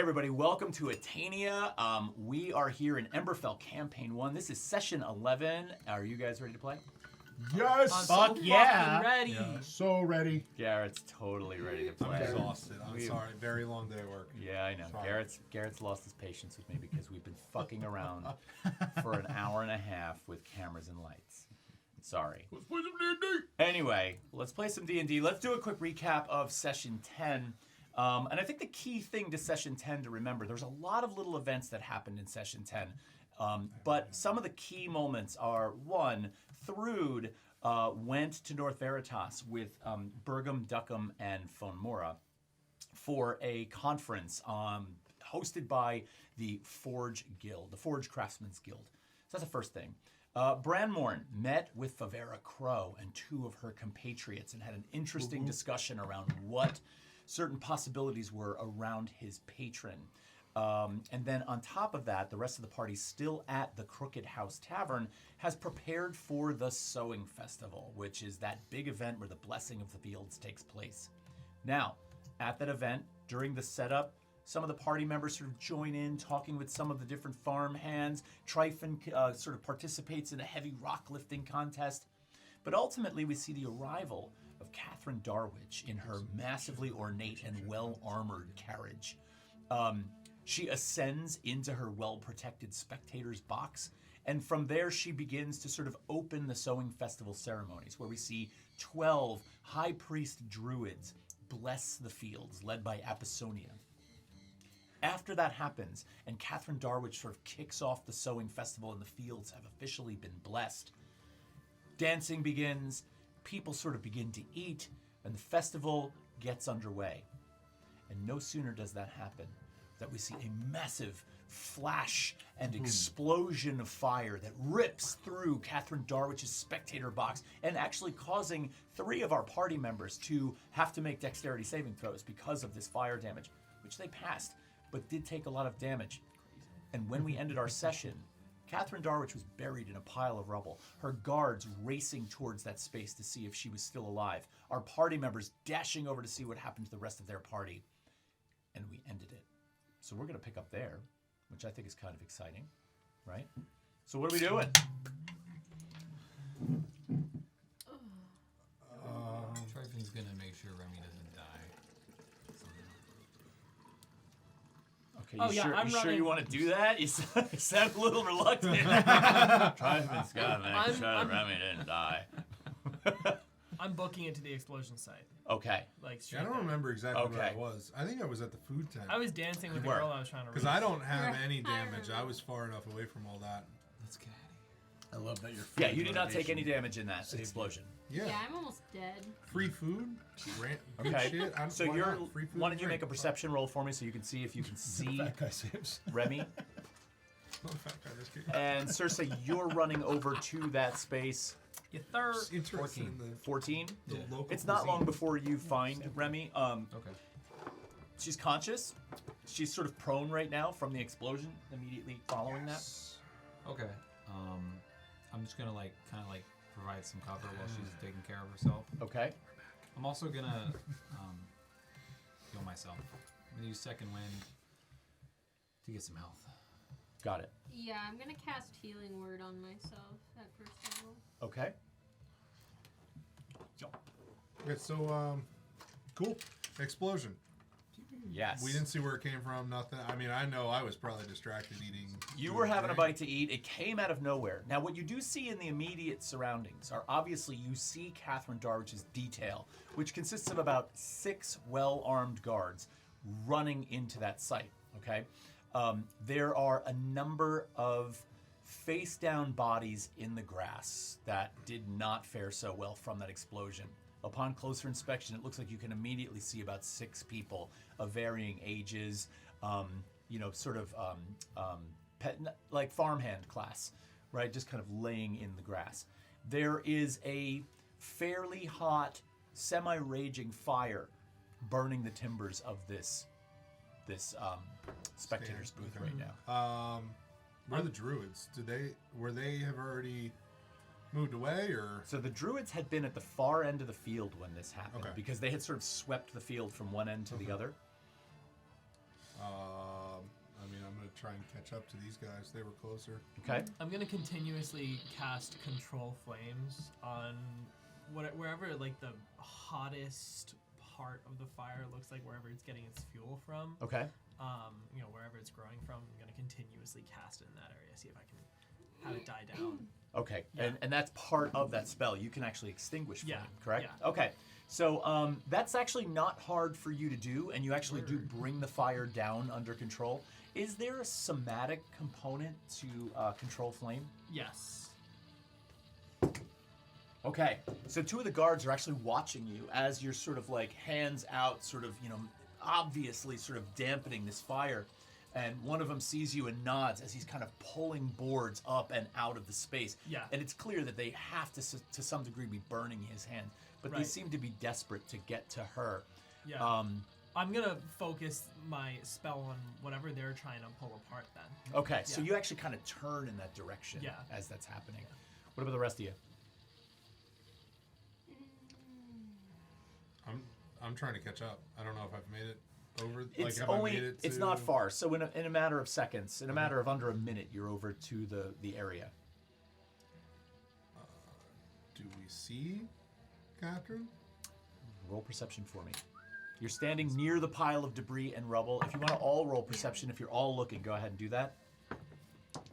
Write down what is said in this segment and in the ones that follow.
everybody, welcome to Atania. We are here in Emberfell Campaign 1. This is session 11. Are you guys ready to play? Yes! Fuck yeah! Ready. Yeah, so ready. Garrett's totally ready to play. I'm exhausted. I'm sorry. Very long day at work. Yeah, I know. Sorry. Garrett's lost his patience with me because we've been fucking around for an hour and a half with cameras and lights. Sorry. Let's play some D&D. Anyway, let's play some D&D. Let's do a quick recap of session 10. And I think the key thing to session 10 to remember, there's a lot of little events that happened in session 10. But some of the key moments are, one, Thrud went to North Veritas with Burgum, Duckham, and Fonmora for a conference hosted by the Forge Guild, the Forge Craftsmen's Guild. So that's the first thing. Branmorn met with Favera Crow and two of her compatriots and had an interesting discussion around what certain possibilities were around his patron. And then on top of that, the rest of the party still at the Crooked House Tavern has prepared for the Sowing Festival, which is that big event where the Blessing of the Fields takes place. Now, at that event, during the setup, some of the party members sort of join in, talking with some of the different farm hands. Tryfon sort of participates in a heavy rock lifting contest. But ultimately, we see the arrival of Catherine Darwich in her massively ornate and well-armored carriage. She ascends into her well-protected spectator's box, and from there she begins to sort of open the Sowing Festival ceremonies, where we see 12 high priest druids bless the fields, led by Apisonia. After that happens, and Catherine Darwich sort of kicks off the Sowing Festival and the fields have officially been blessed, dancing begins, people sort of begin to eat, and the festival gets underway. And no sooner does that happen that we see a massive flash and explosion of fire that rips through Catherine Darwich's spectator box and actually causing 3 of our party members to have to make dexterity saving throws because of this fire damage, which they passed, but did take a lot of damage. And when we ended our session, Catherine Darwich was buried in a pile of rubble, her guards racing towards that space to see if she was still alive, our party members dashing over to see what happened to the rest of their party, and we ended it. So we're going to pick up there, which I think is kind of exciting, right? So what are we doing? Tryfon's going to make sure Remy doesn't die. Okay, I'm sure running. you want to do that? You sound a little reluctant. Tryfon's got to make sure Remy didn't die. I'm booking it to the explosion site. Okay. Like, Yeah, I don't remember exactly where Okay. I was. I think I was at the food tent. I was dancing with the were. girl I was trying to Because reach. I don't have any I damage. I remember. was far enough away from all that. Let's get I love that you're. Yeah, you did not take any damage in that explosion. Yeah. Yeah, I'm almost dead. Free food. Good Okay. shit. So why you're. not? Free food Why and don't you make a drink. perception roll for me so you can see if you can see That guy saves. Remy? Oh, fat guy, this kid. And Circe, you're running over to that space. You third. Interested in the 14. local It's not long cuisine. before you find Remy. Okay. She's conscious. She's sort of prone right now from the explosion immediately following Okay. I'm just gonna kind of provide some cover while she's taking care of herself. that. Okay. I'm also gonna heal myself. I'm gonna use Second Wind to get some health. Got it. Yeah, I'm gonna cast Healing Word on myself at first level. Okay. Okay, so, cool. Explosion. Yes. We didn't see where it came from, nothing. I mean, I know I was probably distracted eating. You food were and having a drink. bite to eat. It came out of nowhere. Now, what you do see in the immediate surroundings are obviously you see Catherine Darwich's detail, which consists of about 6 well-armed guards running into that site, okay? There are a number of face-down bodies in the grass that did not fare so well from that explosion. Upon closer inspection, it looks like you can immediately see about 6 people of varying ages, like farmhand class, right? Just kind of laying in the grass. There is a fairly hot, semi-raging fire burning the timbers of this spectator's booth right now. Where are the druids? Were they have already moved away, or? So the druids had been at the far end of the field when this happened, Okay. because they had sort of swept the field from one end to the other. try and catch up to these guys. They were closer. Okay. I'm gonna continuously cast control flames on wherever like the hottest part of the fire looks like, wherever it's getting its fuel from. Okay. Wherever it's growing from, I'm gonna continuously cast it in that area. See if I can have it die down. Okay. Yeah. And that's part of that spell. You can actually extinguish flame, Yeah, correct? yeah. Okay. So that's actually not hard for you to do, and you actually do bring the fire down under control. Is there a somatic component to control flame? Yes. Okay, so 2 of the guards are actually watching you as you're sort of like hands out, sort of, obviously sort of dampening this fire. And one of them sees you and nods as he's kind of pulling boards up and out of the space. Yeah. And it's clear that they have to some degree be burning his hand, but they Right. seem to be desperate to get to her. Yeah. I'm gonna focus my spell on whatever they're trying to pull apart then. Okay, so Yeah. you actually kind of turn in that direction Yeah. as that's happening. What about the rest of you? I'm trying to catch up. I don't know if I've made it over. It's have I only made it it's to- not far. So in a matter of seconds, in a matter of under a minute, you're over to the area. Do we see Catherine? Roll perception for me. You're standing near the pile of debris and rubble. If you want to all roll perception, if you're all looking, go ahead and do that.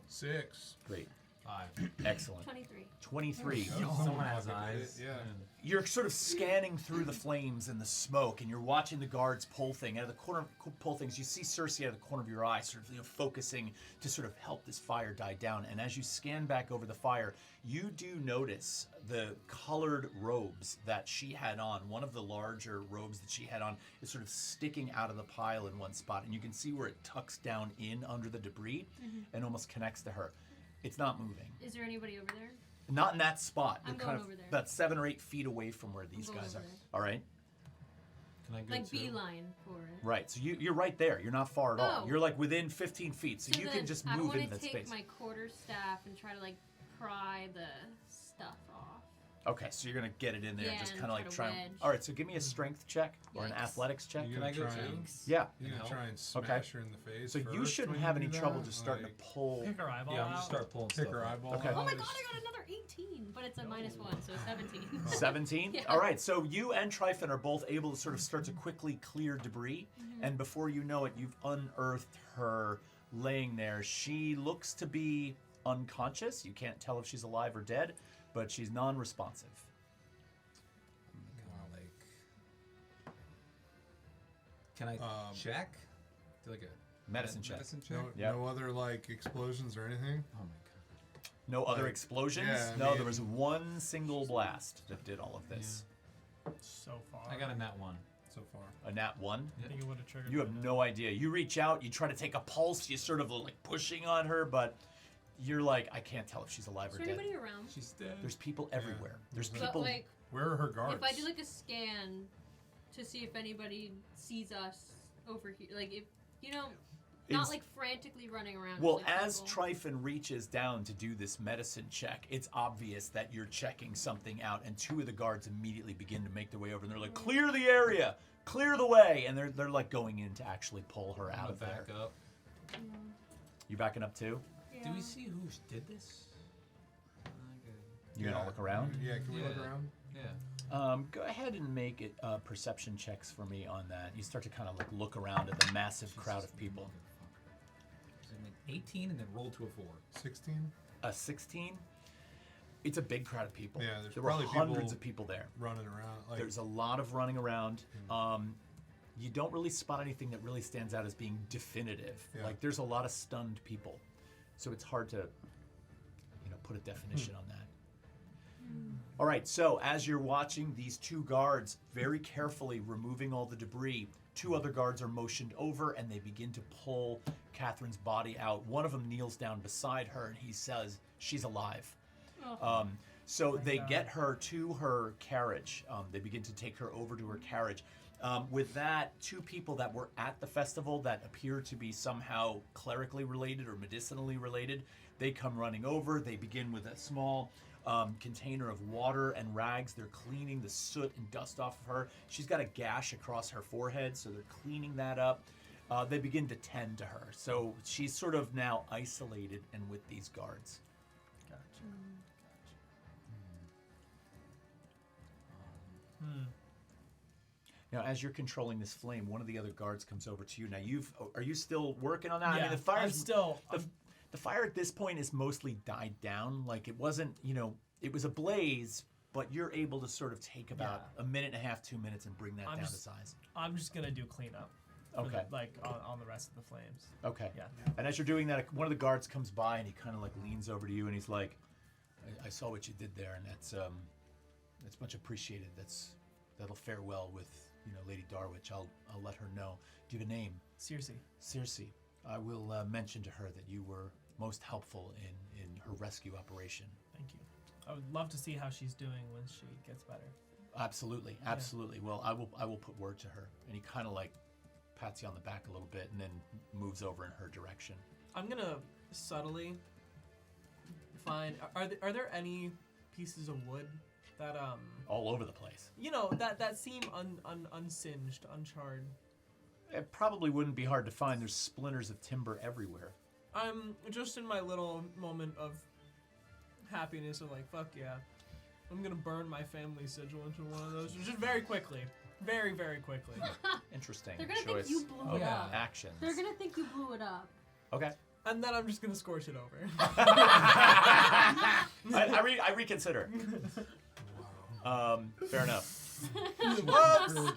6. Great. 5. Excellent. 23. 23. Someone has Fucking did eyes. it, yeah. You're sort of scanning through the flames and the smoke, and you're watching the guards pull things out of the corner. Pull things. You see Circe out of the corner of your eye, sort of focusing to sort of help this fire die down. And as you scan back over the fire, you do notice the colored robes that she had on. One of the larger robes that she had on is sort of sticking out of the pile in one spot, and you can see where it tucks down in under the debris and almost connects to her. It's not moving. Is there anybody over there? Not in that spot. I'm They're going kind of over there. about 7 or 8 feet away from where these going guys are. over there. All right. Can I go Like too? beeline for it. Right. So you're right there. You're not far at all. Oh. You're like within 15 feet. So you then can just I move wanna into that take space. my quarterstaff and try to like pry the stuff off. Okay. So you're gonna get it in there and Yeah, just and kind of try like to try. wedge. All right. So give me a strength check or an Yikes. athletics check. You Can I go try too? and- Yeah. You're gonna No. try and smash Okay. her in the face. So you first shouldn't when have you any do trouble that? just starting to Like, pull. Pick her eyeball Yeah, I'm out. just start pulling Pick stuff her out. eyeball. Okay. Oh my out. god, I got another 18, but it's a -1, so 17. 17? Yeah. All right, so you and Tryfon are both able to sort of start to quickly clear debris, and before you know it, you've unearthed her laying there. She looks to be unconscious. You can't tell if she's alive or dead, but she's non-responsive. Can I Um, check? Do like a Medicine check. Medicine check? No, Yep. no other like explosions or anything. Oh my god. No other Like, explosions? yeah, I no, there mean- was one single blast that did all of this. So far. I got a nat 1. So far. A nat 1? I think it would have triggered. You have my no idea. You reach out, you try to take a pulse, you sort of like pushing on her, but you're like, I can't tell if she's alive Is or there dead. anybody around? She's dead. There's people everywhere. There's But, But people. like, Where are her guards? if I do like a scan to see if anybody sees us over here, like if not Is- like frantically running around. Well, like as people. Tryfon reaches down to do this medicine check, it's obvious that you're checking something out, and 2 of the guards immediately begin to make their way over, and they're like, "Clear the area, clear the way," and they're like going in to actually pull her I'm out gonna of there. back up. You backing up too? Do Yeah. we see who did this? You gonna look around? Yeah, can we look Yeah. around? Yeah. Go ahead and make it perception checks for me on that. You start to kind of like look around at the massive crowd of people. So I made 18 and then rolled to a 4. 16? A 16. It's a big crowd of people. Yeah, there's there were probably hundreds people of people there. Running around. Like, There's a lot of running around. You don't really spot anything that really stands out as being definitive. Yeah. Like there's a lot of stunned people, so it's hard to, put a definition on that. All right, so as you're watching these 2 guards very carefully removing all the debris, 2 other guards are motioned over and they begin to pull Catherine's body out. One of them kneels down beside her and he says, "She's alive." Oh. So they God. get her to her carriage. They begin to take her over to her carriage. With that, 2 people that were at the festival that appear to be somehow clerically related or medicinally related, they come running over. They begin with a small container of water and rags. They're cleaning the soot and dust off of her. She's got a gash across her forehead, so they're cleaning that up. they begin to tend to her. So she's sort of now isolated and with these guards. Gotcha. Now, as you're controlling this flame, one of the other guards comes over to you. Now, are you still working on that? Yeah, I mean, the fire's I'm still. the fire at this point is mostly died down. Like it wasn't, it was a blaze, but you're able to sort of take about a minute and a half, 2 minutes, and bring that down to size. I'm just gonna do cleanup. Okay. On the rest of the flames. Okay. Yeah. And as you're doing that, one of the guards comes by and he kind of like leans over to you and he's like, I saw what you did there, and that's much appreciated. That'll fare well with Lady Darwich. I'll let her know. Do you have a name? Circe. Circe. I will mention to her that you were most helpful in her rescue operation. Thank you. I would love to see how she's doing when she gets better. Absolutely. Well, I will put word to her. And he kind of like pats you on the back a little bit and then moves over in her direction. I'm gonna subtly find. Are there any pieces of wood that All over the place. that seem unsinged, uncharred? It probably wouldn't be hard to find. There's splinters of timber everywhere. I'm just in my little moment of happiness of like, fuck yeah. I'm gonna burn my family sigil into one of those just very quickly. Very, very quickly. Interesting They're gonna choice think you blew of it up. actions. They're gonna think you blew it up. Okay. And then I'm just gonna scorch it over. I reconsider. Fair enough. Whoops!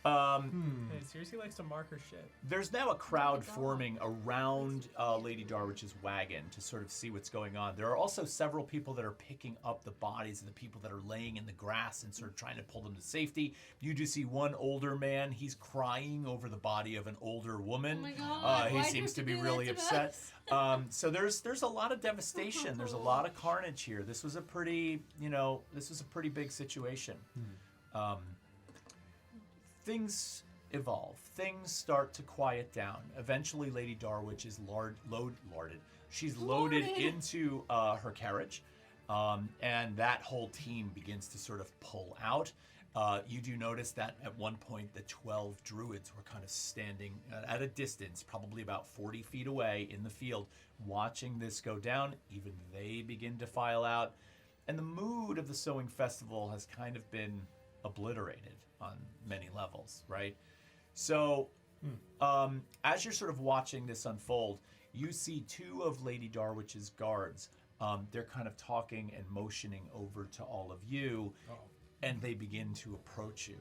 Hey, seriously likes to mark her shit. There's now a crowd forming around Lady Darwich's wagon to sort of see what's going on. There are also several people that are picking up the bodies of the people that are laying in the grass and sort of trying to pull them to safety. You do see one older man. He's crying over the body of an older woman. Oh my God, he why'd you seems have to to be do really that to upset. us? So there's a lot of devastation. There's a lot of carnage here. This was a pretty big situation. Things evolve. Things start to quiet down. Eventually, Lady Darwich is She's loaded into her carriage, and that whole team begins to sort of pull out. You do notice that at one point the 12 druids were kind of standing at a distance, probably about 40 feet away in the field, watching this go down. Even they begin to file out. And the mood of the sowing festival has kind of been obliterated on many levels, right? So as you're sort of watching this unfold, you see two of Lady Darwich's guards. They're kind of talking and motioning over to all of you, and they begin to approach you.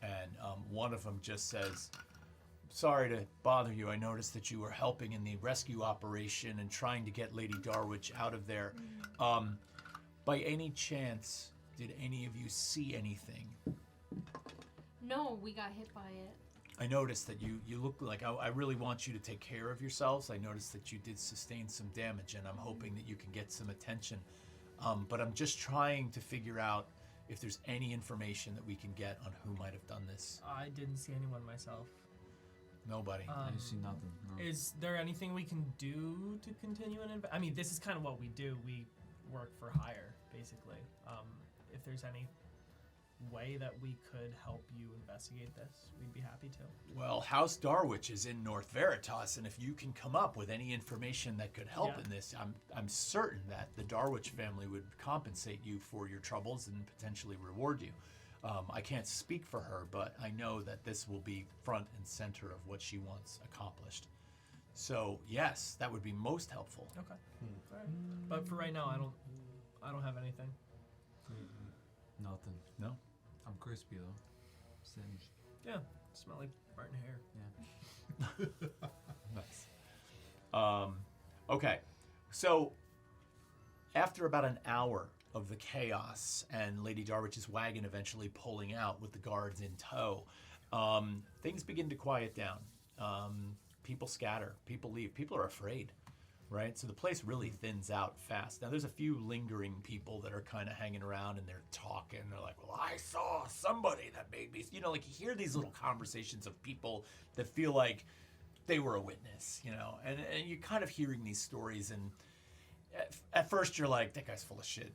And one of them just says, "Sorry to bother you. I noticed that you were helping in the rescue operation and trying to get Lady Darwich out of there. By any chance, did any of you see anything?" No, we got hit by it. I noticed that you look like I really want you to take care of yourselves. I noticed that you did sustain some damage, and I'm hoping that you can get some attention. But I'm just trying to figure out if there's any information that we can get on who might have done this. I didn't see anyone myself. Nobody. I see nothing. No. Is there anything we can do to continue an I mean, this is kind of what we do. We work for hire, basically. If there's any way that we could help you investigate this, we'd be happy to. Well, House Darwich is in North Veritas, and if you can come up with any information that could help in this, I'm certain that the Darwich family would compensate you for your troubles and potentially reward you. I can't speak for her, but I know that this will be front and center of what she wants accomplished. So yes, that would be most helpful. Okay. All right. But for right now, I don't have anything. Nothing. No? I'm crispy though. Singed. Yeah. Smell like burnt hair. Yeah. Nice. Okay, so after about an hour of the chaos and Lady Darwich's wagon eventually pulling out with the guards in tow, things begin to quiet down. People scatter, people leave, people are afraid, right? So the place really thins out fast. Now there's a few lingering people that are kind of hanging around and they're talking. They're like, "Well, I saw somebody that made me," like you hear these little conversations of people that feel like they were a witness, and you're kind of hearing these stories, and at first you're like, "That guy's full of shit,"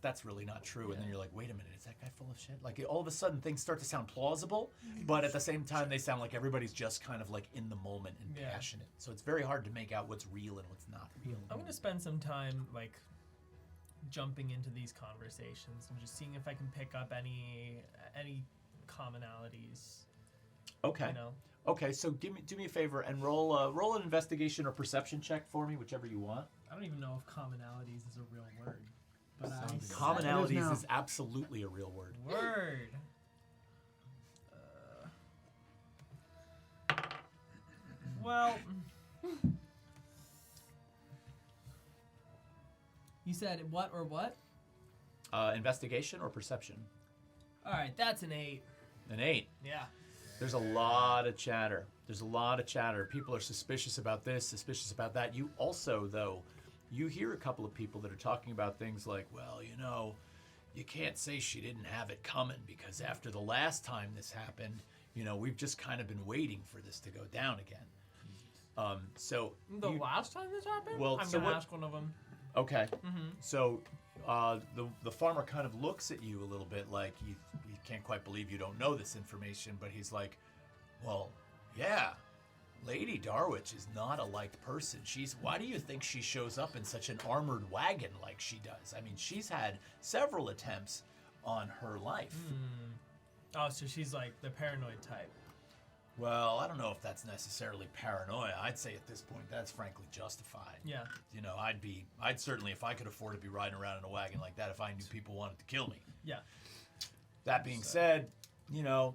that's really not true. And then you're like, "Wait a minute, is that guy full of of shit. Like all of a sudden things start to sound plausible, but at the same time they sound like everybody's just kind of like in the moment and Yeah. passionate. So it's very hard to make out what's real and what's not real. I'm gonna spend some time like jumping into these conversations and just seeing if I can pick up any commonalities. Okay. You know. Okay, so do me a favor and roll an investigation or perception check for me, whichever you want. I don't even know if commonalities is a real word, but I Sounds said Commonalities now. is absolutely a real word. word. Well, you said what or what? Investigation or perception? All right, that's an 8. An 8. Yeah. There's a lot of chatter. People are suspicious about this, suspicious about that. You also, though, you hear a couple of people that are talking about things like, well, you know, you can't say she didn't have it coming because after the last time this happened, you know, we've just kind of been waiting for this to go down again. So The you- last time this happened? Well, I'm so gonna what- ask one of them. Okay. Mm-hmm. So the farmer kind of looks at you a little bit like he can't quite believe you don't know this information, but he's like, well, yeah, Lady Darwich is not a liked person. Why do you think she shows up in such an armored wagon like she does? I mean, she's had several attempts on her life. Oh, so she's like the paranoid type. Well, I don't know if that's necessarily paranoia. I'd say at this point that's frankly justified. Yeah. You know, I'd certainly, if I could afford to be riding around in a wagon like that, if I knew people wanted to kill me. Yeah. That being said, you know,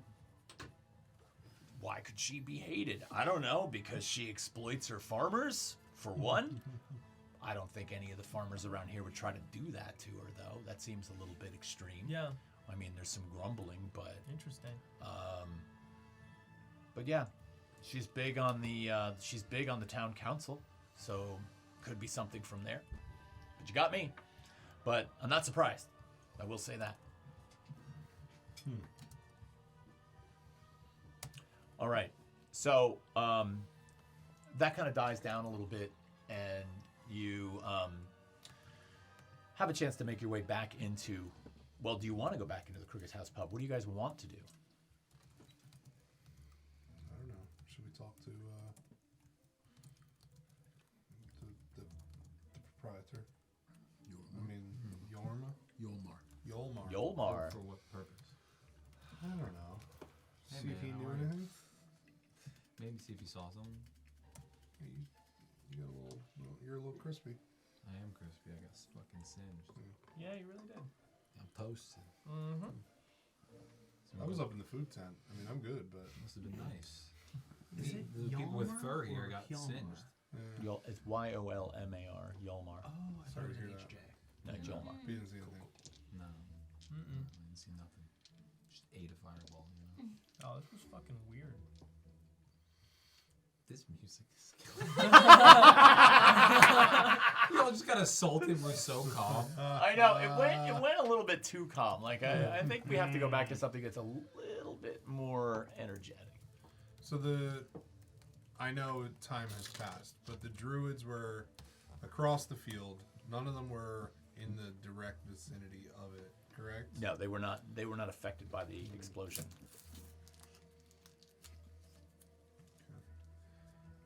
why could she be hated? I don't know, because she exploits her farmers, for one. I don't think any of the farmers around here would try to do that to her, though. That seems a little bit extreme. Yeah. I mean, there's some grumbling, but Interesting. yeah, she's big on the town council, so could be something from there. But you got me. But I'm not surprised. I will say that. All right. So that kind of dies down a little bit, and you have a chance to make your way back into. Well, do you want to go back into the Crooked House pub? What do you guys want to do? I don't know. Should we talk to the proprietor? I mean, Yorma? Yolmar. Yolmar. Yolmar. For what purpose? I don't know. Hey, See if man, he how knew are you? anything. Maybe see if you saw something. Hey, you got a little. You're a little crispy. I am crispy. I got fucking singed. Yeah, you really did. I'm toasted. Mm-hmm. I was up in the food tent. I mean, I'm good, but Must have been nice. Is it The people with Yolmar fur here or got Yolmar? singed. It's Yolmar. Yolmar. Oh, I Sorry thought to it hear was that. HJ. No, Yolmar. we didn't see anything. No, Mm-mm. I didn't see nothing. Just ate a fireball, you know. Oh, this was fucking weird. This music is killing me. Y'all just got assaulted. We're so calm. I know it went a little bit too calm. Like I think we have to go back to something that's a little bit more energetic. So I know time has passed, but the druids were across the field. None of them were in the direct vicinity of it, correct? No, they were not. They were not affected by the explosion.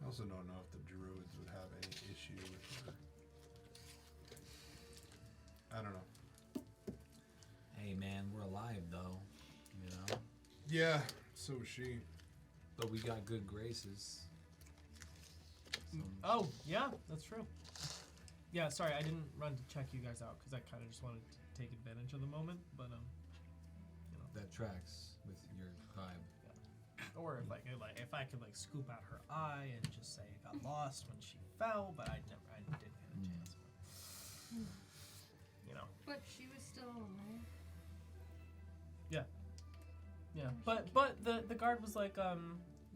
I also don't know if the druids would have any issue with her. I don't know. Hey man, we're alive though, you know. Yeah, so is she. But we got good graces. Oh, yeah, that's true. Yeah, sorry, I didn't run to check you guys out because I kind of just wanted to take advantage of the moment, but you know. That tracks with your vibe. Or if if I could scoop out her eye and just say it got lost when she fell, but I didn't get a chance. You know. But she was still alive. Yeah. But the guard was like,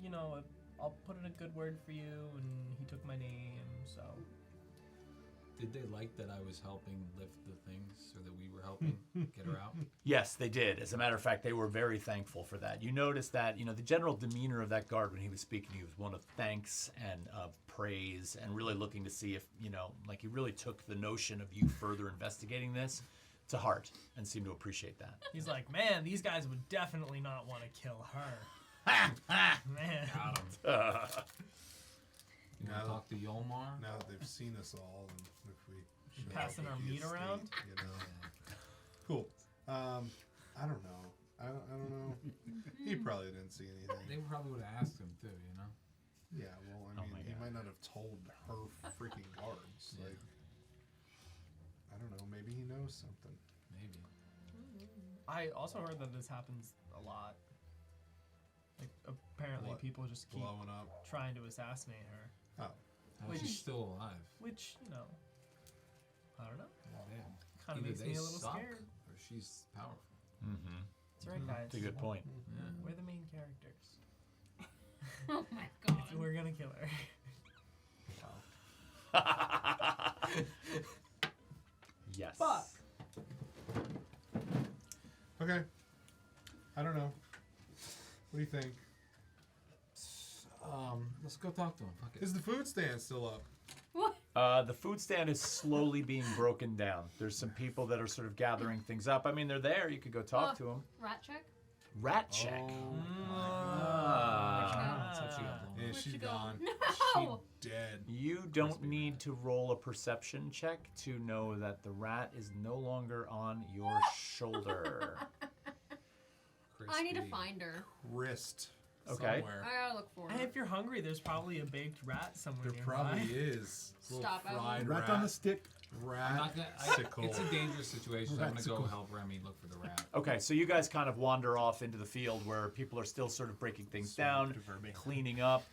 you know, I'll put in a good word for you, and he took my name, so. Did they like that I was helping lift the things, or that we were helping get her out? Yes, they did. As a matter of fact, they were very thankful for that. You noticed that, the general demeanor of that guard when he was speaking to you was one of thanks and of praise, and really looking to see if, he really took the notion of you further investigating this to heart and seem to appreciate that. He's like, man, these guys would definitely not want to kill her. Man. Got him. You want Now- to talk to Yolmar? Now that they've seen us all, and if we show Passing up our at the meat around? you know. Cool. I don't know. I don't know. He probably didn't see anything. They probably would have asked him too, you know? Yeah, well, I Oh mean, my he God. might not have told her freaking guards. Yeah. Like, I don't know. Maybe he knows something. Maybe. I also heard that this happens a lot. Like, apparently What? people just keep Blowing up. trying to assassinate her. Oh, How is she still alive? Which, you know, I don't know. Damn. Kind of Either makes they me a little suck, scared. or she's powerful. Mm-hmm. That's right, guys. That's a good point. Yeah. We're the main characters. Oh my god. We're gonna kill her. Yes. Fuck. okay. I don't know. What do you think? Let's go talk to him. Fuck it. Is the food stand still up? What? The food stand is slowly being broken down. There's some people that are sort of gathering things up. I mean, they're there. You could go talk to them. Rat check? Rat check. Ah. So she got blown Yeah, up. she's you go? gone. No! She's dead. You don't need to roll a perception check to know that the rat is no longer on your shoulder. I need to Crispy. find her. Wrist. Okay. Somewhere. I gotta look for And her. if you're hungry, there's probably a baked rat somewhere There nearby. probably is. Little Stop, I fried won't. Rat on the stick. I'm rat. not gonna, sickle. it's a dangerous situation. So I'm gonna go Ratsicle. help Remy look for the rat. Okay, so you guys kind of wander off into the field where people are still sort of breaking things down, cleaning up.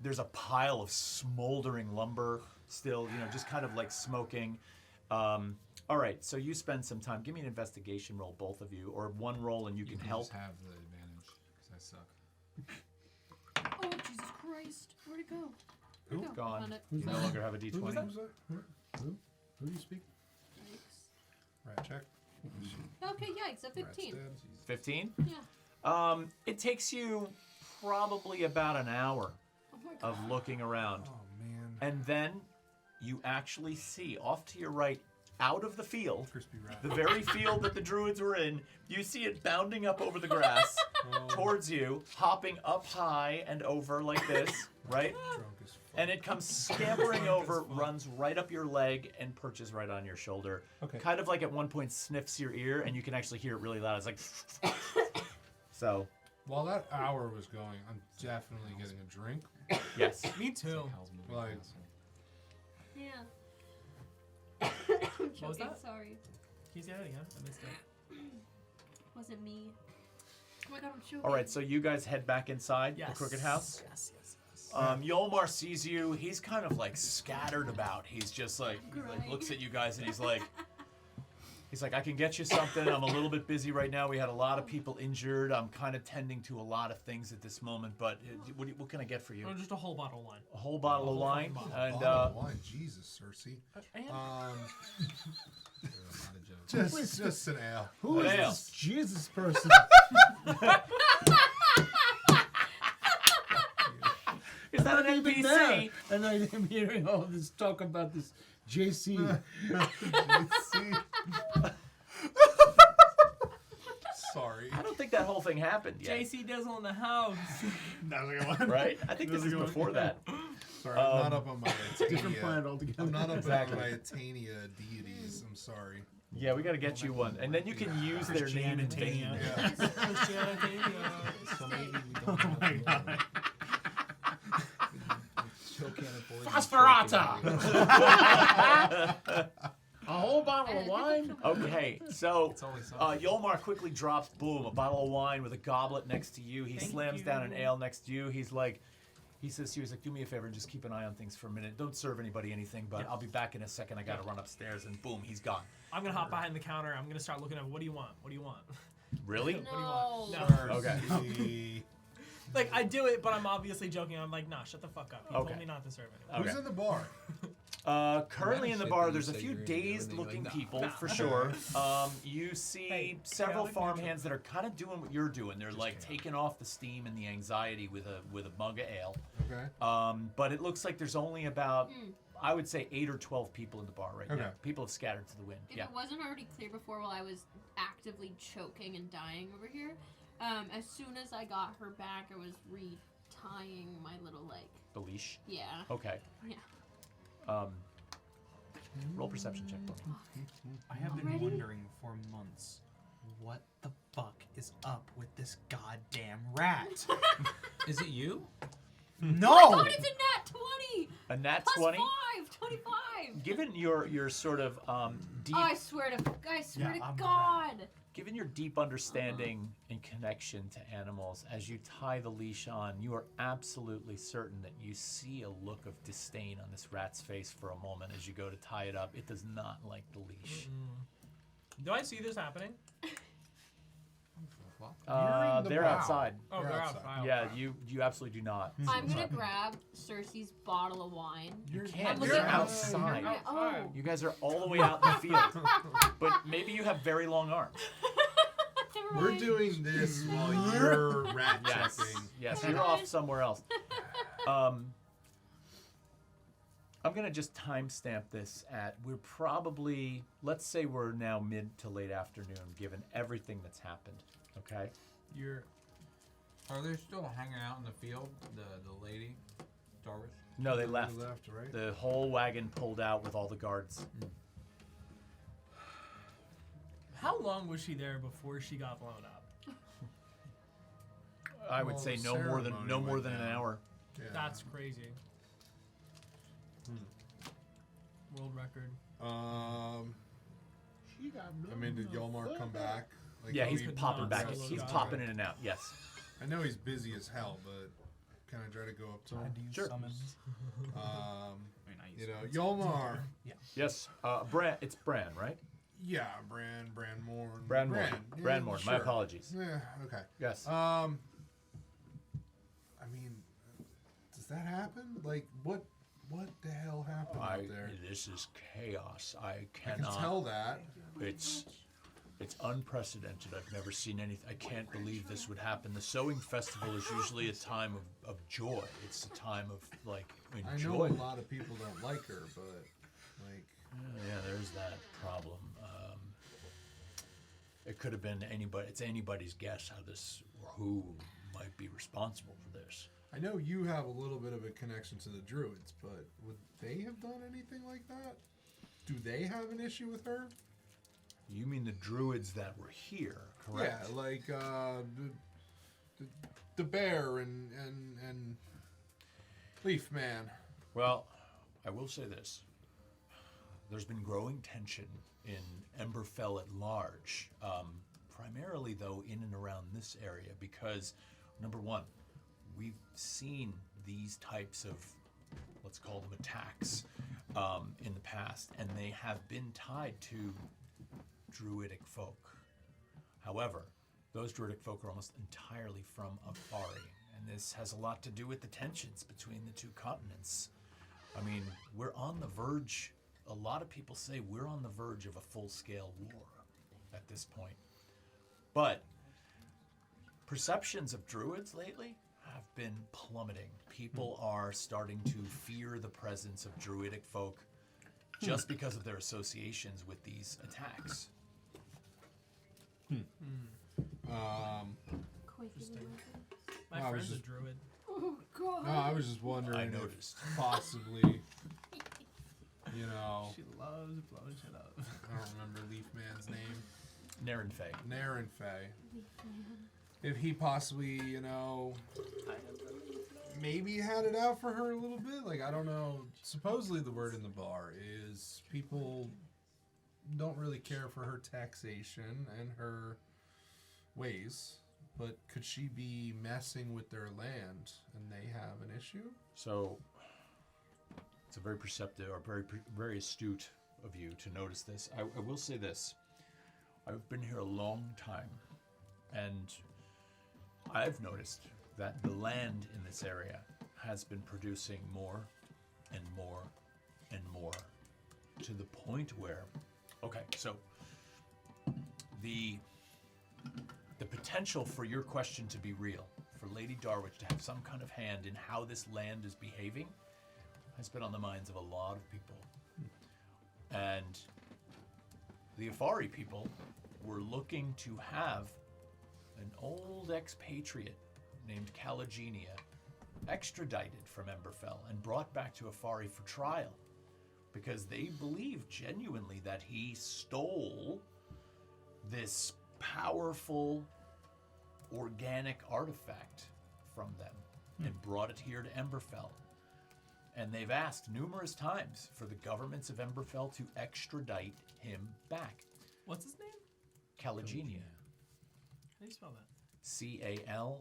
There's a pile of smoldering lumber still, you know, just kind of like smoking. All right, so you spend some time. Give me an investigation roll, both of you, or one roll and you can help. Just have the advantage because I suck. Oh, Jesus Christ. Where'd it go? Who? Where'd it go? Gone. Found it. You no longer have a Who's d20. that? Who do you speak? Yikes. Rat check. Okay, yikes. A Rat's 15. dead. 15? Yeah. It takes you probably about an hour Oh my god. of looking around. Oh man. And then you actually see off to your right, out of the field, Crispy rat. the very field that the druids were in, you see it bounding up over the grass towards you, hopping up high and over like this, right? Drunk as fuck. And it comes scampering over, runs right up your leg, and perches right on your shoulder. Okay. Kind of like at one point sniffs your ear, and you can actually hear it really loud. It's like, so, While that hour was going, I'm definitely getting a drink. yes. Me too. Hell's moving Like- castle. Yeah. What was Joking, that? Sorry. Can you say that again? I missed it. Wasn't me. Oh my god, I'm choking. All right, so you guys head back inside the Crooked House. Yes, yes, yes. Yolmar sees you. He's kind of like scattered about. He's just like, he like Crying. looks at you guys and he's like, I can get you something. I'm a little bit busy right now. We had a lot of people injured. I'm kind of tending to a lot of things at this moment. But what can I get for you? Oh, just a whole bottle of wine. A whole bottle of whole wine fucking and Bottle of wine. Jesus, Circe. And There are a lot of jokes. Just an ale. Who is Ale. this Jesus person? is that an Even there. NPC? And I am hearing all this talk about this JC. Sorry. I don't think that whole thing happened yet. JC Dizzle in the house. Right? I think this is before that. Sorry, I'm not up on my Different Atania. planet altogether. I'm not up Exactly. on my Atania deities. I'm sorry. Yeah, we got to get you one, and then you can use their name in vain. Yeah. Christianity. So maybe we don't have the wine. Still can't afford these Phosphorata! trophies. A whole bottle of wine? Okay, so It's always something. Yolmar quickly drops, boom, a bottle of wine with a goblet next to you. He Thank slams you. down an ale next to you. He's like, he says to you, he's like, do me a favor and just keep an eye on things for a minute. Don't serve anybody anything, but I'll be back in a second. I got to run upstairs, and boom, he's gone. I'm gonna hop behind the counter. I'm gonna start looking at what do you want? What do you want? Really? What do you No. want? No. Okay. Circe. Like I do it, but I'm obviously joking. I'm like, nah, shut the fuck up. You Okay. told me not to serve anyone. Who's Okay. in the bar? Currently in the shit bar, that you there's a said few you were gonna do, and then you're dazed-looking like, nah. people for sure. You see Hey, several chaotic farmhands that are kind of doing what you're doing. They're like taking off the steam and the anxiety with a mug of ale. Okay. But it looks like there's only about I would say 8 or 12 people in the bar right now. Okay. People have scattered to the wind. If Yeah. it wasn't already clear before while I was actively choking and dying over here, as soon as I got her back, I was retying my little, like, The leash. yeah. Okay. Yeah. Roll perception check for me. I have been Already? wondering for months, what the fuck is up with this goddamn rat? Is it you? No! Oh, it's a nat 20! A nat Plus 20. 5! 25! Given your sort of deep, I swear to Yeah, to I'm the God! given your deep understanding and connection to animals, as you tie the leash on, you are absolutely certain that you see a look of disdain on this rat's face for a moment as you go to tie it up. It does not like the leash. Do I see this happening? You're in the They're bow. outside. Oh, You're they're outside. outside. Yeah, you absolutely do not. I'm gonna grab Circe's bottle of wine. You can't. I'm You're looking- outside. You're outside. Oh. You guys are all the way out in the field. But maybe you have very long arms. Never We're mind. doing this while you're rat Yes. checking. Yes, you're off somewhere else. I'm gonna just timestamp this at we're probably, let's say we're now mid to late afternoon, given everything that's happened. Okay. You're. Are they still hanging out in the field? The lady, Darwish? No, they left. Left, right? The whole wagon pulled out with all the guards. How long was she there before she got blown up? I would Well, say the no more than ceremony went an down. hour. Yeah. That's crazy. World record. She got I mean, did Yolmar come back? Like, Yeah, oh, he's he- popping not back. solo He's guy. popping in and out. Yes. I know he's busy as hell, but can I try to go up to I him? do use Sure. summons. Um, I mean, I use you know, summons. Yolmar. Yes. It's Bran, right? Yeah, Branmorn. Branmorn. Yeah, Branmorn. My sure. apologies. Yeah, okay. Yes. I mean, does that happen? Like, what the hell happened out there? This is chaos. I I cannot. can tell that. It's unprecedented. I've never seen anything. I can't believe this would happen. The sowing festival is usually a time of joy. It's a time of like I know a enjoyment. lot of people don't like her, but like, Yeah, there's that problem. It could have been anybody. It's anybody's guess how this or who might be responsible for this. I know you have a little bit of a connection to the Druids, but would they have done anything like that? Do they have an issue with her? You mean the druids that were here, correct? Yeah, like the bear and Leaf Man. Well, I will say this. There's been growing tension in Emberfell at large, primarily, though, in and around this area, because, number one, we've seen these types of, let's call them attacks, in the past, and they have been tied to druidic folk. However, those druidic folk are almost entirely from Afari, and this has a lot to do with the tensions between the two continents. I mean, we're on the verge, a lot of people say we're on the verge of a full-scale war at this point. But perceptions of druids lately have been plummeting. People are starting to fear the presence of druidic folk just because of their associations with these attacks. My I was friend's a just- druid. Oh, God. No, I was just wondering I if noticed. possibly, you know, She loves blowing shit up. I don't remember Leaf Man's name. Naren Fey. Naren Fey. If he possibly, you know, maybe had it out for her a little bit. Like, I don't know. Supposedly the word in the bar is people don't really care for her taxation and her ways. But could she be messing with their land and they have an issue? So, it's a very perceptive or very astute of you to notice this. I will say this. I've been here a long time, and I've noticed that the land in this area has been producing more and more and more to the point where, okay, so the potential for your question to be real, for Lady Darwich to have some kind of hand in how this land is behaving, has been on the minds of a lot of people. And the Afari people were looking to have an old expatriate named Calagenia extradited from Emberfell and brought back to Afari for trial because they believe genuinely that he stole this powerful organic artifact from them and brought it here to Emberfell. And they've asked numerous times for the governments of Emberfell to extradite him back. What's his name? Calagenia. How do you spell that? Caleigenia.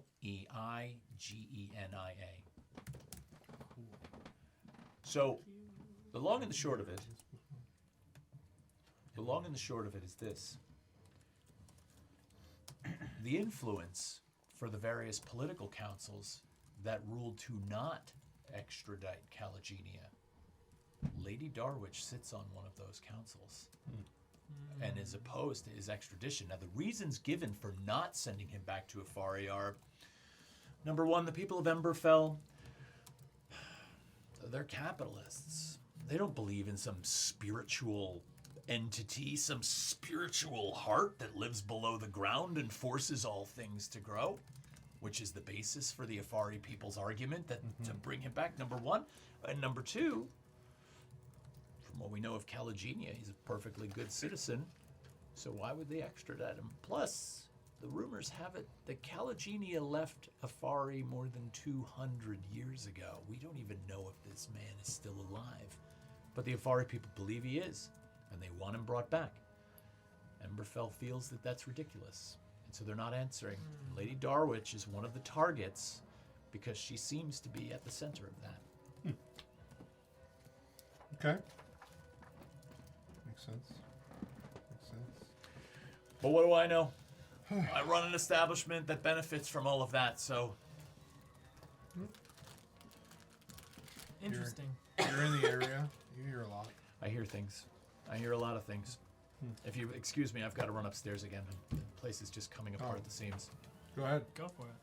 So, the long and the short of it is this. The influence for the various political councils that ruled to not extradite Calagenia, Lady Darwich sits on one of those councils and is opposed to his extradition. Now, the reasons given for not sending him back to Afari are, number one, the people of Emberfell, they're capitalists. They don't believe in some spiritual entity, some spiritual heart that lives below the ground and forces all things to grow, which is the basis for the Afari people's argument that to bring him back, number one. And number two, from what we know of Calagenia, he's a perfectly good citizen, so why would they extradite him? Plus, the rumors have it that Calagenia left Afari more than 200 years ago. We don't even know if this man is still alive, but the Afari people believe he is, and they want him brought back. Emberfell feels that that's ridiculous, and so they're not answering. Lady Darwich is one of the targets because she seems to be at the center of that. Okay. Makes sense. But what do I know? I run an establishment that benefits from all of that, so Interesting. You're in the area. You hear a lot. I hear things. I hear a lot of things. If you excuse me, I've got to run upstairs again. The place is just coming apart at the seams. Go ahead. Go for it.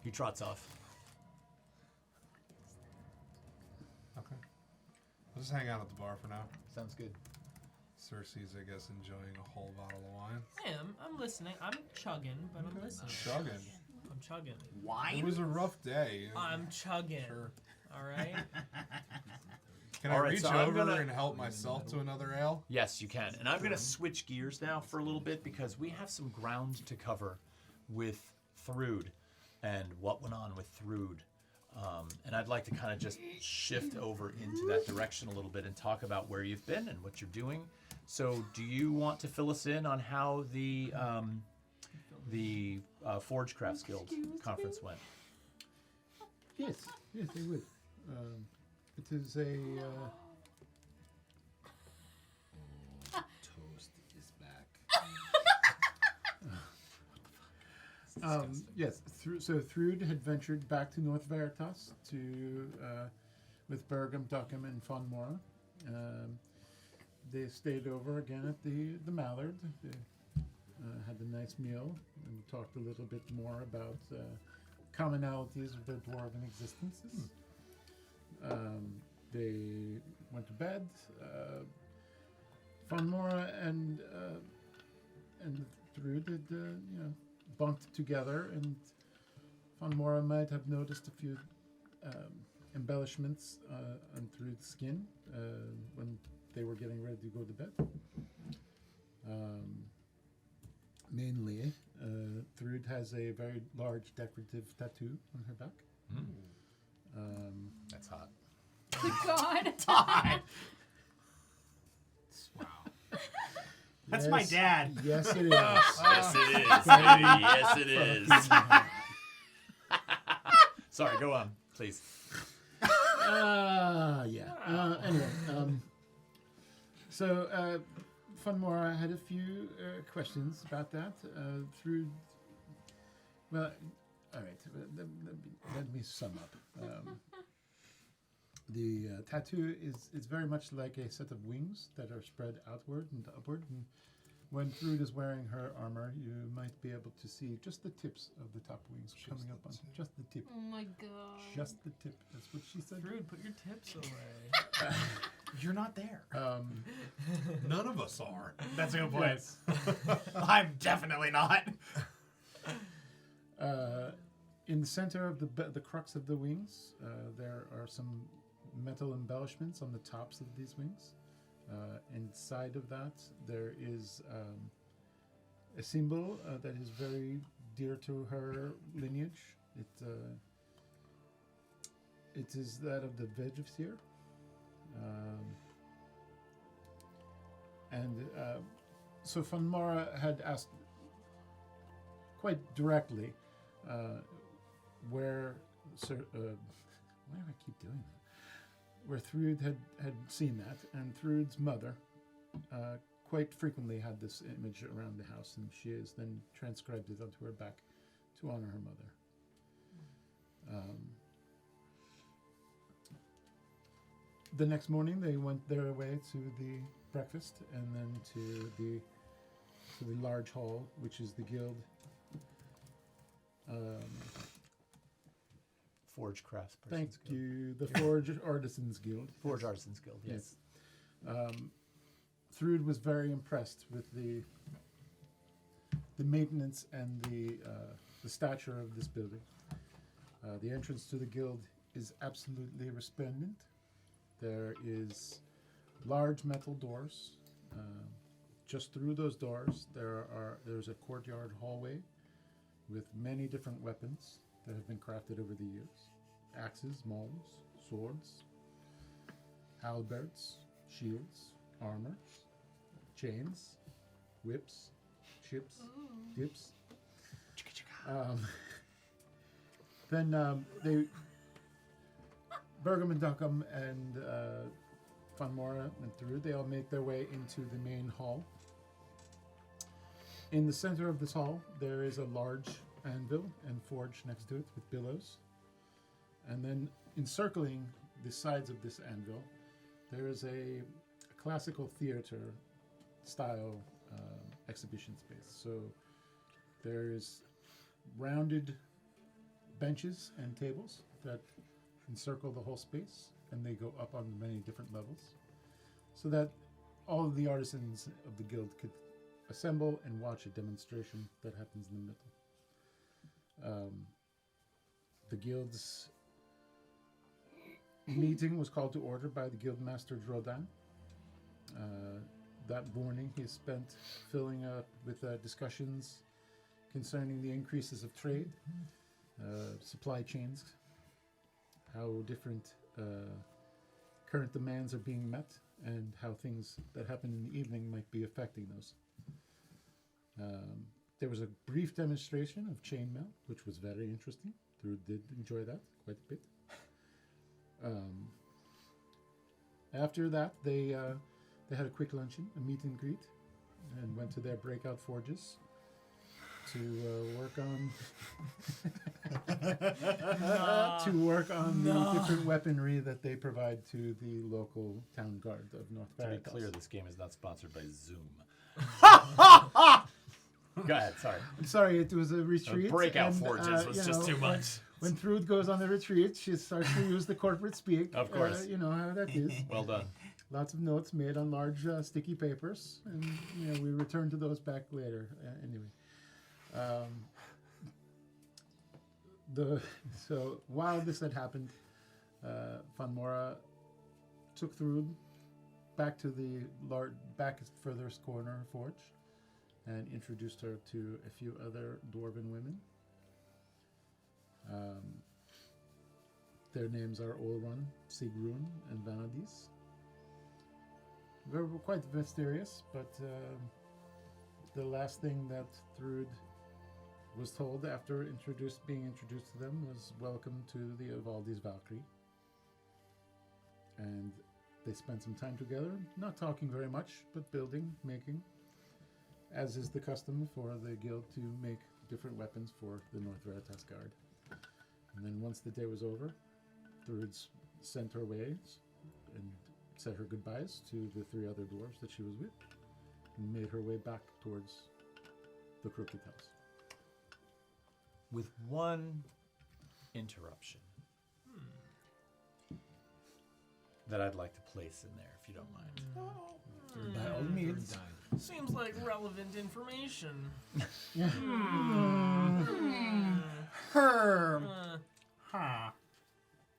He trots off. Okay. I'll just hang out at the bar for now. Sounds good. Circe's, I guess, enjoying a whole bottle of wine. I'm listening. I'm chugging, but I'm listening. Chugging. I'm chugging. It Wine? was a rough day. I'm chugging. Sure. All right. Can All I right, reach so I'm over gonna- and help myself to another ale? Yes, you can. And I'm going to switch gears now for a little bit because we have some ground to cover with Thrud and what went on with Thrud. And I'd like to kind of just shift over into that direction a little bit and talk about where you've been and what you're doing. So do you want to fill us in on how the Forge Crafts Guild conference went? Yes, I would. It is a Toast is back. yes. So Thrud had ventured back to North Veritas to with Bergam, Duckham, and Von Mora. They stayed over again at the Mallard. They had a nice meal and talked a little bit more about commonalities of their dwarven existences. They went to bed. Von Mora and Thrud had bunked together, and Von Mora might have noticed a few embellishments on Thrud's skin when they were getting ready to go to bed. Mainly, Thrud has a very large decorative tattoo on her back. That's hot. Good God. Todd! Wow. That's my dad. Yes, it is. Yes, it is. baby. Yes, it is. Sorry, go on, please. Anyway, so Von Mora had a few questions about that. Well, all right. Let me sum up. The tattoo is very much like a set of wings that are spread outward and upward, and When Thrud is wearing her armor, you might be able to see just the tips of the top wings coming up on just the tip. Oh my god. Just the tip. That's what she said. Rude, put your tips away. You're not there. None of us are. That's a good point. Yes. I'm definitely not. In the center of the crux of the wings, there are some metal embellishments on the tops of these wings. Inside of that, there is a symbol that is very dear to her lineage. It is that of the Vegevseer. So Von Mara had asked quite directly where why do I keep doing that? Where Thrud had seen that, and Thrud's mother quite frequently had this image around the house, and she has then transcribed it onto her back to honor her mother. The next morning, they went their way to the breakfast, and then to the large hall, which is the guild. Forge crafts. Thank you, the Forge Artisans Guild. Forge Artisans Guild. Yes. Thrud was very impressed with the maintenance and the stature of this building. The entrance to the guild is absolutely resplendent. There is large metal doors. Just through those doors, there's a courtyard hallway with many different weapons that have been crafted over the years. Axes, mauls, swords, halberds, shields, armor, chains, whips, chips, dips. Then Bergam and Duckham and Von Mora and Thrud, they all make their way into the main hall. In the center of this hall, there is a large anvil and forge next to it with billows. And then encircling the sides of this anvil, there is a classical theater style exhibition space. So there's rounded benches and tables that encircle the whole space, and they go up on many different levels, so that all of the artisans of the guild could assemble and watch a demonstration that happens in the middle. The guild's meeting was called to order by the guildmaster Rodin. That morning he spent filling up with discussions concerning the increases of trade, supply chains, how different current demands are being met, and how things that happen in the evening might be affecting those. There was a brief demonstration of chainmail, which was very interesting. Thrud did enjoy that quite a bit. After that, they had a quick luncheon, a meet and greet, and went to their breakout forges to work on the different weaponry that they provide to the local town guard of North To be Veritas. clear, this game is not sponsored by Zoom. Go ahead. Sorry. I'm sorry, it was a retreat. Breakout and, forges was just too much. When Thrud goes on the retreat, she starts to use the corporate speak. Of course. You know how that is. Well done. Lots of notes made on large sticky papers, and we return to those back later. Anyway, so while this had happened, Von Mora took Thrud back to the back furthest corner forge, and introduced her to a few other dwarven women. Their names are Olrun, Sigrun, and Vanadis. They were quite mysterious, but the last thing that Thrud was told after being introduced to them was welcome to the Evaldi's Valkyrie. And they spent some time together, not talking very much, but building, making, as is the custom for the guild to make different weapons for the North Veritas Guard. And then once the day was over, Thrud sent her away and said her goodbyes to the three other dwarves that she was with. and made her way back towards the Crooked House. With one interruption that I'd like to place in there, if you don't mind. By all means. Seems like relevant information. Herm. Huh.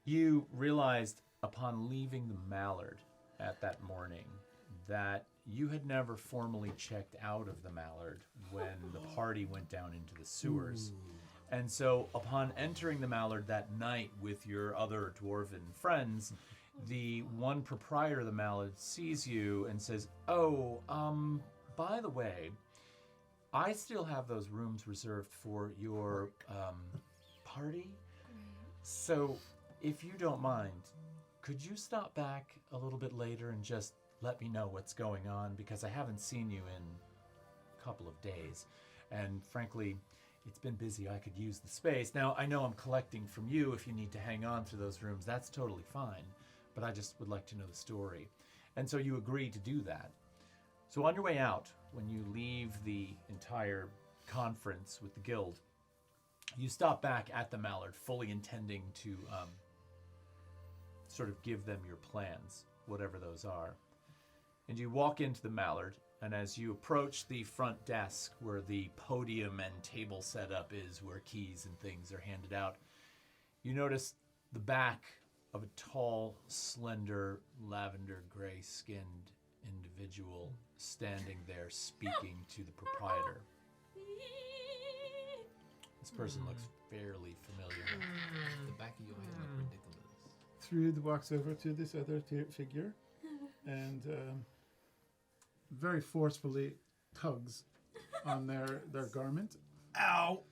You realized upon leaving the Mallard at that morning that you had never formally checked out of the Mallard when the party went down into the sewers. And so upon entering the Mallard that night with your other dwarven friends, the one proprietor of the Mallard sees you and says, "Oh, by the way, I still have those rooms reserved for your party. So if you don't mind, could you stop back a little bit later and just let me know what's going on? Because I haven't seen you in a couple of days. And frankly, it's been busy. I could use the space. Now, I know I'm collecting from you. If you need to hang on to those rooms, that's totally fine. But I just would like to know the story." And so you agree to do that. So on your way out, when you leave the entire conference with the guild, you stop back at the Mallard, fully intending to sort of give them your plans, whatever those are. And you walk into the Mallard, and as you approach the front desk where the podium and table setup is, where keys and things are handed out, you notice the back of a tall, slender, lavender gray-skinned individual standing there speaking to the proprietor. This person looks fairly familiar. The back of your head look ridiculous. Thrud walks over to this other figure and very forcefully tugs on their garment. Ow.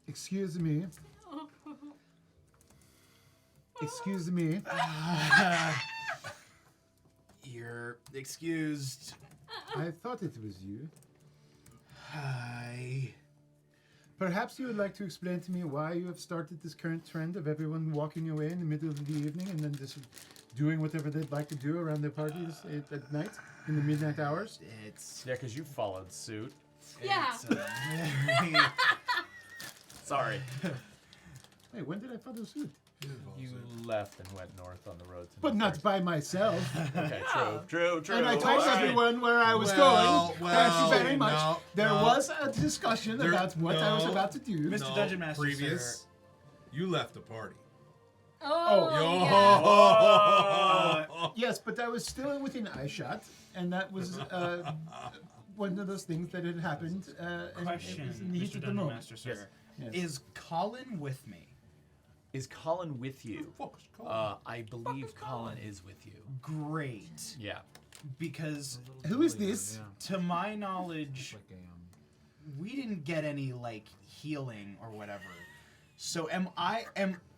Excuse me. Excuse me. You're excused. I thought it was you. Hi. Perhaps you would like to explain to me why you have started this current trend of everyone walking away in the middle of the evening and then just doing whatever they'd like to do around their parties at night in the midnight hours? It's Yeah, because you followed suit. Yeah. It's a very Sorry. Hey, when did I follow suit? You left and went north on the road to But not by myself. Okay, true. And I told Alright. everyone where I was Well, going. Thank you very no, much. There no. was a discussion There- about what I was no. about to do. Mr. No, Dungeon Master, previous. You left the party. Oh, yeah. Yes, but I was still within eyeshot, and that was one of those things that had happened. And it Question, was in the heat Mr. of the Dungeon moment. Master, sir. Yes. Is Colin with me? Is Colin with you? I believe Colin is with you. Great. Yeah. Because Who is this? to my knowledge, Like a we didn't get any like healing or whatever. So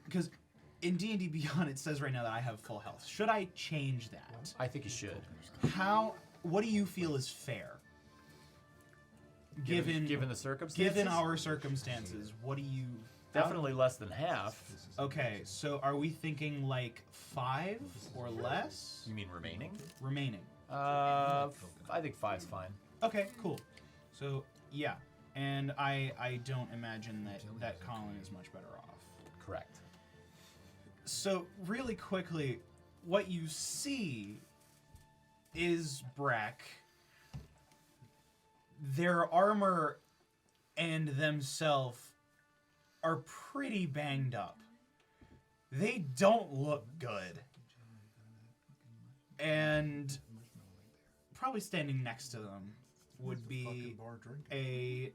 because in D&D Beyond it says right now that I have full health. Should I change that? I think you should. What do you feel is fair? Given the circumstances? Given our circumstances, what do you Definitely less than half. Okay, so are we thinking like 5 or less You mean remaining? remaining? I think 5's fine. Okay, cool. So yeah, and I don't imagine that Colin is much better off. Correct. So really quickly, what you see is Brec. Their armor and themselves are pretty banged up. They don't look good. And probably standing next to them would be a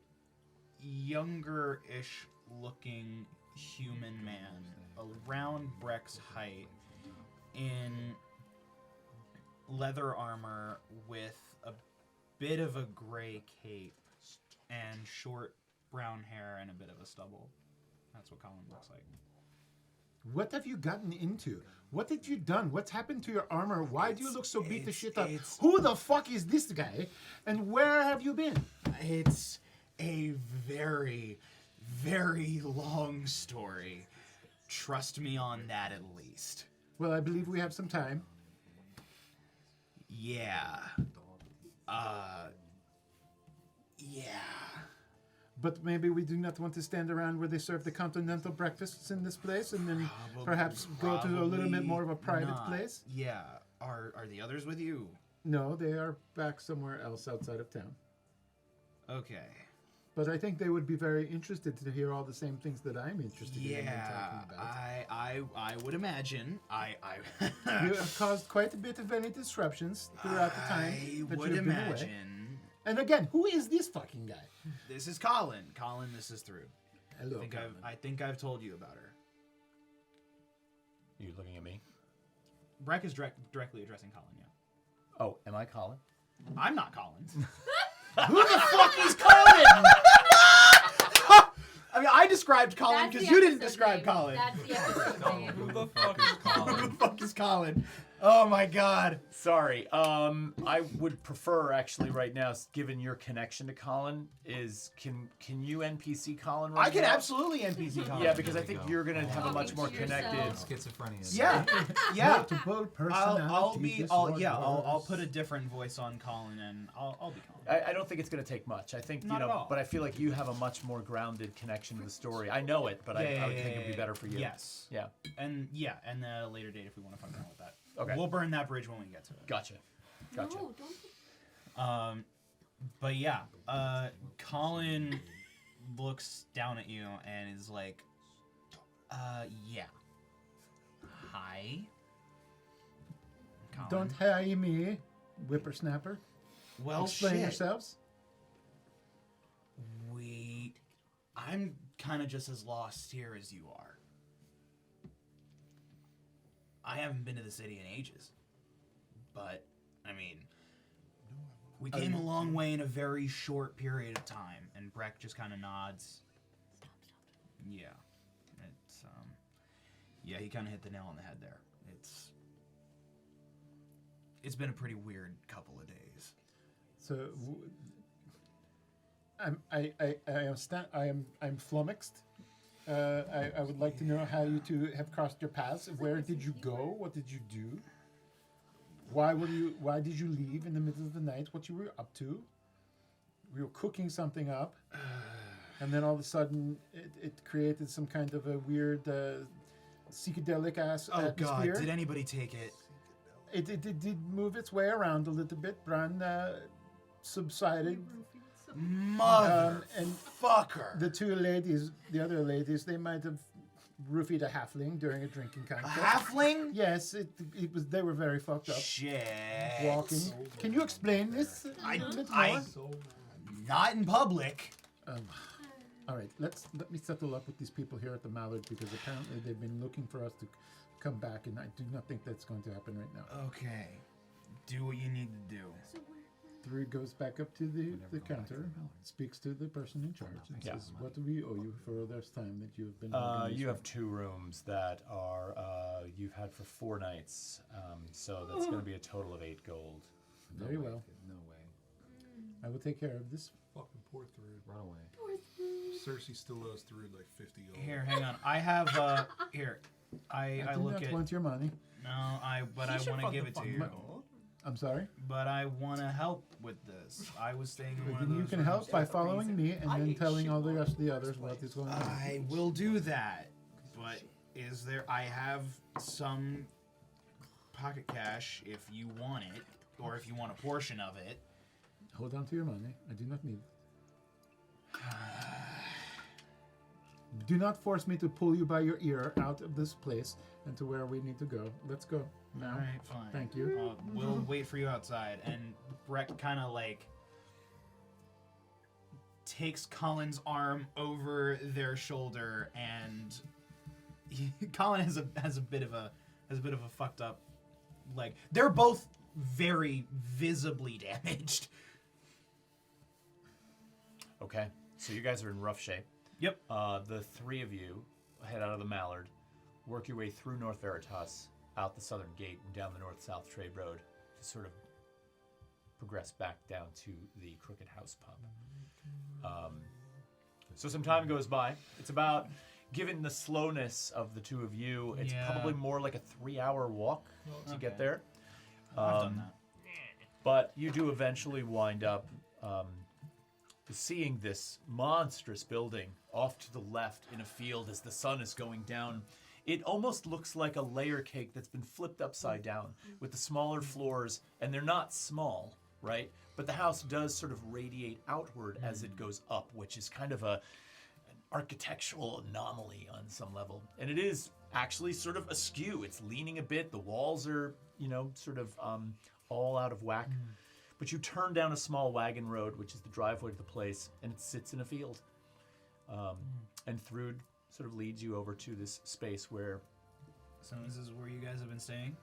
younger-ish looking human man, around Brec's height, in leather armor with a bit of a gray cape and short brown hair and a bit of a stubble. That's what Colin looks like. What have you gotten into? What have you done? What's happened to your armor? Why do you look so beat the shit up? Who the fuck is this guy? And where have you been? It's a very, very long story. Trust me on that at least. Well, I believe we have some time. Yeah. Yeah. But maybe we do not want to stand around where they serve the continental breakfasts in this place, and then perhaps go to a little bit more of a private not. place. Yeah. Are the others with you? No, they are back somewhere else outside of town. Okay. But I think they would be very interested to hear all the same things that I'm interested in and talking about. I would imagine. You have caused quite a bit of any disruptions throughout the time that would you've been away. imagine. And again, who is this fucking guy? This is Colin. Colin, this is Thrud. Hello, I think I've told you about her. You looking at me? Brec is directly addressing Colin, yeah. Oh, am I Colin? I'm not Colin. Who the fuck is Colin? I mean, I described Colin That's because the you didn't episode describe name. Colin. That's the episode name. Who the fuck is Who Colin? the fuck is Colin? Oh my god. Sorry. I would prefer actually right now, given your connection to Colin, can you NPC Colin right I can now? absolutely NPC Colin. Yeah, because I There we think go. you're gonna have a much more Talking to connected. yourself. Schizophrenia. Yeah, yeah. Multiple personalities. I'll put a different voice on Colin, and I'll be Colin. I don't think it's gonna take much. I think Not at all. but I feel like you have a much more grounded connection to the story. I know it, but I would think it'd be better for you. Yes. Yeah. And at a later date if we want to fuck around with that. Okay. We'll burn that bridge when we get to it. Gotcha. Gotcha. No, don't. But yeah, Colin looks down at you and is like, yeah. Hi. Colin. Don't hire me, whippersnapper. Well, Explain shit. yourselves. I'm kind of just as lost here as you are. I haven't been to the city in ages. But, I mean, we came a long way in a very short period of time. And Brec just kind of nods. Yeah. Yeah, he kind of hit the nail on the head there. It's been a pretty weird couple of days. So, I'm flummoxed. I would like to know how you two have crossed your paths. Where did you go? What did you do? Why did you leave in the middle of the night? What you were up to? We were cooking something up, and then all of a sudden it created some kind of a weird psychedelic ass Oh atmosphere. god, did anybody take it? It did move its way around a little bit. Bran subsided. and Motherfucker. The other ladies, they might have roofied a halfling during a drinking contest. Halfling? Yes, it was. They were very fucked up. Shit. Walking. Can you explain this a little bit more? Not in public. All right, let me settle up with these people here at the Mallard because apparently they've been looking for us to come back, and I do not think that's going to happen right now. Okay. Do what you need to do. Thrud goes back up to the counter, speaks to the person in charge, and says, "What do we owe you for all this time that you have been?" You have 2 rooms that are you've had for 4 nights, so that's going to be a total of 8 gold. Very well. No way. I will take care of this. Fucking poor Thrud. Run away. Circe still owes Thrud like 50 gold. Here, hang on. I have here. I do look not at want your money. No, I want to give it to you. I'm sorry. But I want to help with this. I was staying in one But of then you those can rooms help by for a following reason. me and then telling all the rest of the others what is going on. I will do that. But I have some pocket cash if you want it, or if you want a portion of it. Hold on to your money. I do not need it. Do not force me to pull you by your ear out of this place and to where we need to go. Let's go now. All right, fine. Thank you. We'll wait for you outside. And Brec kind of like takes Colin's arm over their shoulder, and Colin has a bit of a fucked up, like, they're both very visibly damaged. Okay, so you guys are in rough shape. Yep. The 3 of you head out of the Mallard, work your way through North Veritas, out the southern gate, and down the north-south trade road to sort of progress back down to the Crooked House pub. So some time goes by. It's about, given the slowness of the 2 of you, it's Yeah. probably more like a 3-hour walk to get Okay. there. I've done that. But you do eventually wind up seeing this monstrous building off to the left in a field as the sun is going down. It almost looks like a layer cake that's been flipped upside down with the smaller floors, and they're not small, right? But the house does sort of radiate outward as it goes up, which is kind of an architectural anomaly on some level. And it is actually sort of askew. It's leaning a bit. The walls are, sort of all out of whack. But you turn down a small wagon road, which is the driveway to the place, and it sits in a field. And Thrud sort of leads you over to this space where... So this is where you guys have been staying?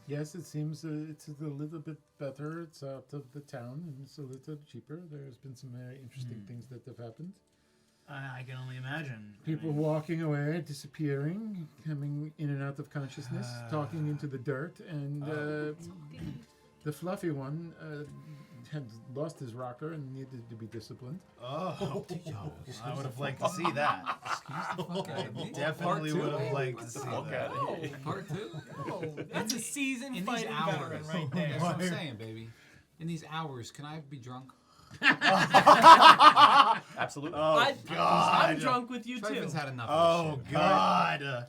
Yes, it seems it's a little bit better. It's out of the town, and it's a little cheaper. There's been some very interesting things that have happened. I can only imagine. People walking away, disappearing, coming in and out of consciousness, talking into the dirt, and the fluffy one had lost his rocker and needed to be disciplined. Oh, I would have liked to see that. Definitely would have liked to see that. Part 2? Oh, that's a seasoned In these fighting veteran hours. right there. That's what I'm saying, baby. In these hours, can I be drunk? Absolutely. Oh, God. I'm drunk with you too. Tryfon's had enough Oh, of this shit. God.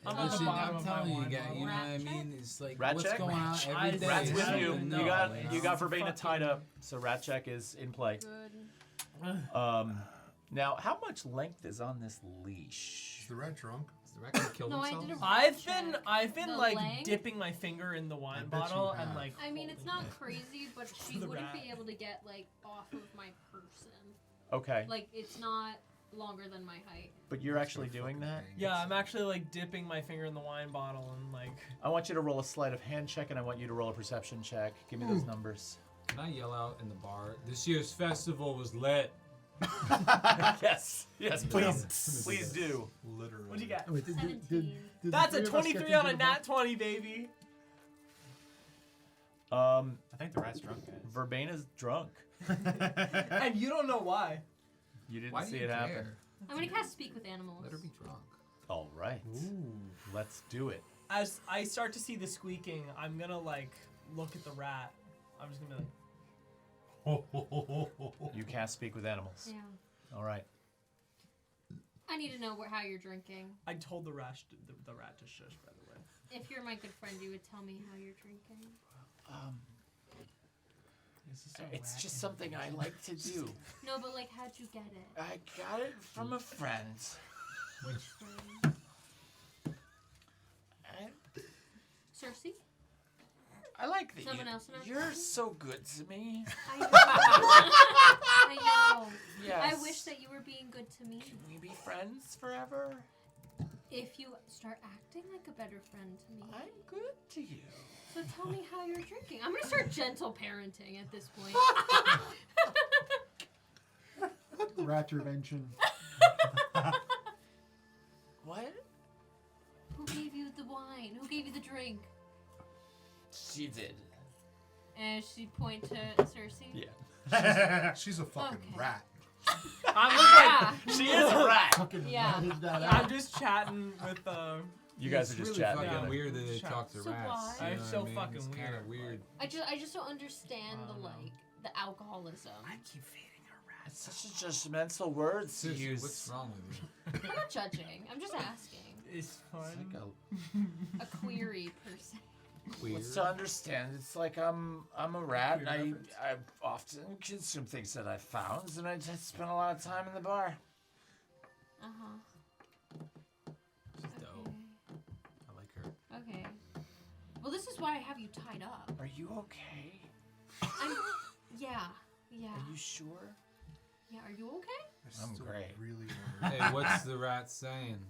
I'm at the Listen, bottom I'm of my telling you, wine guys, bottle. you know what I Rat mean? It's like, Rat what's check? going on every day? Rat's is with something you. new. You got Verbena fucking- tied up, so rat check is in play. Good. Now, how much length is on this leash? Is the rat drunk? Is the rat gonna kill No, I themselves? did a I've been The like length? dipping my finger in the wine bet you bottle and have. like. I mean, it's not crazy, but she The wouldn't rat. be able to get like off of my person. Okay, Like it's not longer than my height. but you're actually doing that? Yeah, I'm actually like dipping my finger in the wine bottle and like. I want you to roll a sleight of hand check, and I want you to roll a perception check. Give me those numbers. Can I yell out in the bar? This year's festival was lit. Yes, please do. Literally. What'd you get? Wait, 17. the That's a three of us get 23 into on a the bar? nat 20, baby. I think the rat's drunk, guys. Verbena's drunk. And you don't know why. You didn't Why see do you it happen. care? I'm gonna cast Speak with Animals. Let her be drunk. All right, let's do it. As I start to see the squeaking, I'm gonna like look at the rat. I'm just gonna be like, You cast speak with animals. Yeah. All right. I need to know how you're drinking. I told the rat to shush, by the way. If you're my good friend, you would tell me how you're drinking. It's just something I like to do. No, but like, how'd you get it? I got it from a friend. Which friend? Circe? I like that Someone else in our you're family? so good to me. I know. I know. Yes. I wish that you were being good to me. Can we be friends forever? If you start acting like a better friend to me. I'm good to you. So tell me how you're drinking. I'm gonna start gentle parenting at this point. Rat intervention. What? Who gave you the wine? Who gave you the drink? She did. And she point to Circe. Yeah. She's a fucking Okay. rat. I'm just like, Yeah. She is a rat. Fucking Yeah. ratted that Yeah. out. I'm just chatting with You guys are It's just really chatting fucking together. weird that they Chat. talk to So rats. why? you know It's what so I mean? fucking It's weird, Kind of weird. I just don't understand the the alcoholism. I keep feeding her rats. It's such a judgmental word to Seriously, use. what's wrong with you? I'm not judging. I'm just asking. It's It's fun. like A query per se. Weird. what's to understand? It's like I'm a rat, and Weird reference. I often consume things that I found, and I just spend a lot of time in the bar. Uh huh. She's dope. I like her. Okay. Well, this is why I have you tied up. Are you okay? Yeah. Yeah. Are you sure? Yeah. Are you okay? I I'm still great. Really Hey, what's the rat saying?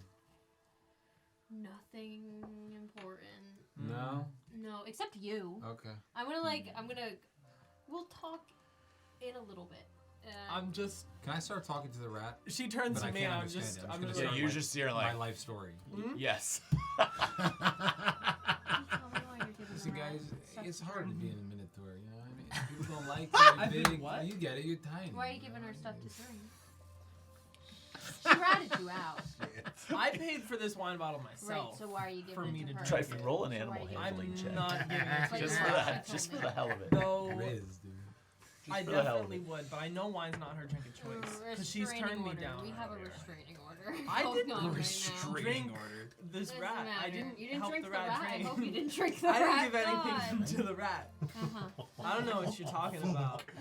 Nothing important. No? No, except you. Okay. We'll talk in a little bit. I'm just. Can I start talking to the rat? She turns But to I me can't and I'm understand just. it. I'm I'm just just gonna like. start you're just here my like life story. yes. Tell me why you're giving Listen, the rat guys, stuff it's to hard to drink. be in a minotaur, you know what I mean? People don't like I've you been big. what? You get it, you're tiny. Why are you know giving her what I stuff mean? to drink? She ratted you out. I paid for this wine bottle myself. Right, so why are you giving for it me to to her? drink Tryfon, it. roll an So animal why you- handling I'm check. not giving it to Just her. for Right. that, just for the hell of it. No, Riz, dude. I for the hell of definitely it. would, but I know wine's not her drink of choice because she's Restraining turned me order. down. We have a earlier. restraining order. I going didn't on right now. Restraining Drink order. this Doesn't rat. matter. I didn't You didn't help drink the the rat rat. I drink. hope you didn't drink the I didn't rat. give anything God. to the rat. Uh-huh. I don't know what you're talking about. Okay.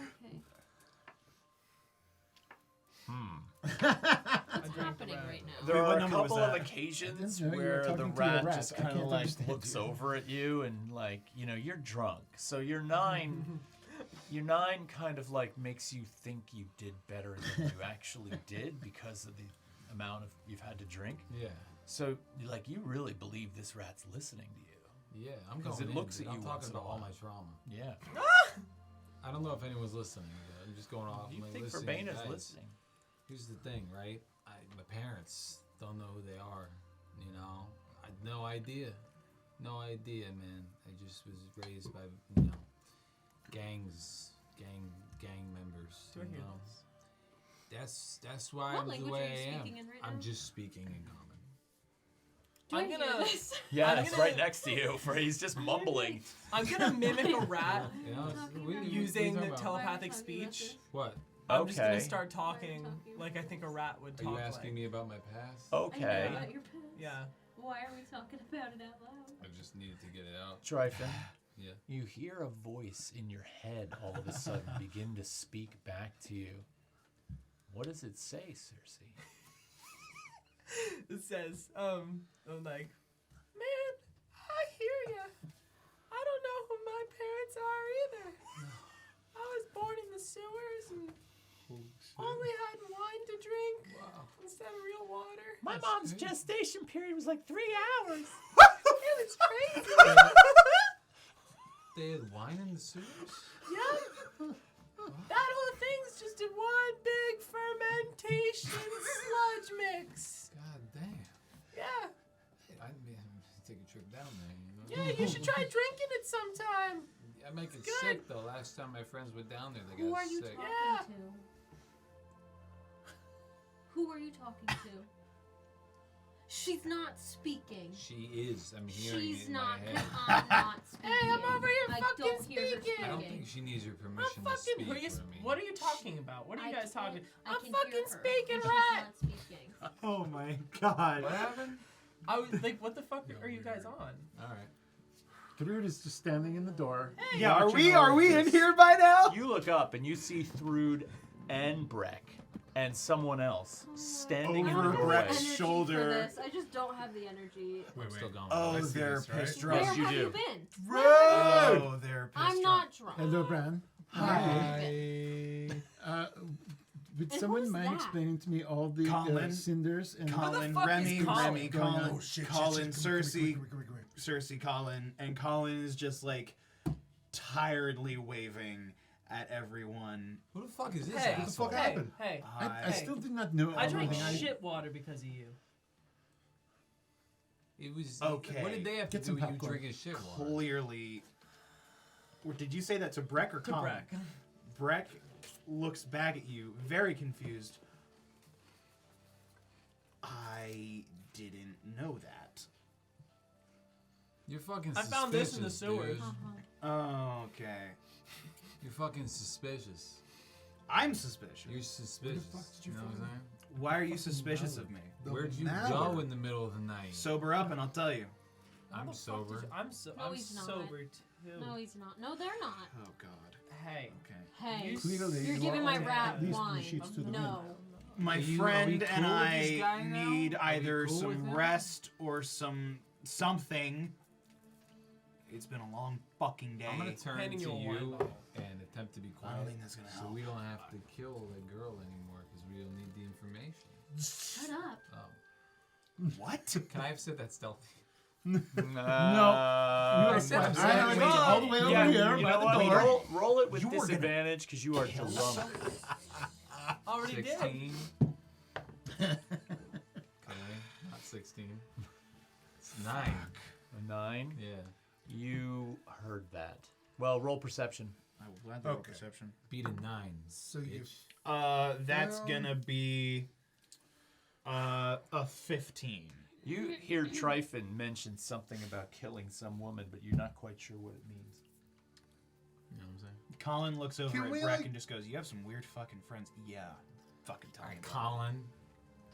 I What's drank the happening rat. right now? There Wait, are what a number was couple of that? occasions I didn't know you were where the talking to a rat rat. just I kind of can't like understand looks you. over at you and like, you know, you're drunk. So your 9 your 9 kind of like makes you think you did better than you actually did because of the amount of you've had to drink. Yeah. So like you really believe this rat's listening to you. Yeah, I'm 'Cause going it looks dude. at I'm you once talking in a about all while. my trauma. Yeah. I don't know if anyone's listening. But I'm just going off. You my think listening Verbaina's guys. listening. Here's the thing, right? My parents don't know who they are. You know, I had no idea. No idea, man. I just was raised by, you know, gang members. Do I you hear know? this? That's why What I'm the language way are you I am. speaking in right I'm now? just speaking in common. Do I I'm hear gonna- this? Yeah, I'm it's gonna- right next to you. He's just mumbling. I'm gonna mimic a rat You know, Talking we- about- we using talking the about- telepathic Why are we talking about speech. this? What? I'm just gonna Okay. start Why are we talking talking? like I think a rat would Are talk you asking like. me about my past? I know Okay. about your past. Yeah. Why are we talking about it out loud? I just needed to get it out. Tryfon. Yeah. You hear a voice in your head all of a sudden begin to speak back to you. What does it say, Circe? It says, I'm like, man, I hear ya. I don't know who my parents are either. I was born in the sewers and only had wine to drink instead of real water. My mom's gestation period was like 3 hours. It was crazy. They had wine in the sewers? Yeah. That whole thing's just in one big fermentation sludge mix. God damn. Yeah. I mean, take a trip down there. You know? Yeah, you should try drinking it sometime. I make it good. sick though. Last time my friends were down there, they Who got are you sick. talking Yeah. to? Who are you talking to? She's not speaking. She is. I'm hearing She's it in not. my head. I'm not speaking. Hey, I'm over here I fucking don't hear her speaking. I don't speaking. think she needs your I'm permission to fucking. speak Who are you, for me. what are you talking about? What are you I guys talking? I I'm can fucking hear her, speaking, but rat. She's not speaking. Oh my god. What happened? I was like, what the fuck are you guys on? All right. Thrud is just standing in the door. Yeah, are watching we all are of we in this. here by now? You look up and you see Thrud and Brec and someone else standing in Over the doorway. Brec's Energy shoulder. For this. I just don't have the energy. I'm still going. Oh, I see they're this, right? pissed Where drunk. you have do. you been? Oh, they're pissed I'm drunk. not drunk. Hello, Bran. Hi. Would And someone who's mind that? explaining to me all the Colin. cinders and Colin, fuck is Remy, Colin? Remy, Going Colin, on. Colin, Circe, Circe, Colin, and Colin is just like tiredly waving at everyone. Who the fuck is this Hey, asshole? fuck happened? Hey, I Hi. still did not know I drank everything. shit water because of you. It was Okay. What did they have to Get do some with you popcorn. drinking shit water? Clearly, or did you say that to Brec or To Colin? Brec. Brec looks back at you, very confused. I didn't know that. You're fucking I suspicious. found this in the sewers. dude. Oh, okay. You're fucking suspicious. I'm suspicious. You're suspicious. fuck did you know what I'm find? saying? Why are you suspicious of me? Where'd you Now go we're- in the middle of the night? Sober up and I'll tell you. How I'm the fuck sober. did you- No, I'm he's not. sober too. No, he's not. No, they're not. Oh God. Hey. Okay. Hey, You Clearly, you're you giving are my on rat at least wine. three sheets to the No. wind. My Are we friend cool and with this guy I now? need Are we either cool with some him? rest or something. It's been a long fucking day. I'm gonna turn Handing to you a wine you bottle. and attempt to be I don't quiet, think that's gonna so help. we don't have to kill the girl anymore because we don't need the information. Shut up. Oh, What? can I have said that stealthy? No. I said I'm I know, all the way over Yeah, here you by know the what? door. Roll it with You were gonna disadvantage because you are drunk. Already did. 16. Okay, not 16. It's 9. A 9. Yeah. You heard that. Well, roll perception. I will gladly roll Okay. perception. Beat a 9. So you That's Well- gonna be A 15. You hear Tryfon mention something about killing some woman, but you're not quite sure what it means. You know what I'm saying? Colin looks over Can at we, Brec like- and just goes, "You have some weird fucking friends." Yeah, fucking tell me. Alright, Colin.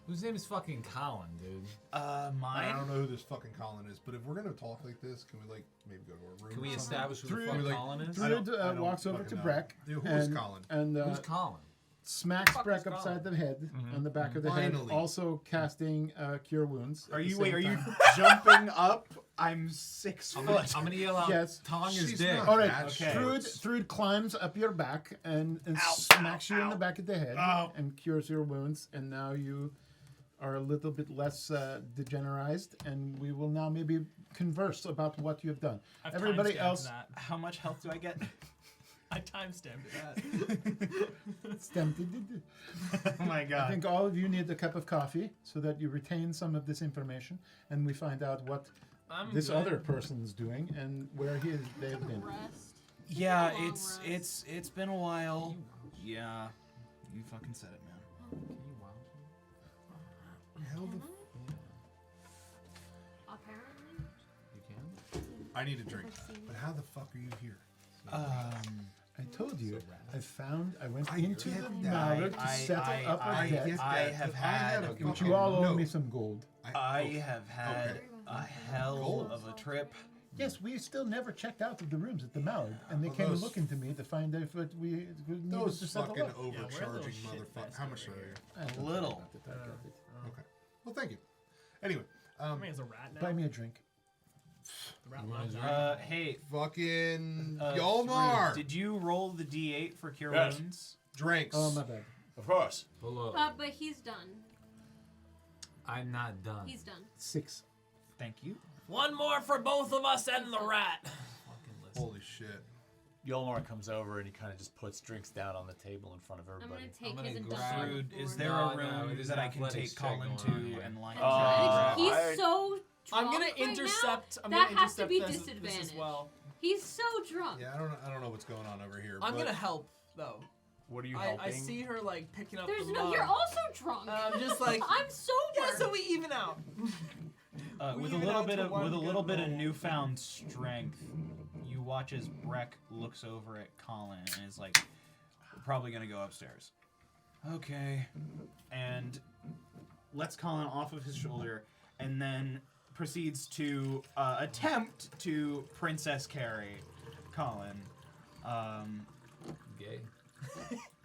Whose name is fucking Colin, dude? Mine. I don't know who this fucking Colin is, but if we're gonna talk like this, can we like maybe go to our room? Can we or something? establish who the Thrud, fuck like, Colin is? I don't- Thrud I don't walks over fucking to know. Brec. Dude, who is and, Colin? And Who's Colin? smacks Fuck Brec is Colin? upside the head, on the back of the Finally. head, also casting Cure Wounds. Are at the you? same Wait, are you time. jumping up? I'm 6 I'm foot. gonna yell out, Yes. Tong is She's dead. not All right, bad. Okay. Thrud climbs up your back and Ow, smacks ow, you in ow. the back of the head Ow. and cures your wounds, and now you are a little bit less degenerized, and we will now maybe converse about what you have done. I've Everybody timestamped else, That. How much health do I get? I timestamped that. stamped. Oh my I god. think all of you need a cup of coffee so that you retain some of this information, and we find out what I'm this good. other person's doing and where they have been. Rest. Yeah, It's been a long it's rest. it's been a while. Yeah, you fucking said it, man. Can you wow? Hell the Apparently. You can? I need a drink. But how the fuck are you here? I told you, I went I into get the that. Mallard to settle up a I debt, get I that, have but I had- a which fucking you all owe note. me some gold. I okay. have had Okay. a hell Gold? of a trip. Yes, we still never checked out of the rooms at the Mallard, and they Well, came those- looking to me to find out if we needed Those to settle fucking up. overcharging shit motherfuckers. fest How much over are here. you? I don't know Little. about it, I get it. Okay. Well, thank you. Anyway, I mean, it's a rat now. Buy me a drink. The rat You want loves a that. drink? Hey, fucking Thrud, Yolmar. did you roll the D8 for cure Yes. wounds? Drinks. Oh, my bad. Of course. Hello. But he's done. I'm not done. He's done. 6. Thank you. One more for both of us and the rat. Fucking listen. Holy shit. Yolmar comes over and he kind of just puts drinks down on the table in front of I'm everybody. gonna take gonna his grab- induction. Thrud, is there No, a no, room there's that an I can athletics take check Colin going to on here. and line He's I- so drunk I'm gonna right now, intercept. I'm that gonna has to intercept be this as disadvantage. well. He's so drunk. Yeah, I don't know what's going on over here. I'm but gonna help though. What are you I helping? see her like picking up There's the no. mug. You're also drunk. I'm just like, I'm sober. yeah, so we even out. We With a even little out bit to of one with a good little bit of roll. newfound strength, you watch as Brec looks over at Colin and is like, "We're probably gonna go upstairs." Okay, and lets Colin off of his shoulder, and then proceeds to attempt to princess carry Colin. Gay.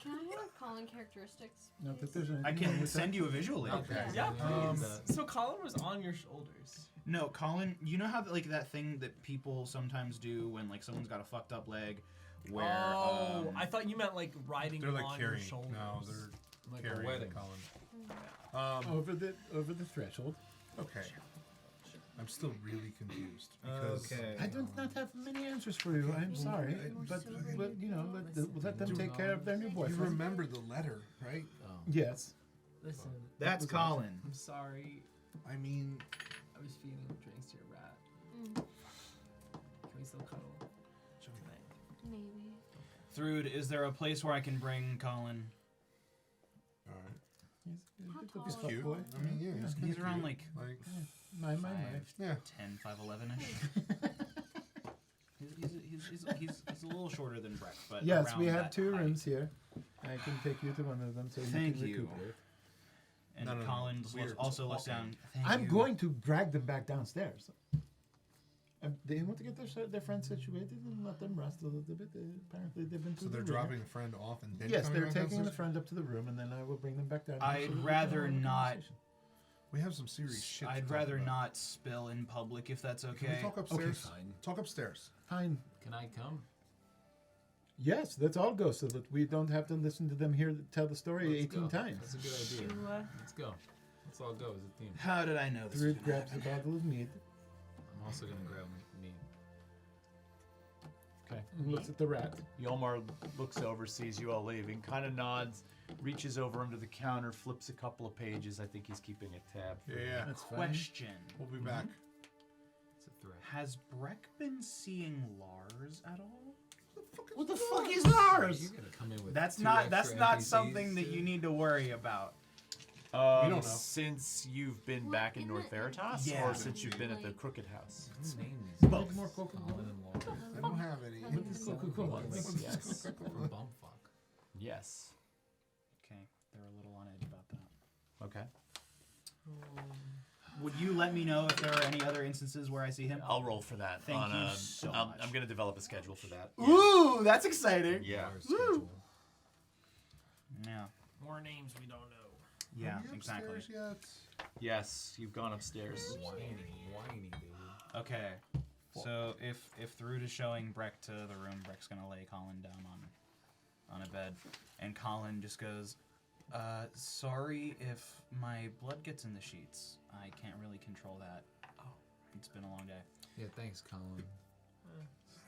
Can I have Colin characteristics? Not that there's anything I wrong can with send that. you a visual aid. Okay. Yeah, Um, please. So Colin was on your shoulders. No, Colin, you know how like that thing that people sometimes do when like someone's got a fucked up leg, where Oh, I thought you meant like riding They're like on your carrying. shoulders. No, they're Like carrying a wedding. Colin. Over the threshold. Okay. I'm still really confused because I do not have many answers for you. I'm sorry, but you know, let them take care of their new you boyfriend. remember the letter, right? Yes. Listen, that's Colin. I'm sorry. I mean, I was feeding drinks to your rat. Mm, Can we still cuddle tonight? maybe. Thrud, is there a place where I can bring Colin? all right. How He's a tall good is fuck Cute. boy. I mean, yeah, he's, He's kinda around cute. like My. yeah. 10, 5'11 ish. He's a little shorter than Brec, but Yes, around we have that 2 height. rooms here. I can take you to one of them so you Thank can you. recuperate. And No, no, no. Colin Weird. also looks down. Thank I'm you. going to drag them back downstairs. They want to get their friends situated and let them rest a little bit. Apparently, they've been So through they're the ringer. dropping a friend off and then Yes, coming they're back taking the downstairs? friend up to the room, and then I will bring them back down. I'd so that we can rather have a not- conversation. We have some serious shit. to I'd talk rather about. not spill in public if that's Can we okay. talk upstairs? Fine. Talk upstairs. Fine. Can I come? Yes, let's all go so that we don't have to listen to them here tell the story Let's 18 go. times. That's a good idea. Let's go. Let's all go as a team. How did I know this? Thrud was gonna grabs a happen? bottle of mead I'm also gonna grab me. Okay. and looks at the rat. Yolmar looks over, sees you all leaving, kind of nods, reaches over under the counter, flips a couple of pages. I think he's keeping a tab. for you. Yeah. That's fine. Question: We'll be back. It's a threat. Has Brec been seeing Lars at all? What the fuck is You're ours? gonna come in with That's two not extra not NPCs, something that dude? you need to worry about. don't know. Since you've been What back in in North the- Veritas, Yeah. or since you've been at the Like- Crooked House? Let's name these. Both. More Colin and Laura. I don't have any. Yes. Bumfuck. Yes. Okay, they're a little on edge about that. Okay. Would you let me know if there are any other instances where I see him? I'll roll for that. Thank you so much. I'm going to develop a schedule for that. Ooh, that's exciting. Yeah. Our schedule. Yeah. More names we don't know. Yeah, Are you exactly. upstairs yet? Yes, you've gone upstairs. Whiny, baby. Okay. So if Thrud is showing Brec to the room, Brec's gonna lay Colin down on a bed, and Colin just goes, sorry if my blood gets in the sheets. I can't really control that. Oh, it's been a long day. Yeah, thanks, Colin.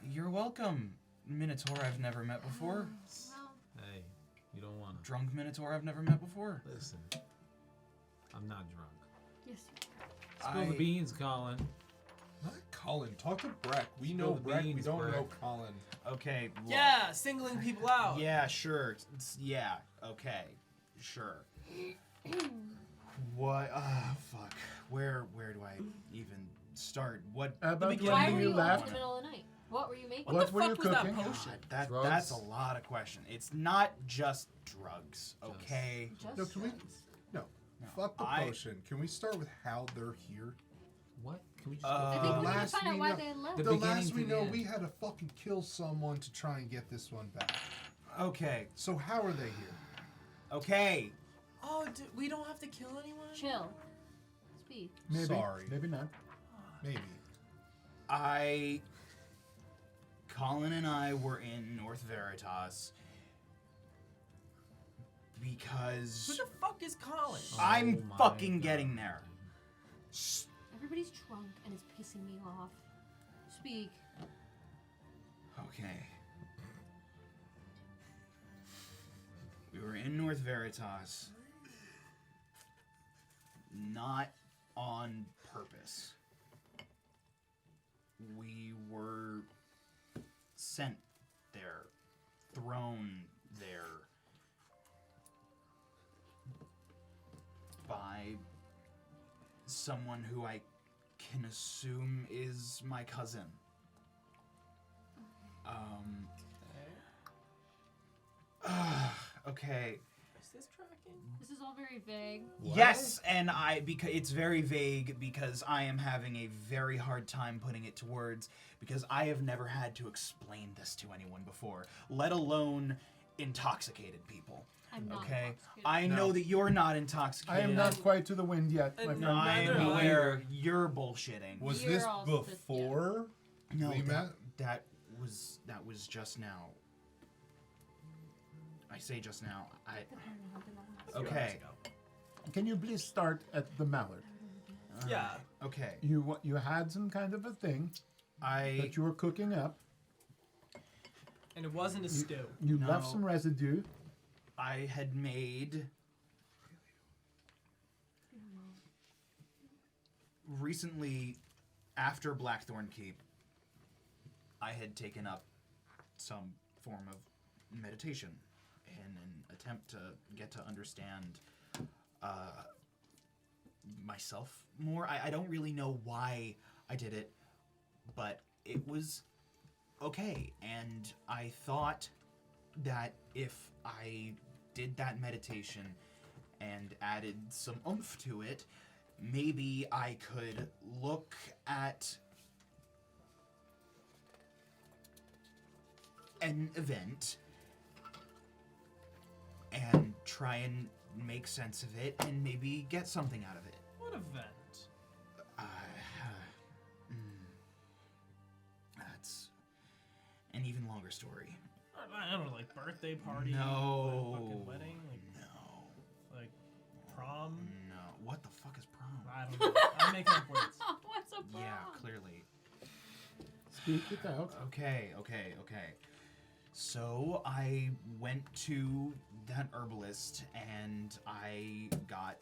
You're welcome, Minotaur I've never met before. Well, Hey, you don't wanna. Drunk Minotaur I've never met before. Listen, I'm not drunk. yes. Spill the beans, Colin. Not Colin. Talk to Brec. We Spill know the Brec. We beans, don't Brec. know Colin. Okay. Look. Yeah, singling people out. Yeah, sure. Yeah, okay. Sure. What? Fuck. Where do I even start? What? About beginning. Why when were you you up left. in the middle of the night? What were you making? What the were fuck you was that cooking? potion? That's Drugs? a lot of question. It's not just drugs, okay? Just No, can we? No. No, Fuck the I- potion. Can we start with how they're here? What? Can we just Uh, I think The we need to last find out we why know- they left. The The beginning last to we the know, end. we had to fucking kill someone to try and get this one back. Okay, So how are they here? okay. Oh, we don't have to kill anyone? Chill. Speak. Maybe. Sorry. Maybe not. Maybe. Colin and I were in North Veritas Who because the fuck is Colin? I'm Oh my fucking God. getting there. Everybody's drunk and it's pissing me off. Speak. Okay. We were in North Veritas. Not on purpose. We were sent there, thrown there by someone who I can assume is my cousin. Okay. Is this tracking? This is all very vague. Yes, and because it's very vague because I am having a very hard time putting it to words because I have never had to explain this to anyone before, let alone intoxicated people. I'm not Okay, intoxicated. I know that you're not intoxicated. I am not quite to the wind yet, my And friend. I Neither am am I. aware you're bullshitting. Was You're this all supposed- before? No, we met? that was just now. I say just now. Okay. Can you please start at the mallard? Yeah. Okay. You had some kind of a thing that you were cooking up. And it wasn't a stew. You No. left some residue. I had made recently after Blackthorn Keep. I had taken up some form of meditation in an attempt to get to understand myself more. I don't really know why I did it, but it was okay. And I thought that if I did that meditation and added some oomph to it, maybe I could look at an event and try and make sense of it and maybe get something out of it. What event? That's an even longer story. I don't know, like birthday party? No. Like fucking wedding? Like prom? No. What the fuck is prom? I don't know. I'm making up words. What's a problem? Yeah, clearly. Speak it out. Okay. So I went to that herbalist and I got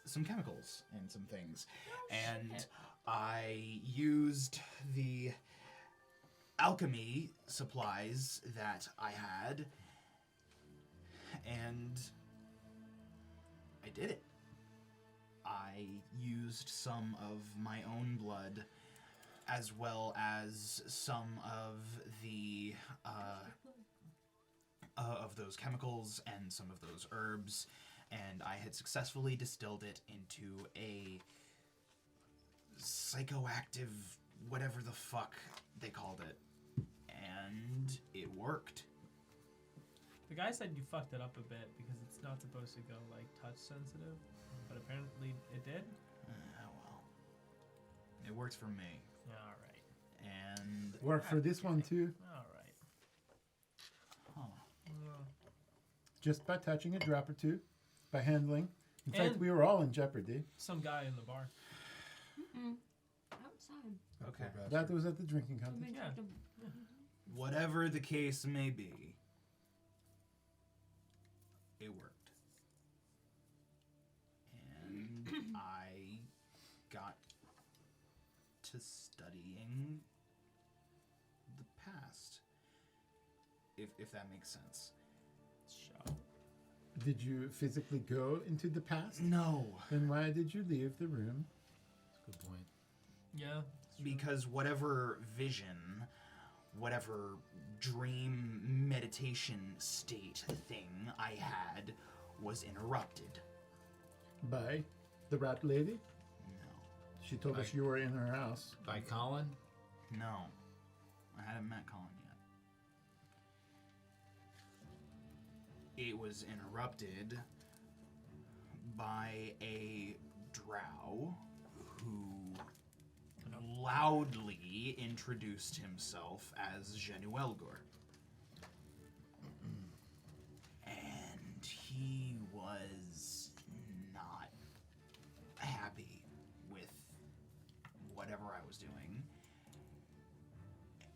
some chemicals and some things. And shit. I used the alchemy supplies that I had and I did it. used some of my own blood, as well as some of the of those chemicals and some of those herbs, and I had successfully distilled it into a psychoactive, whatever the fuck they called it, and it worked. The guy said you fucked it up a bit because it's not supposed to go like touch sensitive, but apparently it did. Oh well. It works for me. All right. And Work for this one too. All right. huh. Just by touching a drop or two, by handling. In fact, And- we were all in jeopardy. Some guy in the bar. Outside. Okay. That was at the drinking Somebody contest. Yeah. checked him. Whatever the case may be, it worked. And I got to studying the past. If that makes sense. Shut. Did you physically go into the past? No. Then why did you leave the room? That's a good point. Yeah. Because whatever vision, whatever dream meditation state thing I had was interrupted. By the rat lady? No. She told us you were in her house. By Colin? No. I hadn't met Colin yet. It was interrupted by a drow who loudly introduced himself as Genuelgor. And he was not happy with whatever I was doing.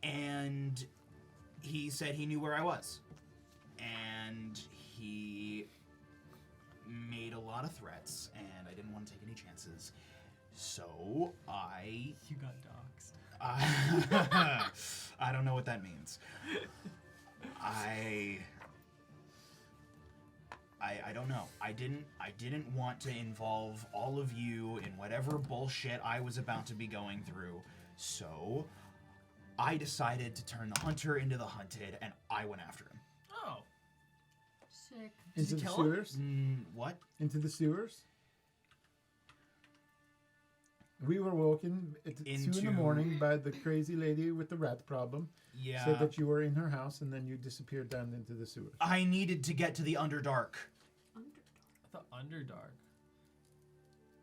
And he said he knew where I was. And he made a lot of threats, and I didn't want to take any chances. So I You got doxxed. I don't know what that means. I don't know. I didn't want to involve all of you in whatever bullshit I was about to be going through. So I decided to turn the hunter into the hunted, and I went after him. Oh. Sick. Into you the kill him? sewers? What? Into the sewers? We were woken at 2 in the Into- morning by the crazy lady with the rat problem. Yeah. Said that you were in her house and then you disappeared down into the sewers. I needed to get to the Underdark. I thought Underdark.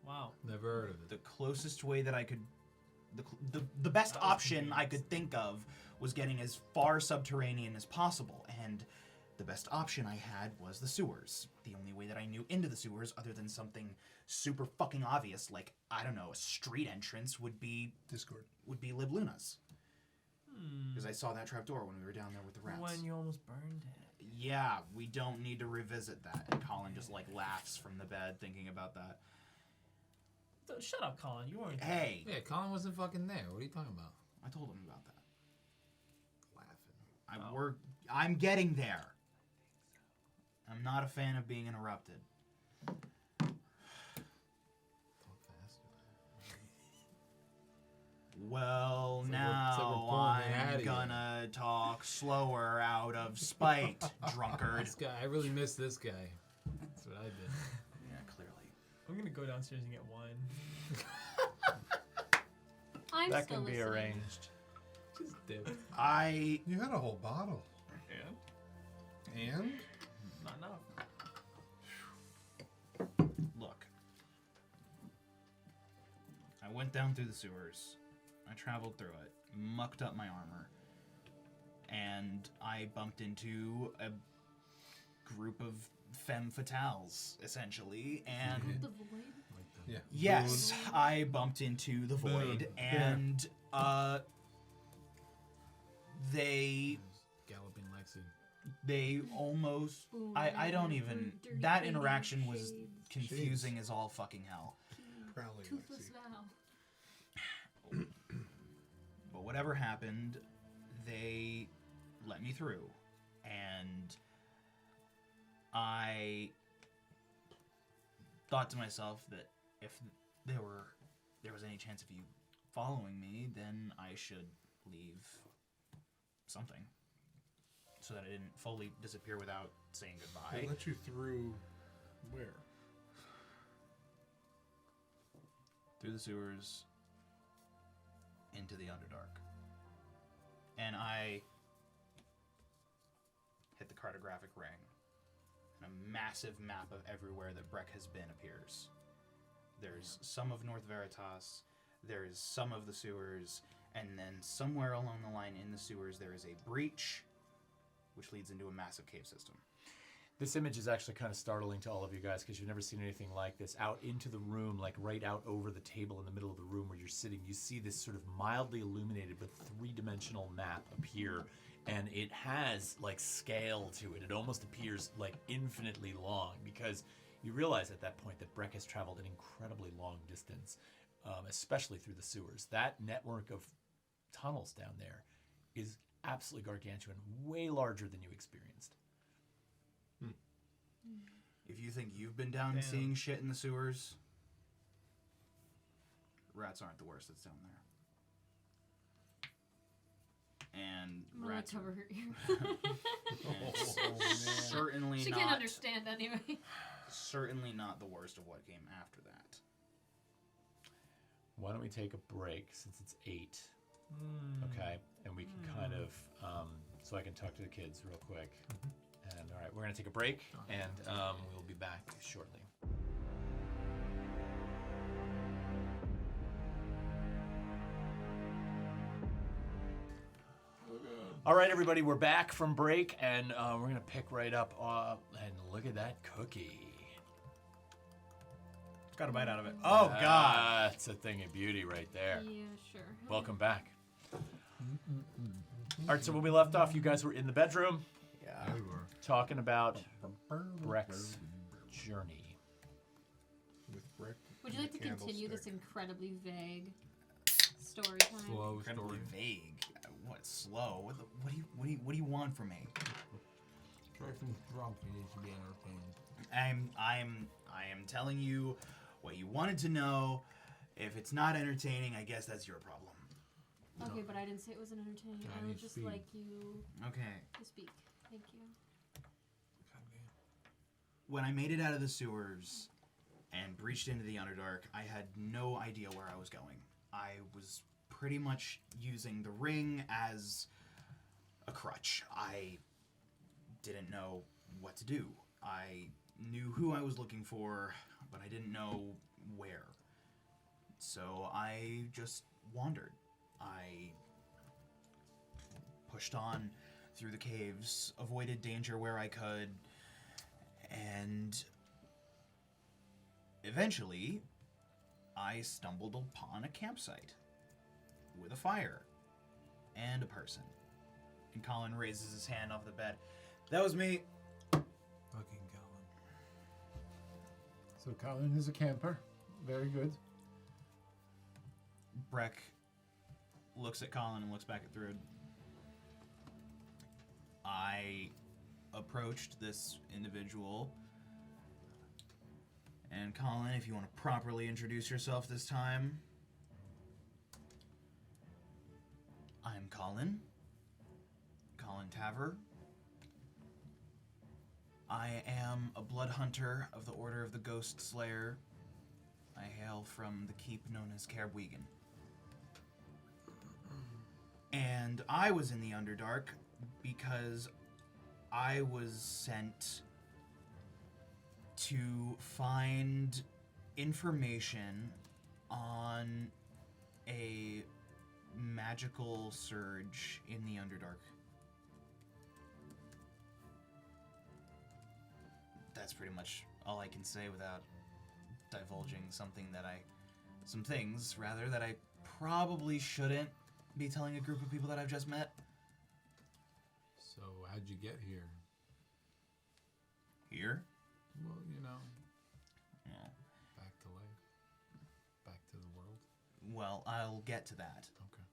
Wow. Never heard of it. The closest way that I could, the best That was option I convenient. could think of was getting as far subterranean as possible, and the best option I had was the sewers. The only way that I knew into the sewers, other than something super fucking obvious, like, I don't know, a street entrance, would be Discord. Lib Luna's. Because I saw that trapdoor when we were down there with the rats. When you almost burned it. Yeah, we don't need to revisit that. And Colin just like laughs from the bed thinking about that. Shut up, Colin. You weren't. Hey, Yeah, Colin wasn't fucking there. What are you talking about? I told him about that. Laughing. I'm getting there. I'm not a fan of being interrupted. Talk faster. Well, It's like we're now pulling it out I'm of you. gonna talk slower out of spite, drunkard. This guy, I really miss this guy. That's what I did. Yeah, clearly. I'm gonna go downstairs and get wine. I'm That still can be listening. arranged. Just dip. You had a whole bottle. And? And? Not enough. Look. I went down through the sewers. I traveled through it, mucked up my armor, and I bumped into a group of femme fatales, essentially, and The void. Like the Yeah. yes, I bumped into the void, and they Galloping Lexi. almost Boom, I don't even dirty that lady, interaction was shades, confusing as all fucking hell. Prowling Toothless Lexi. Val. But whatever happened, they let me through. And I thought to myself that if there were there was any chance of you following me, then I should leave something so that I didn't fully disappear without saying goodbye. They let you through where? Through the sewers into the Underdark. And I hit the cartographic ring, and a massive map of everywhere that Brec has been appears. There's some of North Veritas, there's some of the sewers, and then somewhere along the line in the sewers there is a breach which leads into a massive cave system. This image is actually kind of startling to all of you guys because you've never seen anything like this. Out into the room, like right out over the table in the middle of the room where you're sitting, you see this sort of mildly illuminated but three-dimensional map appear, and it has like scale to it. It almost appears like infinitely long because you realize at that point that Brec has traveled an incredibly long distance, especially through the sewers. That network of tunnels down there is absolutely gargantuan, way larger than you experienced. If you think you've been down Damn. seeing shit in the sewers, rats aren't the worst that's down there. And I'm gonna rats cover are her ears. certainly She not. can't understand anyway. Certainly not the worst of what came after that. Why don't we take a break since it's 8, okay? And we can kind of, so I can talk to the kids real quick. And all right, we're gonna take a break, and we'll be back shortly. All right, everybody, we're back from break, and we're gonna pick right up. And look at that cookie. Got a bite out of it. Oh, God. That's a thing of beauty right there. Yeah, sure. Welcome back. All right, so when we left off, you guys were in the bedroom Yeah. talking about Brec's journey. With Brec. Would you like to and the continue this candlestick. incredibly vague story time? Slow Incredibly story. vague. What, slow? What do you want from me? Tryfon's drunk. He needs to be entertained. I am telling you what you wanted to know. If it's not entertaining, I guess that's your problem. Okay, but I didn't say it wasn't entertaining. I I would need just speed. like you Okay. to speak. Thank you. When I made it out of the sewers and breached into the Underdark, I had no idea where I was going. I was pretty much using the ring as a crutch. I didn't know what to do. I knew who I was looking for, but I didn't know where. So I just wandered. I pushed on through the caves, avoided danger where I could, and eventually I stumbled upon a campsite with a fire and a person. And Colin raises his hand off the bed. That was me. Fucking Colin. So Colin is a camper. Very good. Brec looks at Colin and looks back at Thrud. I approached this individual. And Colin, if you want to properly introduce yourself this time. I'm Colin. Colin Taver. I am a blood hunter of the Order of the Ghost Slayer. I hail from the keep known as Cairbuigan. And I was in the Underdark because I was sent to find information on a magical surge in the Underdark. That's pretty much all I can say without divulging some things that I probably shouldn't be telling a group of people that I've just met. So how'd you get here? Here? Well, you know, Well, back to life, back to the world. well, I'll get to that. Okay.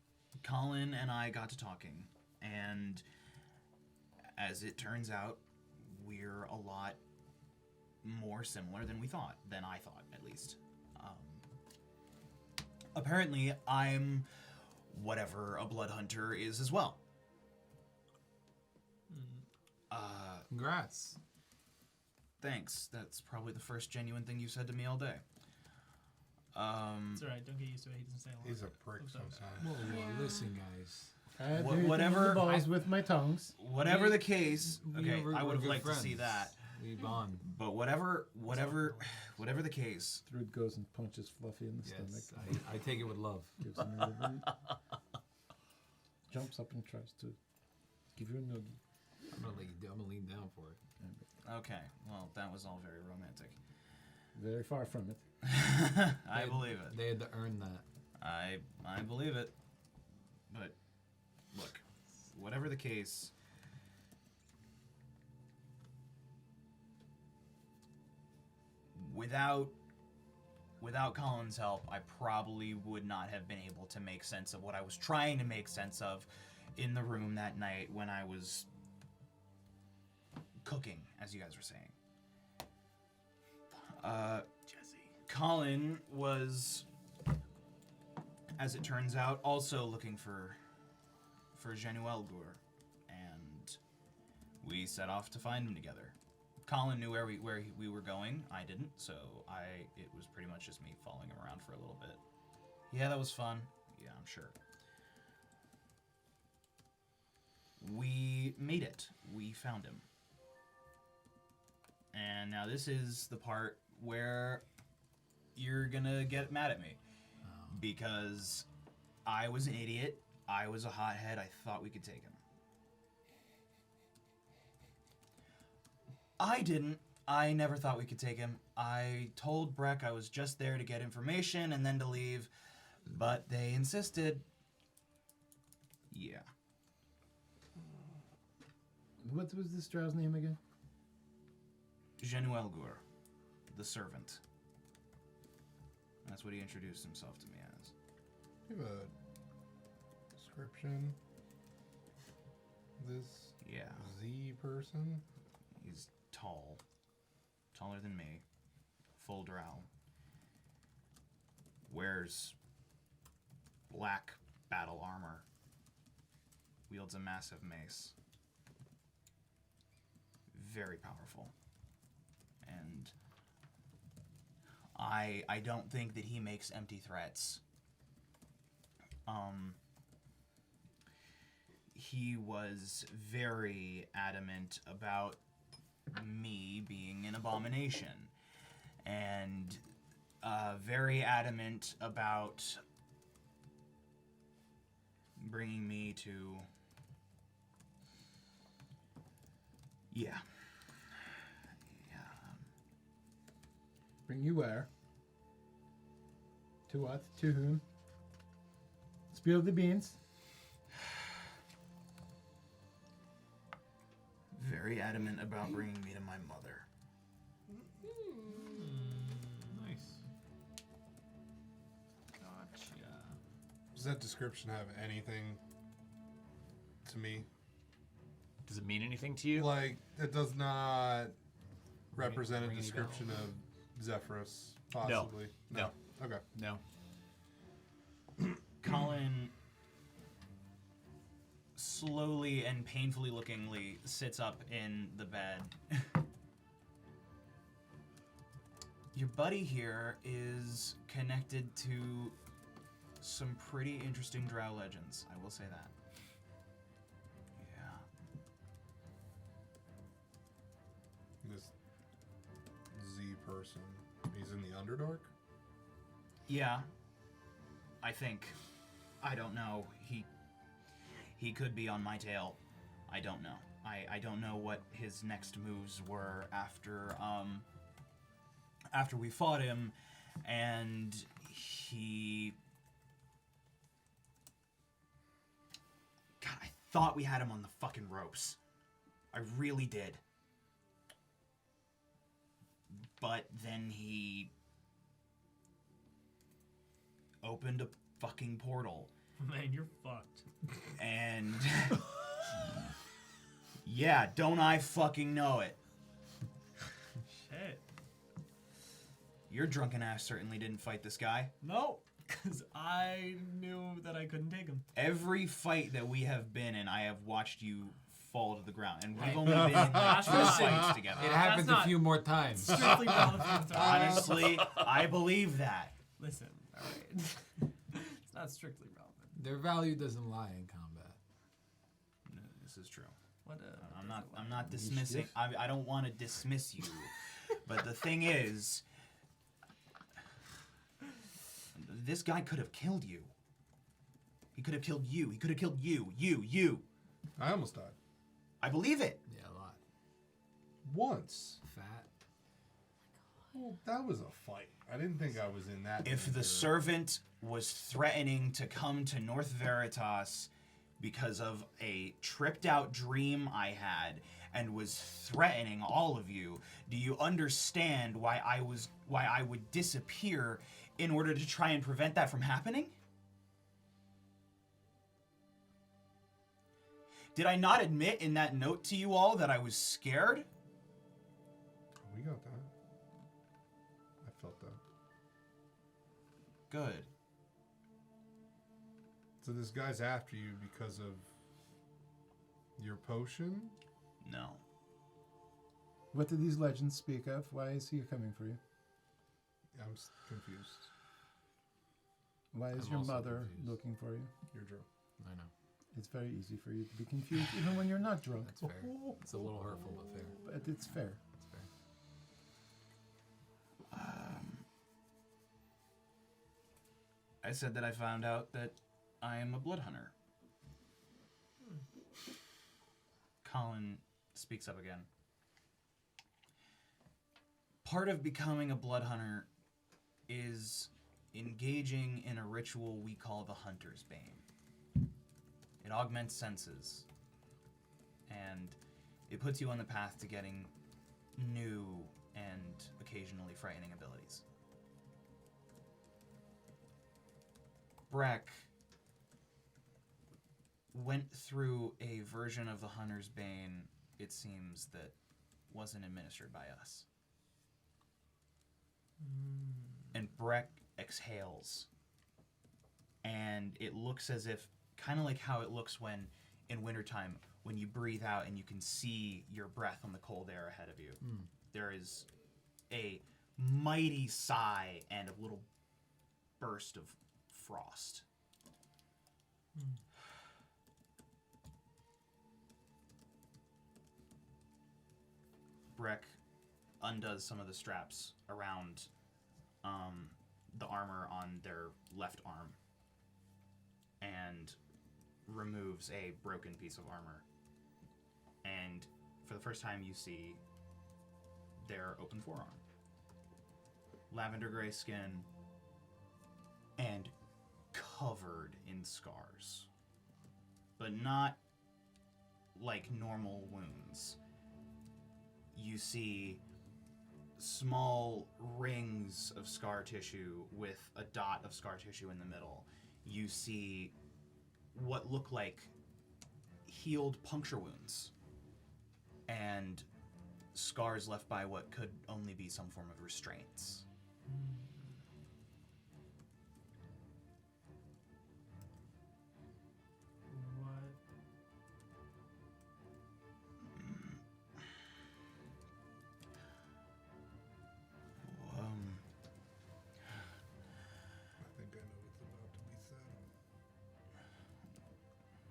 Colin and I got to talking, and as it turns out, we're a lot more similar than I thought, at least. apparently I'm whatever a blood hunter is as well. Congrats. Thanks. That's probably the first genuine thing you've said to me all day. It's alright, don't get used to it. He doesn't say a lot. He's a prick sometimes. Whoa, Yeah. listen, guys. I Wha- do it whatever- in the balls with my tongues. Whatever the case, We okay, are- I we're would have good liked to see friends. that. We bond. But whatever the case, Thrud goes and punches Fluffy in the Yes, stomach. I take it with love. Gives him a little jumps up and tries to give you a noogie. I'm gonna let you do. I'm gonna lean down for it. okay. Well, that was all very romantic. Very far from it. I believe it. They had to earn that. I believe it. But look, whatever the case, without Colin's help, I probably would not have been able to make sense of what I was trying to make sense of in the room that night when I was cooking, as you guys were saying. Colin was, as it turns out, also looking for Genuelgur, and we set off to find him together. Colin knew where we were going. I didn't, so it was pretty much just me following him around for a little bit. Yeah, that was fun. Yeah, I'm sure. We made it. We found him. And now this is the part where you're gonna get mad at me. Because I was an idiot. I was a hothead. I thought we could take him. I didn't. I never thought we could take him. I told Brec I was just there to get information and then to leave. But they insisted. Yeah. What was this drow's name again? Genuelgur, the servant. That's what he introduced himself to me as. Give a description. This Yeah. Z person. He's tall. Taller than me. Full drow. Wears black battle armor. Wields a massive mace. Very powerful. And I don't think that he makes empty threats. He was very adamant about me being an abomination, and very adamant about bringing me to, yeah. Bring you where? To what? To whom? Spill the beans. Very adamant about bringing me to my mother. Nice. Gotcha. Does that description have anything to me? Does it mean anything to you? Like, it does not represent a ring any description bells? of Zephyrus, possibly. No. Okay. No. Colin slowly and painfully lookingly sits up in the bed. Your buddy here is connected to some pretty interesting drow legends, I will say that. Yeah. This Z person. He's in the Underdark? Yeah. I think. I don't know. He could be on my tail. I don't know. I don't know what his next moves were after we fought him, and he. God, I thought we had him on the fucking ropes. I really did. But then he opened a fucking portal. Man, you're fucked. And yeah, don't I fucking know it. Shit. Your drunken ass certainly didn't fight this guy. No. Because I knew that I couldn't take him. Every fight that we have been in, I have watched you fall to the ground, and we've Hey. only been in like 2 fights together. It happens a not- few more times. Strictly relative to Honestly, I believe that. Listen, all right. It's not strictly relevant. Their value doesn't lie in combat. No, this is true. What? I'm not dismissing. I don't want to dismiss you, but the thing is, this guy could have killed you. He could have killed you. He could have killed you. You. I almost died. I believe it. Yeah, a lot. Once. Fat. Well, that was a fight. I didn't think I was in that. If the danger. servant was threatening to come to North Veritas because of a tripped out dream I had and was threatening all of you, do you understand why I would disappear in order to try and prevent that from happening? Did I not admit in that note to you all that I was scared? We got that. I felt that. Good. So this guy's after you because of your potion? No. What do these legends speak of? Why is he coming for you? I'm confused. Why is I'm your also mother confused. looking for you? You're drunk. I know. It's very easy for you to be confused even when you're not drunk. That's fair. It's a little hurtful, but fair. But it's fair. It's fair. I said that I found out that I am a blood hunter. Colin speaks up again. Part of becoming a blood hunter is engaging in a ritual we call the Hunter's Bane. It augments senses, and it puts you on the path to getting new and occasionally frightening abilities. Brec went through a version of the Hunter's Bane, it seems, that wasn't administered by us. And Brec exhales. And it looks as if, kind of like how it looks when, in wintertime, when you breathe out and you can see your breath on the cold air ahead of you. There is a mighty sigh and a little burst of frost. Brec undoes some of the straps around the armor on their left arm and removes a broken piece of armor. And for the first time you see their open forearm. Lavender gray skin and covered in scars. But not like normal wounds. You see small rings of scar tissue with a dot of scar tissue in the middle. You see what look like healed puncture wounds and scars left by what could only be some form of restraints. What? I think I know what's about to be said.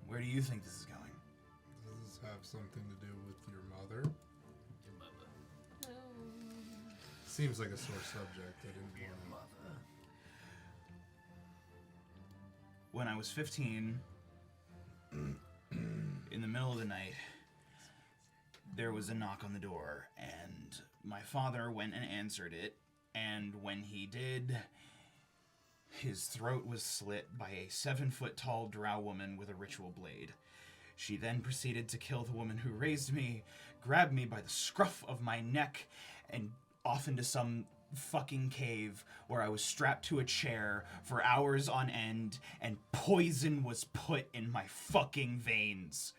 Where do you think this is going? Does this have something to do with your mother? Your mother. Seems like a sore subject. I didn't want When I was 15, in the middle of the night, there was a knock on the door, and my father went and answered it, and when he did, his throat was slit by a 7-foot-tall drow woman with a ritual blade. She then proceeded to kill the woman who raised me, grabbed me by the scruff of my neck, and off into some fucking cave where I was strapped to a chair for hours on end, and poison was put in my fucking veins.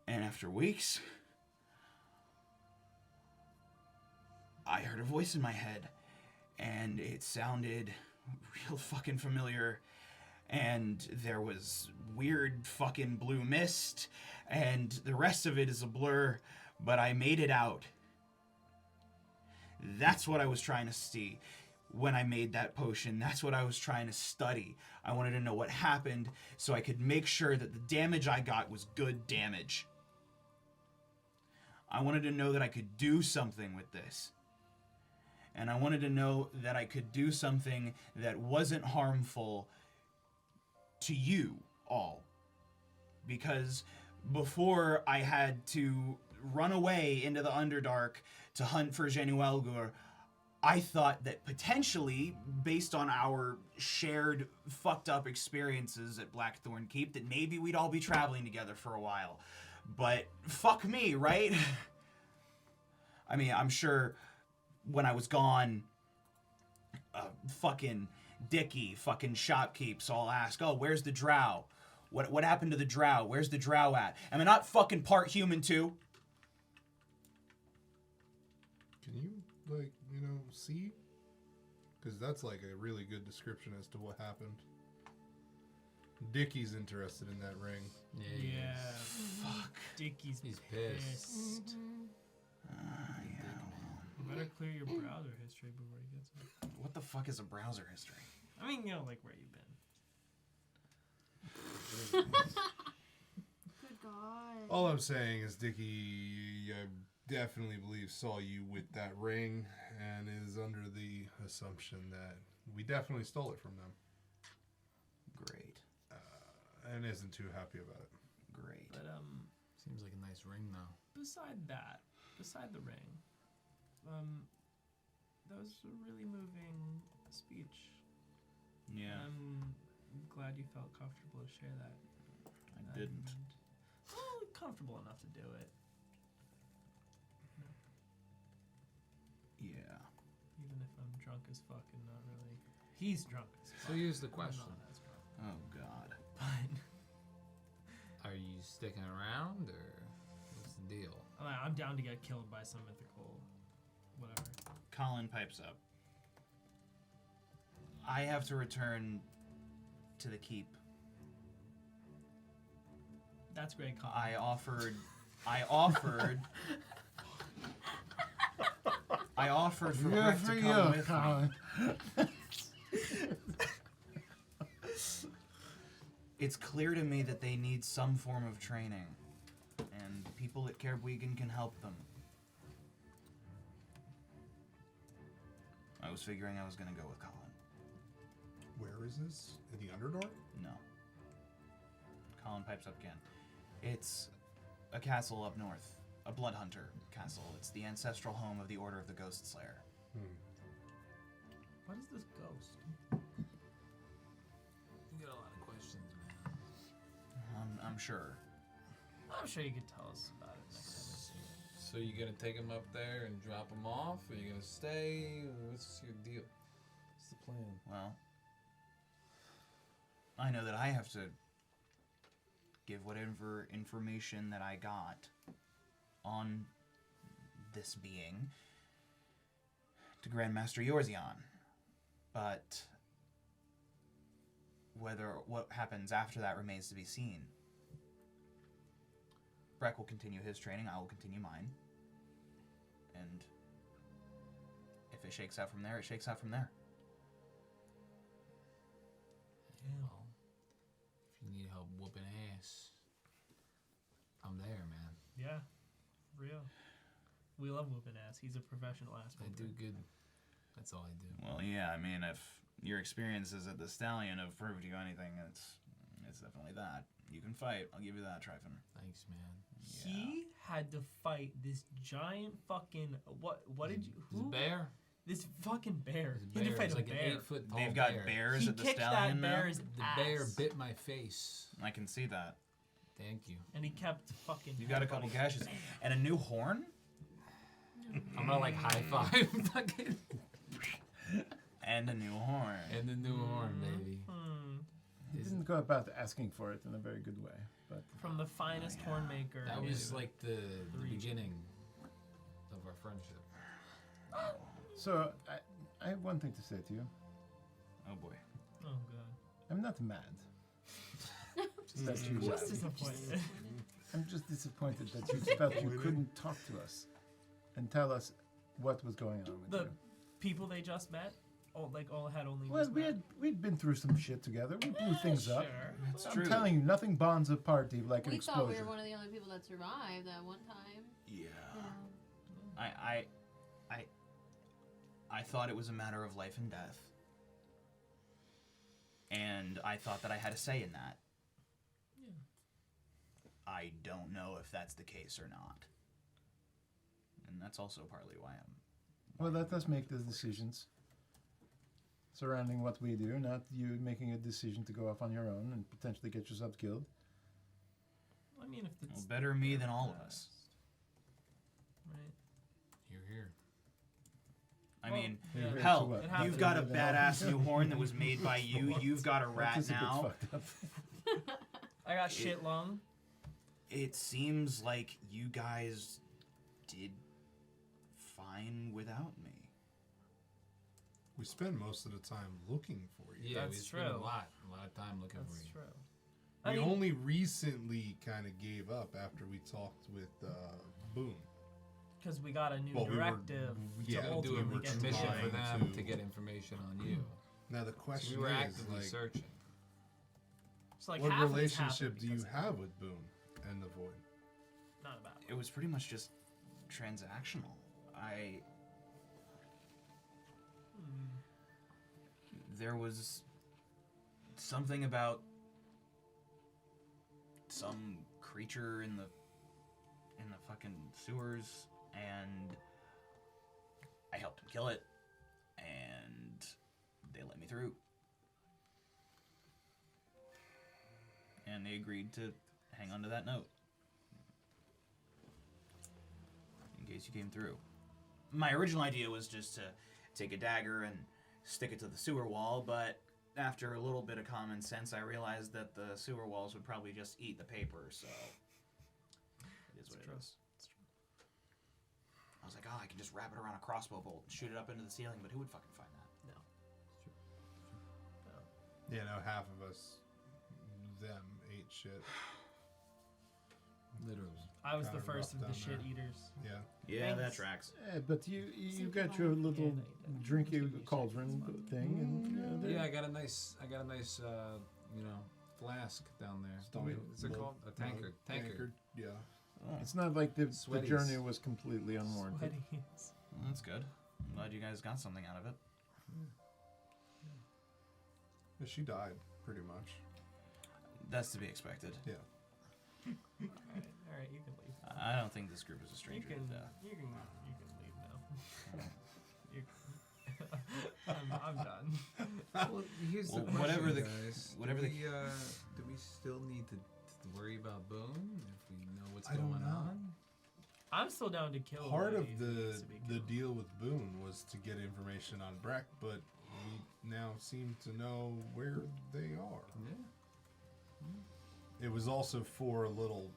And after weeks, I heard a voice in my head, and it sounded real fucking familiar. And there was weird fucking blue mist, and the rest of it is a blur, but I made it out. That's what I was trying to see when I made that potion. That's what I was trying to study. I wanted to know what happened so I could make sure that the damage I got was good damage. I wanted to know that I could do something with this. And I wanted to know that I could do something that wasn't harmful to you all. Because before I had to run away into the Underdark to hunt for Genuelgur, I thought that potentially, based on our shared fucked up experiences at Blackthorn Keep, that maybe we'd all be traveling together for a while. But fuck me, right? I mean, I'm sure when I was gone, fucking Dickie, fucking shopkeeps all ask, oh, where's the drow? What happened to the drow? Where's the drow at? Am I not fucking part human too? Can you, like, you know, see? Because that's like a really good description as to what happened. Dickie's interested in that ring. Yeah. Fuck. Dickie's He's pissed. Yeah. You better clear your browser history before he gets it. What the fuck is a browser history? I mean, you know, like where you've been. Good God. All I'm saying is Dickie, I definitely believe, saw you with that ring and is under the assumption that we definitely stole it from them. Great. And isn't too happy about it. Great. But Seems like a nice ring, though. beside the ring, that was a really moving speech. Yeah, I'm glad you felt comfortable to share that. I didn't. Well, comfortable enough to do it. Yeah. Even if I'm drunk as fuck and not really. He's drunk as fuck. So here's the I'm question. not as drunk. Oh, God. But Are you sticking around, or what's the deal? I'm down to get killed by some mythical whatever. Colin pipes up. I have to return to the keep. That's great, Colin. I offered for Brec to come with me. It's clear to me that they need some form of training, and people at Kerbwegen can help them. I was figuring I was going to go with Colin. Where is this? In the Underdark? No. Colin pipes up again. It's a castle up north. A blood hunter castle. It's the ancestral home of the Order of the Ghost Slayer. What is this ghost? You got a lot of questions, man. I'm sure. I'm sure you could tell us about it next time we see it. So you gonna take him up there and drop him off, or you gonna stay? What's your deal? What's the plan? Well, I know that I have to give whatever information that I got on this being to Grandmaster Yorzion. But what happens after that remains to be seen. Brec will continue his training, I will continue mine. And if it shakes out from there, it shakes out from there. Well, if you need help whooping ass, I'm there, man. Yeah, real. We love whooping ass. He's a professional ass I whooper. do good. That's all I do. Well, yeah, I mean, if your experiences at the Stallion have proved you anything, it's definitely that. You can fight. I'll give you that, Tryfon. Thanks, man. He had to fight this giant fucking what did you There's a who? bear. This fucking bear. There's a He had to bear. fight It's a like bear. an 8 foot tall They've got bear. bears He at the kicked Stallion that now. bear's The bear ass. bit my face. I can see that. Thank you. And he kept fucking. You got a couple headbutting. gashes and a new horn. I'm gonna like high five fucking And a new horn. and the new horn, baby. He didn't go about asking for it in a very good way, but From the finest horn maker. That was like the Three. beginning of our friendship. So, I have one thing to say to you. Oh boy. Oh god. I'm not mad. Just that you, Just disappointed. I'm just disappointed that you felt you couldn't talk to us and tell us what was going on with The you. people they just met, all had only. Well, just met. we'd been through some shit together. We blew things up. Sure. It's I'm true. telling you, nothing bonds a party like an We thought we explosion. were one of the only people that survived that one time. Yeah. I thought it was a matter of life and death. And I thought that I had a say in that. Yeah. I don't know if that's the case or not. And that's also partly why I'm... Well, let us make the decisions surrounding what we do, not you making a decision to go off on your own and potentially get yourself killed. I mean, if it's Well, better me than all of us. right. Here. I Well, mean, You're yeah. here hell, to what? It happened. you've got a You're here to badass new horn that was made by you. You've got a That rat is a bit now. fucked up. I got shit lung. It seems like you guys did fine without me. We spend most of the time looking for you. Yeah, That's we spent a true. lot of time looking That's for you. true. We I mean, only recently kind of gave up after we talked with Boone. because we got a new Well, we were- directive yeah, to we Do a ultimately get to mission trying for Gilvey. them to- to get information on you. Now the So question we were is, actively like, searching. So like what half of this happened relationship do you because of have with Boone and the Void? Not about. It was pretty much just transactional. There was something about some creature in the fucking sewers, and I helped him kill it, and they let me through. And they agreed to hang on to that note in case you came through. My original idea was just to take a dagger and stick it to the sewer wall, but after a little bit of common sense, I realized that the sewer walls would probably just eat the paper, so it is what it is. I was like, oh, I can just wrap it around a crossbow bolt and shoot it up into the ceiling, but who would fucking find that? Yeah, no, half of us, them, ate shit. Literally. I was the Kinda first of rough the down shit there. eaters. Yeah. Yeah, that Thanks. tracks. But you got your little drinky cauldron thing, and Yeah, I got a nice, flask down there. Stone- What's it called? A tankard. Tankard. Yeah. it's not like the Sweaties. journey was completely unwarranted. Sweaties. Well, that's good. I'm glad you guys got something out of it. Yeah, she died, pretty much. That's to be expected. Yeah. All right, you can leave. I don't think this group is a You stranger can, to death. you can leave now. I'm done. Well, here's the Well, question, whatever the- guys. whatever do the- we, do we still need to worry about Boone if we know what's I don't going know. on? I'm still down to kill. Part of whoever needs to be the killed. deal with Boone was to get information on Brec, but we now seem to know where they are. Yeah. It was also for a little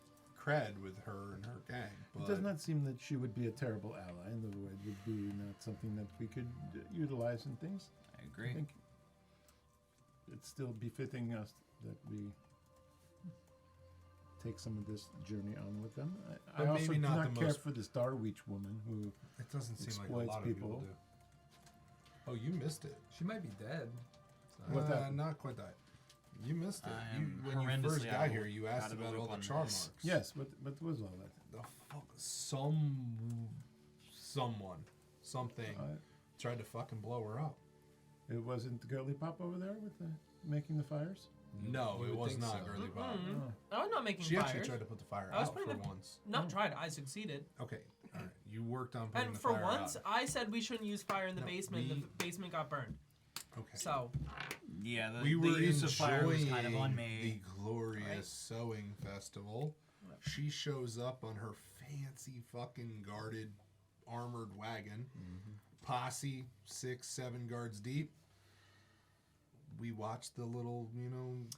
cred with her and her gang. But It does not seem that she would be a terrible ally, and the Void would be not something that we could utilize in things. I I agree. think it's still befitting us that we take some of this journey on with them. I But also maybe do not not the care most- for this Darwitch woman who it doesn't seem like a exploits lot of people people. do. Oh, you missed it. She might be dead. So. What happened? Not quite that. You missed it. I You, am when you first horrendously got out here, of- you out asked of the about all loop the on charm this. marks. yes, what was all that? The fuck, something tried to fucking blow her up. It wasn't Girly Pop over there with the making the fires. No, You it would was think not so. Girly Bob. Mm-mm. I was not making She fires. actually tried to put the fire I was out for putting the- once. Not tried. I succeeded. Okay, all right. You worked on putting And the for fire once, out. I said we shouldn't use fire in the No, basement. we- The basement got burned. Okay. So Yeah, the, we were the use of fire was kind of enjoying on the me. glorious Right. sowing festival. She shows up on her fancy fucking guarded armored wagon. Posse 6-7 guards deep. We watched the little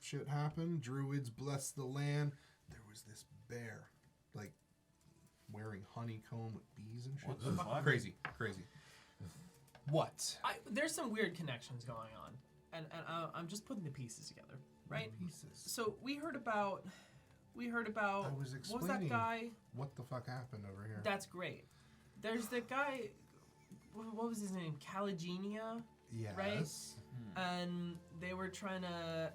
shit happen. Druids bless the land. There was this bear, like wearing honeycomb with bees and shit. What the fuck? Crazy. What? There's some weird connections going on, and I'm just putting the pieces together, right? Pieces. So we heard about. I was What was that explaining guy? what the fuck happened over here. That's great. There's the guy. What was his name? Caligenia, Yes. right? And they were trying to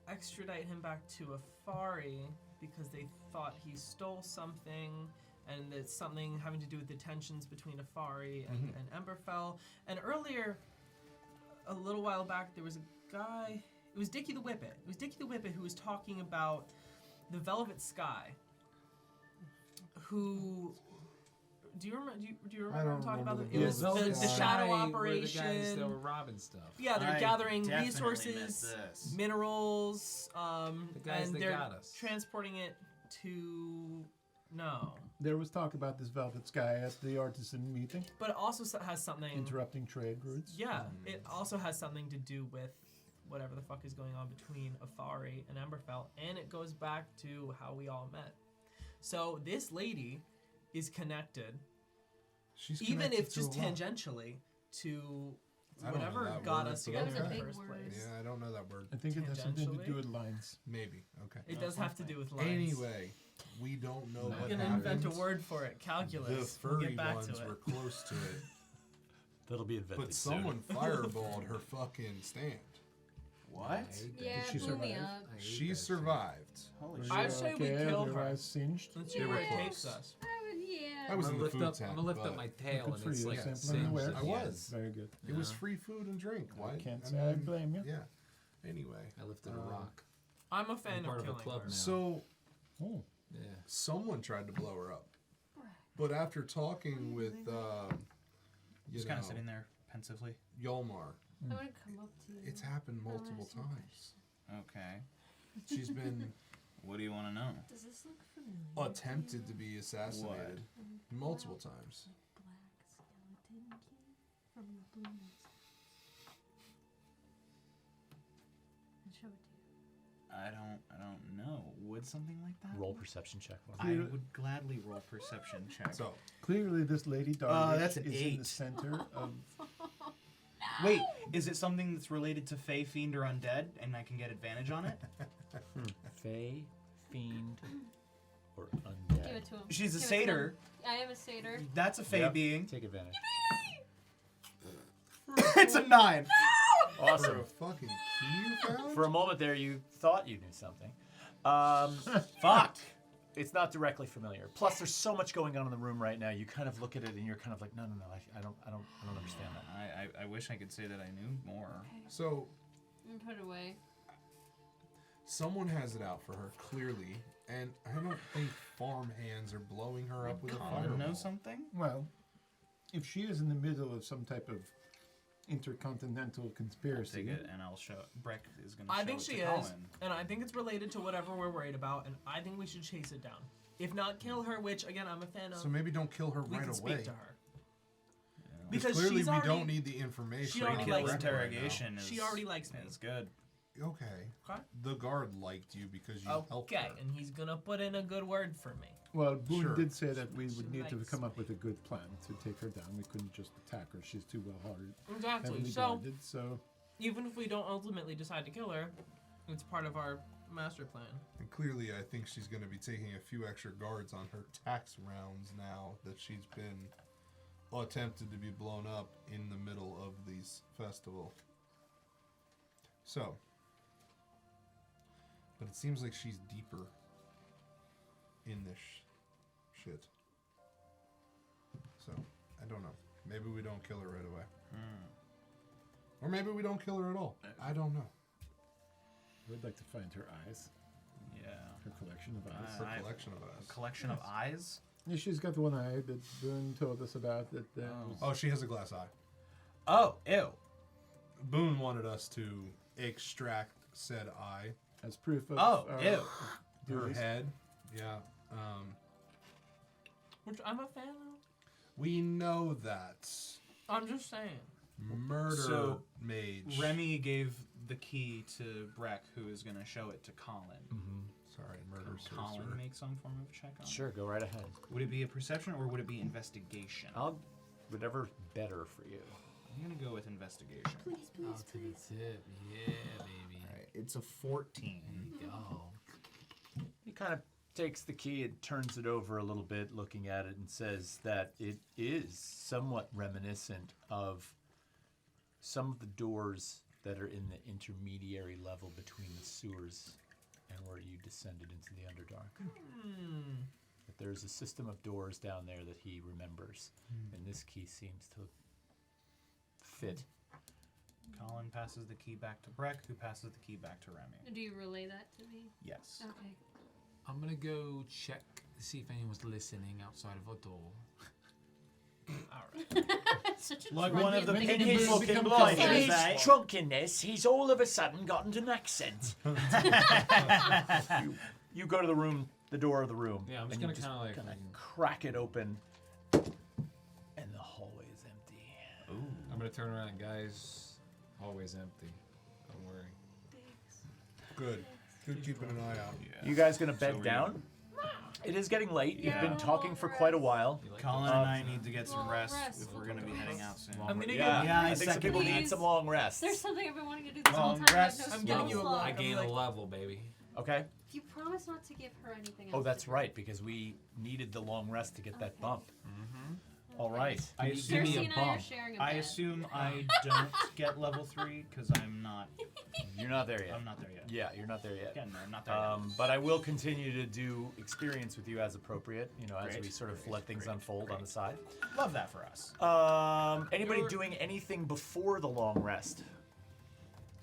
extradite him back to Afari because they thought he stole something, and it's something having to do with the tensions between Afari and Emberfell. And earlier, a little while back, there was a guy. It was Dickie the Whippet. It was Dickie the Whippet who was talking about the Velvet Sky. Who? Do you remember? Do you remember I'm talking about? remember It was the shadow operation. The guys that were robbing stuff. Yeah, they're I gathering definitely resources, missed this. minerals, The guys and that they're got us. transporting it to. No, There was talk about this Velvet Sky at the artisan meeting, but it also has something. interrupting trade routes. Yeah, it also has something to do with whatever the fuck is going on between Afari and Emberfell, and it goes back to how we all met. So this lady is connected, She's even connected if to just a lot. tangentially, to I don't know whatever that got word, us but together That was in a the big first word. place. Yeah, I don't know that word. I think it has something to Tangentially? do with lines. Maybe. Okay. It does have to do with lines. Anyway, we don't know I'm what gonna happened. invent a word for it. Calculus. The We'll furry get back ones to it. were close to it, That'll be invented but someone fireballed her fucking stand. What? Yeah, she blew me survive? up. She survived. Holy Were shit. I you say we okay? kill Were your her. eyes singed? Let's see They where were it close. takes us. Yeah. I was in the food I'm tent. gonna lift but up my tail Good and for it's you, like sampling singed aware. at I the was. end. Very good. It was Yeah. free food and drink. Why? Can't say I blame you. Yeah. Anyway, I lifted a rock. I'm a fan I'm part of of a killing club her. now. so Oh, Yeah. someone tried to blow her up, but after talking with, Just kind of sitting there pensively. Yolmar, I'm gonna come up to you. it's happened I wanna multiple ask you a times. Okay. She's been What do you want to know? Does this look familiar? attempted to be assassinated multiple times. Black skeleton key from the Blue Mountains. I'll show it to you. I don't know. Would something like that? Roll perception check. I would gladly roll perception check. So clearly this Lady Darvish that's an is in 8. the center of... Wait, is it something that's related to Fey, Fiend, or Undead, and I can get advantage on it? Fey, fiend, or Give undead. it to him. She's a Give it to satyr. him. I am a satyr. That's a Fey Yep. being. Take advantage. It's a 9. for Awesome. a fucking key you found? For a moment there, you thought you knew something. Fuck. It's not directly familiar. Plus, there's so much going on in the room right now. You kind of look at it and you're kind of like, no, I don't understand that. I wish I could say that I knew more. So I'm put it away. someone has it out for her clearly, and I don't think farm hands are blowing her up with a Colin fireball. know something? Well, if she is in the middle of some type of intercontinental I'll conspiracy... take it and I'll show. Brec is gonna. I show think it she to is, Colin. and I think it's related to whatever we're worried about, and I think we should chase it down. If not, kill her, which again I'm a fan of. So maybe don't kill her we right can away. speak to her Because because clearly she's we already, don't need the information. she already on likes Brec me. right Interrogation is. She already likes me. Is good. now. Okay. Okay. The guard liked you because you helped Okay, her. and he's gonna put in a good word for me. Well, Boone Sure. did say that we She would need to likes come up with a good plan to take her down. We couldn't just attack her. She's too well-hearted, Exactly. heavily So guarded. So even if we don't ultimately decide to kill her, it's part of our master plan. And clearly, I think she's going to be taking a few extra guards on her tax rounds now that she's been attempted to be blown up in the middle of this festival. So, but it seems like she's deeper in this shit. So, I don't know. Maybe we don't kill her right away. Or maybe we don't kill her at all. I don't know. we'd like to find her eyes, Yeah. her collection of eyes. Her collection of A us. collection of eyes. Yeah, she's got one eye that Boone told us about. That was, Oh, she has a glass eye. Oh, ew. Boone wanted us to extract said eye, as proof of Oh, our ew. her duties. head. Yeah. Which I'm a fan of. We know that. I'm just saying. Murder So, mage. Remy gave the key to Brec, who is going to show it to Colin. Sorry, murder Can Colin sorcerer. make some form of check on it? Sure, go right ahead. Would it be a perception or would it be investigation? Whatever's better for you. I'm gonna go with investigation. Please, please, Out to the please. tip. Yeah, baby. All right, it's a 14. There you go. He kind of takes the key and turns it over a little bit, looking at it, and says that it is somewhat reminiscent of some of the doors that are in the intermediary level between the sewers and where you descended into the Underdark. That there's a system of doors down there that he remembers, and this key seems to fit. Colin passes the key back to Brec, who passes the key back to Remy. Do you relay that to me? Yes. Okay. I'm gonna go check to see if anyone's listening outside of a door. All right. Such a Like drunken one of the thing. pink his- fucking become blinders, customers. In eh? his drunkenness, he's all of a sudden gotten an accent. you go to the room, the door of the room. Yeah, I'm just and gonna you kinda like kinda fucking- crack it open, and the hallway is empty. I'm gonna turn around, guys. Hallway's empty. Don't worry. Good. Good keeping an eye out. You guys gonna bed So down? It is getting late. Yeah. You've been talking for quite a while. You like Colin that? and I need to get some Long rest rest. if we're gonna be heading out soon. I'm gonna Yeah, Yeah, I I think some people second. need some long rests. There's something I've been wanting to do this whole Long time. I have rest. no I'm spell giving you a slot. I I'm gain like- a level, baby. Okay. You promise not to give her anything else. Oh, that's to right, because we needed the long rest to get that Okay. bump. Mm-hmm. All right. I Give assume, me Circe a and I are bump. sharing a I bed. assume I don't get level 3 because I'm not You're not there yet. I'm not there yet. Yeah, you're not there yet. Getting there, I'm not there yet. But I will continue to do experience with you as appropriate, you know, as Great, we sort of great, let things great, unfold on the side. Love that for us. Anybody You're- doing anything before the long rest?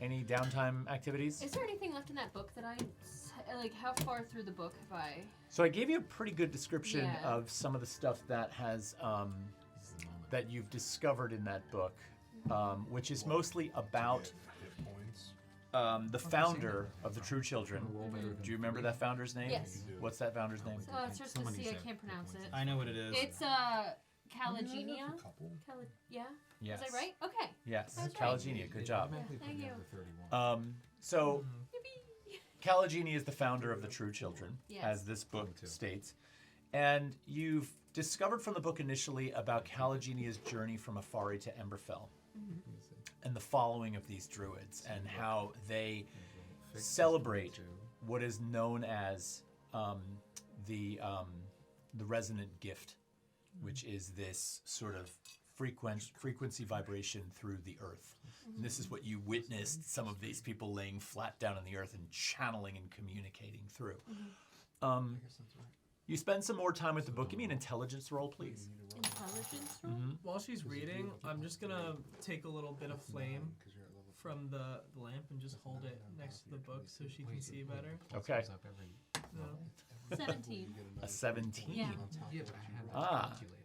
Any downtime activities? Is there anything left in that book that like? How far through the book have I? So I gave you a pretty good description Yeah. of some of the stuff that has This is the moment. that you've discovered in that book, which is mostly about Hit points. the founder of the True Children. Roll better than Do you remember that founder's name? Yes. What's that founder's name? Oh, it's just to Somebody see. I said can't pronounce it. I know what it is. It's Calagenia. A couple. Yeah. Yes. Was I right? Okay. Yes. That's right. Calagenia. Good job. Automatically Yeah, put me thank under 31. So Yippee. Calagenia is the founder of the True Children, Yes. as this book 22. states. And you've discovered from the book initially about Calagenia's journey from Afari to Emberfell and the following of these druids and how they celebrate what is known as the resonant gift, which is this sort of frequency vibration through the earth. And this is what you witnessed some of these people laying flat down on the earth and channeling and communicating through. You spend some more time with the book. Give me an intelligence roll, please. Intelligence roll. While she's reading, I'm just gonna take a little bit of flame from the lamp and just hold it next to the book so she can see better. Okay. No. 17. A 17. Yeah. Yeah, but I had that Ah. calculated.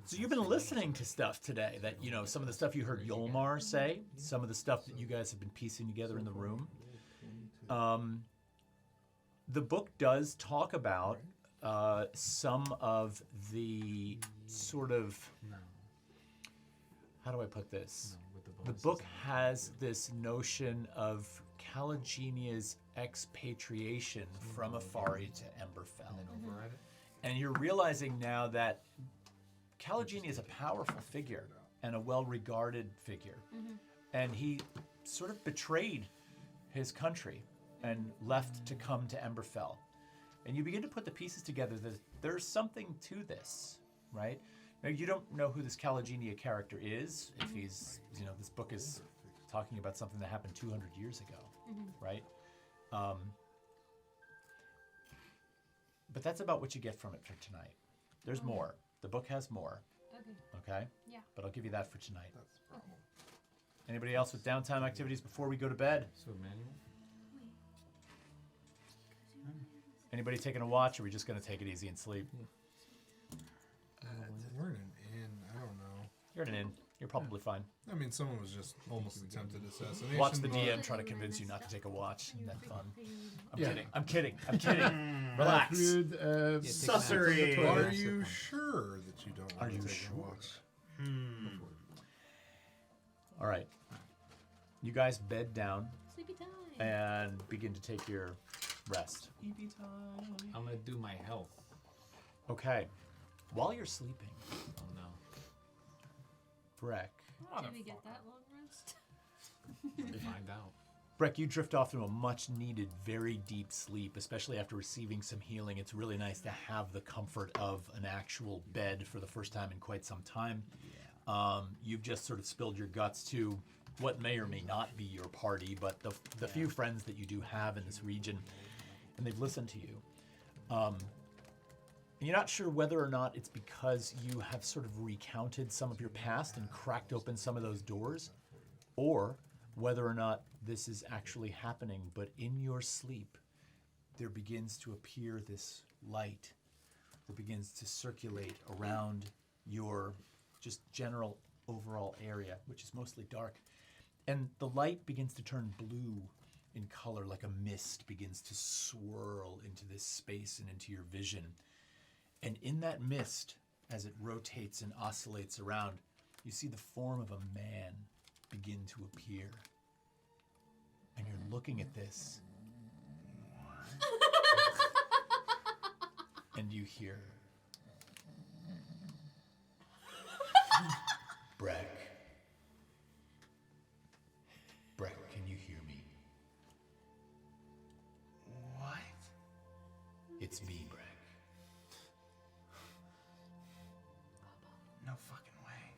So you've been listening to stuff today that, you know, some of the stuff you heard Yolmar say, some of the stuff that you guys have been piecing together in the room. The book does talk about some of the sort of, No. how do I put this? No, with the The bonuses book and has this notion of Calagenia's expatriation from Afari to Emberfell. and then override it. And you're realizing now that Calagenia is a powerful figure and a well-regarded figure. And he sort of betrayed his country and left to come to Emberfell. And you begin to put the pieces together that there's something to this, right? Now, you don't know who this Calagenia character is, if he's, you know, this book is talking about something that happened 200 years ago, right? But that's about what you get from it for tonight. There's more. The book has more, Okay. okay? Yeah. But I'll give you that for tonight. That's the problem. Anybody else with downtime activities before we go to bed? So manual. Anybody taking a watch, or are we just going to take it easy and sleep? We're in an inn. I don't know. You're in an inn. You're probably fine. I mean, someone was just almost attempted assassination. Watch the but- DM try to convince you not to take a watch. Isn't that fun? I'm Yeah. kidding. I'm kidding. I'm kidding. Relax. Thrud, Sussery. Are you sure that you don't Are want you to take sure? a watch? All right. You guys bed down Sleepy time. and begin to take your rest. Sleepy time. I'm gonna do my health. Okay. While you're sleeping, Oh no. Brec, Did we get that long rest? Find out. Brec, you drift off into a much-needed, very deep sleep, especially after receiving some healing. It's really nice to have the comfort of an actual bed for the first time in quite some time. You've just sort of spilled your guts to what may or may not be your party, but the few friends that you do have in this region, and they've listened to you. And you're not sure whether or not it's because you have sort of recounted some of your past and cracked open some of those doors, or whether or not this is actually happening, but in your sleep, there begins to appear this light that begins to circulate around your just general overall area, which is mostly dark. And the light begins to turn blue in color, like a mist begins to swirl into this space and into your vision. And in that mist, as it rotates and oscillates around, you see the form of a man begin to appear. And you're looking at this. And you hear, Brec. Brec, can you hear me? What? It's me, Brec. No fucking way.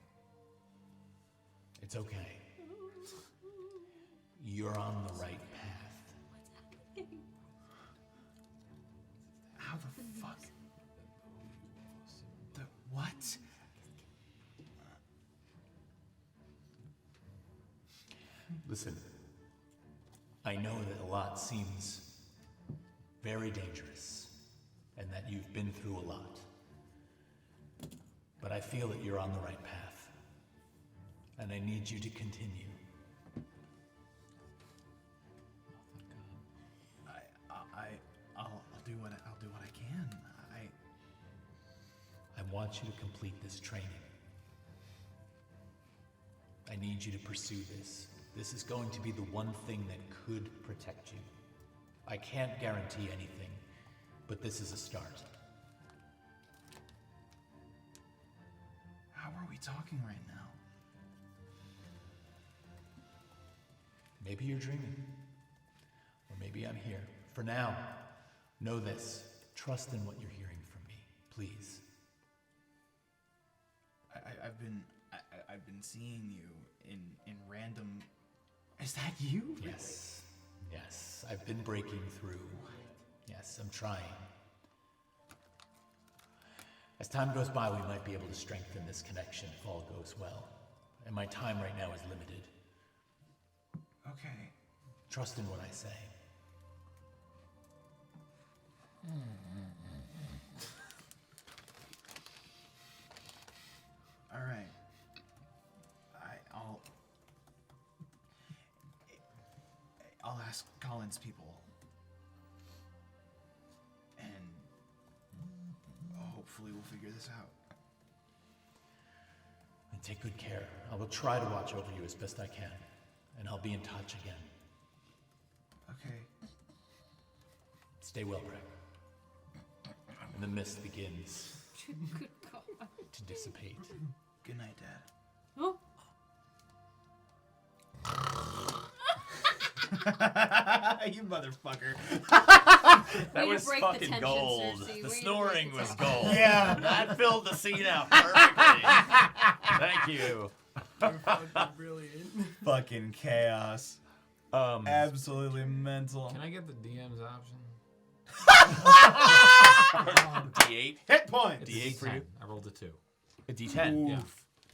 It's okay. You're on the right path. How the fuck? The what? Listen, I know that a lot seems very dangerous and that you've been through a lot. But I feel that you're on the right path. And I need you to continue. I'll do what I can. I want you to complete this training. I need you to pursue this. This is going to be the one thing that could protect you. I can't guarantee anything, but this is a start. How are we talking right now? Maybe you're dreaming, or maybe I'm here. For now, know this. Trust in what you're hearing from me, please. I've been seeing you in random. Is that you? Yes, yes, I've been breaking through. Yes, I'm trying. As time goes by, we might be able to strengthen this connection if all goes well. And my time right now is limited. Okay. Trust in what I say. All right. I'll ask Colin's people, and hopefully we'll figure this out. And take good care. I will try to watch over you as best I can, and I'll be in touch again. Okay. Stay well, Brec. And the mist begins Good God. to dissipate. Good night, Dad. Oh. You motherfucker. That Way to was break the fucking tension, gold. Circe. The Way to snoring break the was tension. gold. Yeah. That filled the scene out perfectly. Thank you. Brilliant. Fucking chaos. Absolutely mental. Can I get the DM's option? D8. Hit point. It's D8 a for you? 10. I rolled a 2. A D10. Yeah.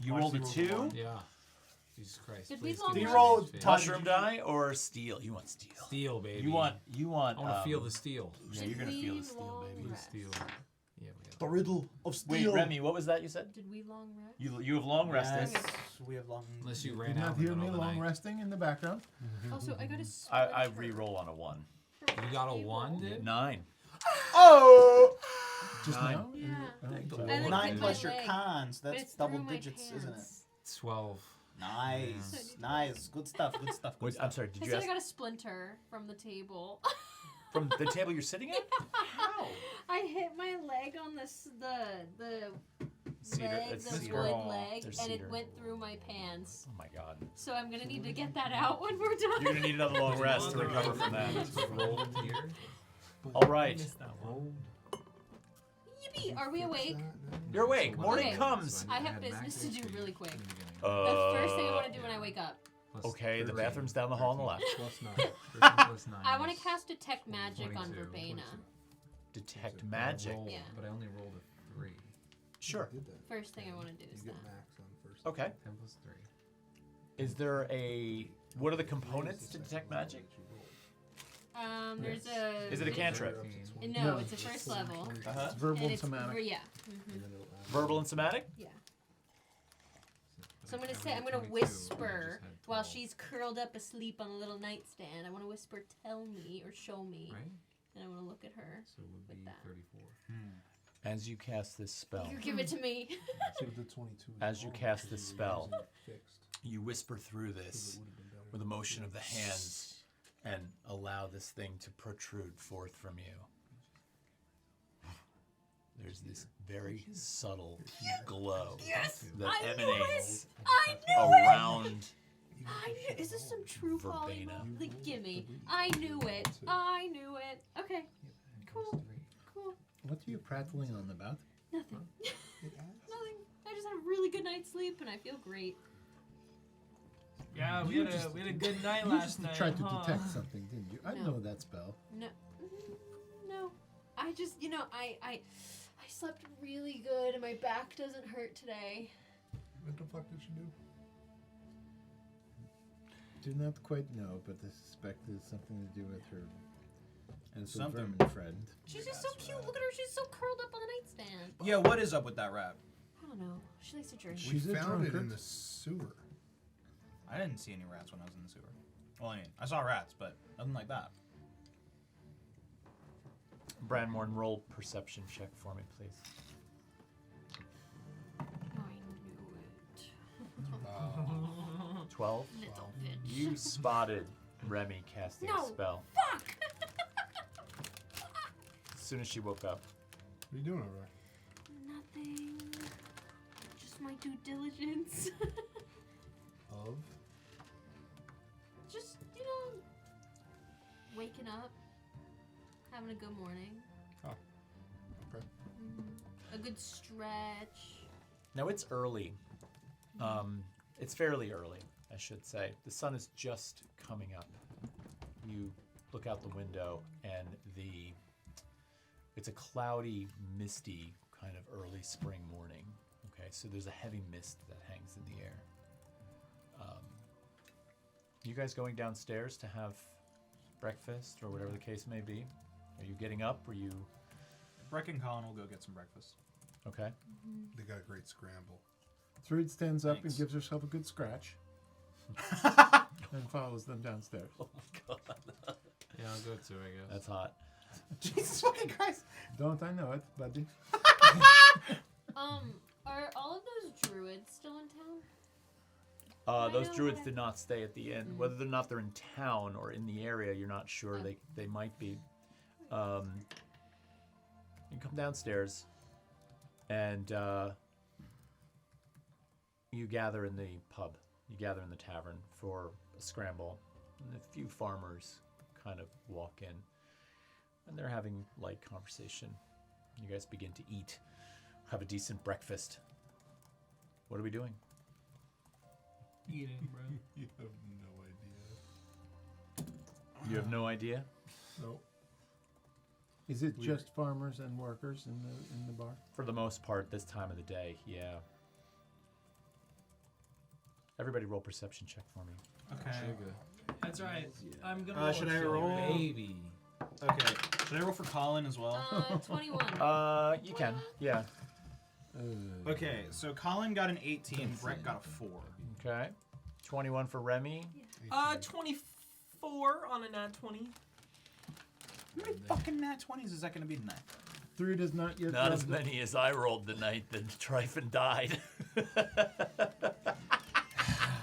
You rolled a 2? Yeah. Jesus Christ. Did we Please long give me rest? Roll space. Todd, Mushroom die or steel? You want steel. Steel, baby. You want. I want to feel the steel. Yeah, Did you're gonna we feel the steel, long baby. rest? Steel. Yeah, we got The riddle of Wait, steel. Remy, what was that you said? Did we long rest? You have long rested. Yes, we have long. Unless you Did ran not out in the hear me middle of the long night. resting in the background. Also, I got a I splinter re-roll on a 1. from You got a table. 1, dude? 9. Oh! Just 9. now? Yeah. Thank the sorry. Lord. I, like, 9 hit plus my your leg, cons. but That's it's double through my digits, isn't it? pants. 12. Nice. Nice. Good stuff. Good stuff. Good Wait, stuff. I'm sorry. Did I you said I ask got a splinter from the table. from the table you're sitting at? How? I hit my leg on the Cedar. leg, It's the cedar. wood leg, There's and it cedar. went through my pants. Oh my god. So I'm gonna need to get that out when we're done. You're gonna need another long rest to recover from that. Roll here. All right. Missed that one. Yippee! Are we awake? You're awake. Morning Okay. comes. I have business to do really quick. Uh, The first thing I want to do when I wake up. Okay, the bathroom's down the hall on the left. +9. I want to cast Detect Magic on 22. Verbena. Detect magic. Roll, Yeah. But I only rolled a 3. Sure. Did that. First thing I want to do You is get that. max on first. Okay. 10 + 3. Is there a? What are the components to detect magic? There's a. Is it a cantrip? No, No. it's a first level. Uh-huh. It's verbal And and it's somatic. yeah. Verbal and somatic. Yeah. So I'm gonna whisper while she's curled up asleep on a little nightstand. I want to whisper, "Tell me" or "Show me," Right? and I want to look at her. So it would With be that. 34. As you cast this spell, You give it to me. So the 22 is As you wrong, cast because this it spell, wasn't fixed. you whisper through 'Cause this it would've been better with a if motion it of the was- hands and allow this thing to protrude forth from you. There's this very subtle glow that I knew emanates I knew it. around. I knew. Is this some true Verbena. polymo? Like, gimme. I knew it. I knew it. Okay. Cool. Cool. What are you prattling on about? Nothing. It adds. Nothing. I just had a really good night's sleep and I feel great. Yeah, we You had just- a good night You last just night. tried to huh? detect something, didn't you? I No. know that spell. No. No. I just, I slept really good and my back doesn't hurt today. What the fuck did she do? Do not quite know, but I suspect it's something to do with her and some Something. vermin friend. She's just so cute. Look at her. She's so curled up on the nightstand. Yeah, what is up with that rat? I don't know. She likes to drink. She's We a found it in drunkard. the sewer. I didn't see any rats when I was in the sewer. Well, I mean, I saw rats, but nothing like that. Branmorn, roll perception check for me, please. I knew it. 12. Little bitch. You spotted Remy casting No. a spell Fuck! as soon as she woke up. What are you doing over there? Nothing. Just my due diligence. Of? Just, waking up, having a good morning. Oh. Okay. A good stretch. Now it's early. It's fairly early, I should say. The sun is just coming up. You look out the window and it's a cloudy, misty kind of early spring morning. Okay, so there's a heavy mist that hangs in the air. You guys going downstairs to have breakfast or whatever the case may be? Are you getting up? Are you Brec and Colin will go get some breakfast. okay? They got a great scramble. Thrud stands up Thanks. and gives herself a good scratch and follows them downstairs. Oh my god, Yeah, I'll go too, I guess. that's hot. Jesus fucking Christ! Don't I know it, buddy? Are all of those druids still in town? Those know druids what I- did not stay at the inn. Whether or not they're in town or in the area, you're not sure. Oh. They might be. You come downstairs, and you gather in the pub. You gather in the tavern for a scramble. And a few farmers kind of walk in, and they're having light conversation. You guys begin to eat, have a decent breakfast. What are we doing? Eating, bro. You have no idea. You have no idea? Nope. Is it just farmers and workers in the bar? For the most part, this time of the day, yeah. Everybody roll perception check for me. Okay. Sugar. That's right. I'm gonna. Should I sugar. roll? Baby. Okay. Should I roll for Colin as well? 21. You can, yeah. Okay, so Colin got an 18, Brec got a 4. Okay. 21 for Remy. 24 on a nat 20. How many fucking nat 20s is that going to be tonight? Thrud is not yet. Not as rolled many as I rolled the night that Tryfon died.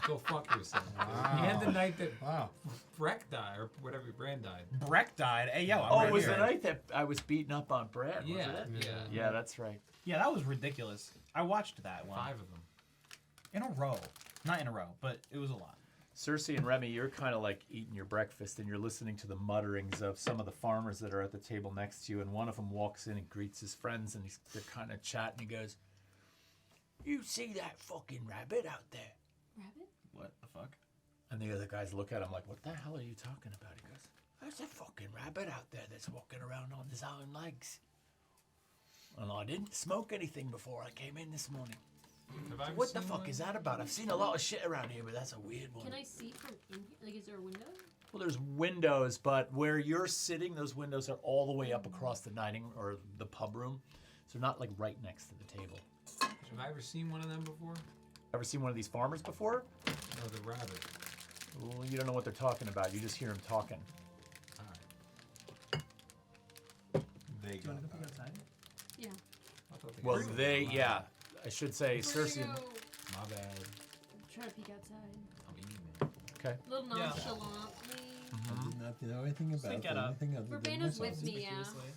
Go fuck yourself. Wow. And the night that Wow. Brec died, or whatever, Bran died. Brec died. Hey, yo, I'm Oh, right it was here. the night that I was beating up on Brad, Yeah, wasn't it? yeah. Yeah, that's right. Yeah, that was ridiculous. I watched that one. 5 of them. In a row. Not in a row, but it was a lot. Circe and Remy, you're kind of like eating your breakfast and you're listening to the mutterings of some of the farmers that are at the table next to you, and one of them walks in and greets his friends, and they're kind of chatting. He goes, "You see that fucking rabbit out there?" Rabbit? What the fuck? And the other guys look at him like, "What the hell are you talking about?" He goes, "There's a fucking rabbit out there that's walking around on his own legs. And I didn't smoke anything before I came in this morning. Have I ever What the seen fuck one? is that about? I've seen a lot of shit around here, but that's a weird one." Can I see from in here? Like, is there a window? Well, there's windows, but where you're sitting, those windows are all the way up across the dining or the pub room. So they're not like right next to the table. Have I ever seen one of them before? Ever seen one of these farmers before? No, the rabbit. Well, you don't know what they're talking about. You just hear them talking. Alright. They Do you want to go peek outside? Yeah. I thought they Well, got they, my yeah, I should say Circe. Where to go? My bad. I'm trying to peek outside. I'm eating it. Okay. A little Yeah. nonchalantly. I did not know anything about Think it up. anything other than Urbana's myself. with me, yeah. Conspicuously.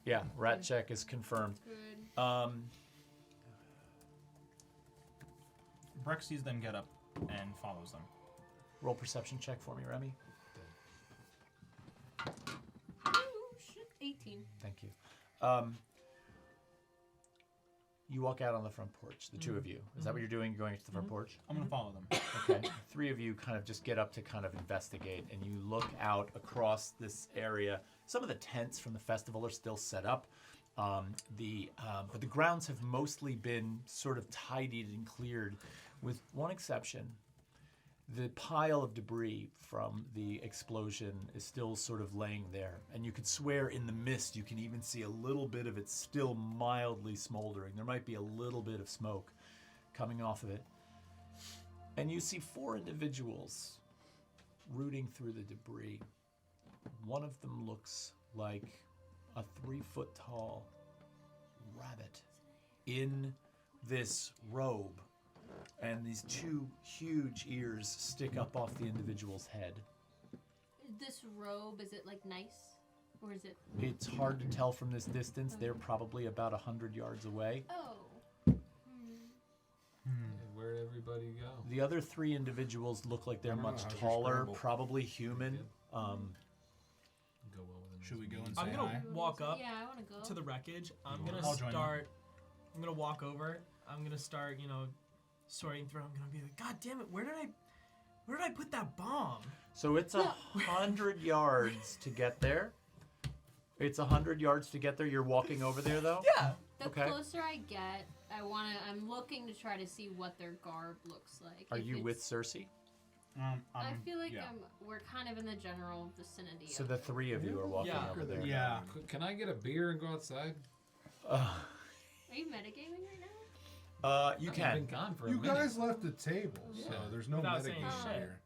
Yeah, rat check is confirmed. Good. Brec sees them get up and follows them. Roll perception check for me, Remy. Ooh, shit. 18. Thank you. You walk out on the front porch, the two of you. Is that what you're doing? You're going to the front porch? I'm gonna follow them. Okay. 3 of you kind of just get up to kind of investigate, and you look out across this area. Some of the tents from the festival are still set up, but the grounds have mostly been sort of tidied and cleared, with one exception. The pile of debris from the explosion is still sort of laying there, and you could swear in the mist you can even see a little bit of it still mildly smoldering. There might be a little bit of smoke coming off of it. And you see 4 individuals rooting through the debris. One of them looks like a 3-foot tall rabbit in this robe. And these 2 huge ears stick up off the individual's head. This robe, is it like nice? Or is it. It's hard to tell from this distance. They're probably about 100 yards away. Oh. Where'd everybody go? The other 3 individuals look like they're I don't know, much how's your taller, scramble? probably human. Go well with them. Should we go and I'm say gonna hi? walk up Yeah, I want to go. to the wreckage. I'm You gonna I'll join you. start. I'm gonna walk over. I'm gonna start, sorting through. I'm gonna be like, God damn it! Where did I put that bomb? So it's 100 yards to get there. It's 100 yards to get there. You're walking over there, though? Yeah. The Okay. closer I get, I'm looking to try to see what their garb looks like. Are If you it's- with Circe? I feel like yeah. we're kind of in the general vicinity. So of the 3 of you are walking Yeah. over there. Yeah. Can I get a beer and go outside? Are you metagaming right now? You I've can. been gone for a You minute. guys left the table, so Yeah. there's no Without metagame saying shit. here.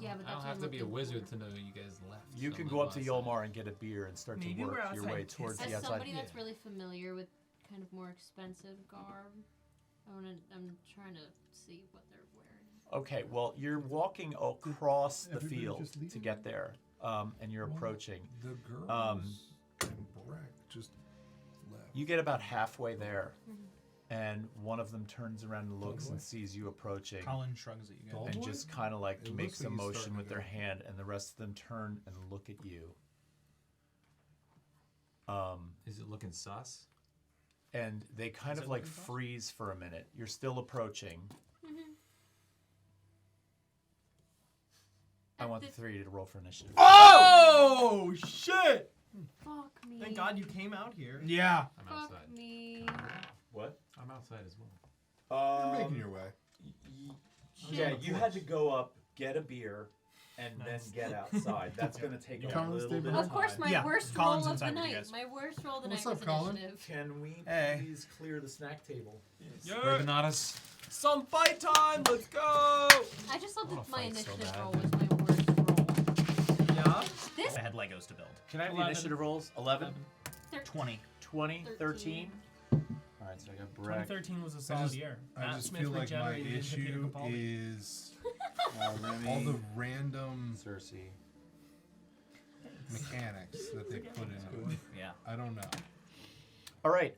Yeah, but I that's don't what have I'm to be a looking wizard for. to know you guys left. You so can I'm go gonna up to outside. Yolmar and get a beer and start Maybe to we're work your way outside towards As the outside. somebody Yeah. that's really familiar with kind of more expensive garb, I'm trying to see what they're wearing. Okay, well, you're walking across the Everybody field just leave? to get there, and you're approaching. The girls and Brec just left. You get about halfway there, and one of them turns around and looks and sees you approaching, Colin shrugs at you guys. Tall and boy? just kind of like It makes looks a like he's motion starting with to their go. hand, and the rest of them turn and look at you. Is it looking sus? And they kind Is of it like looking fast? freeze for a minute. You're still approaching. I At want the this- 3 to roll for initiative. Oh shit! Fuck me. Thank God you came out here. Yeah. I'm Fuck outside. me. What? I'm outside as well. You're making your way. Yeah, you had to go up, get a beer, and then get outside. That's going to take a Colin, little stay bit behind. of Of course, time. my Yeah, worst Colin's roll of the inside with you night. guys. My worst roll of the What's night up, was Colin? initiative. Can we Hey. please clear the snack table? Dragonatus. Some fight time. Let's go. I just love I wanna that my fight so initiative bad. roll was my worst roll. Yeah. This I had Legos to build. Can I have the 11. initiative rolls? 11, 20. 20, 13. 13. All right, so I got Brec. 2013 was a solid year. I Matt just Smith feel like my regenerated into Peter issue Capaldi. is Remy, all the random Circe. mechanics that they put into it. Yeah. I don't know. All right.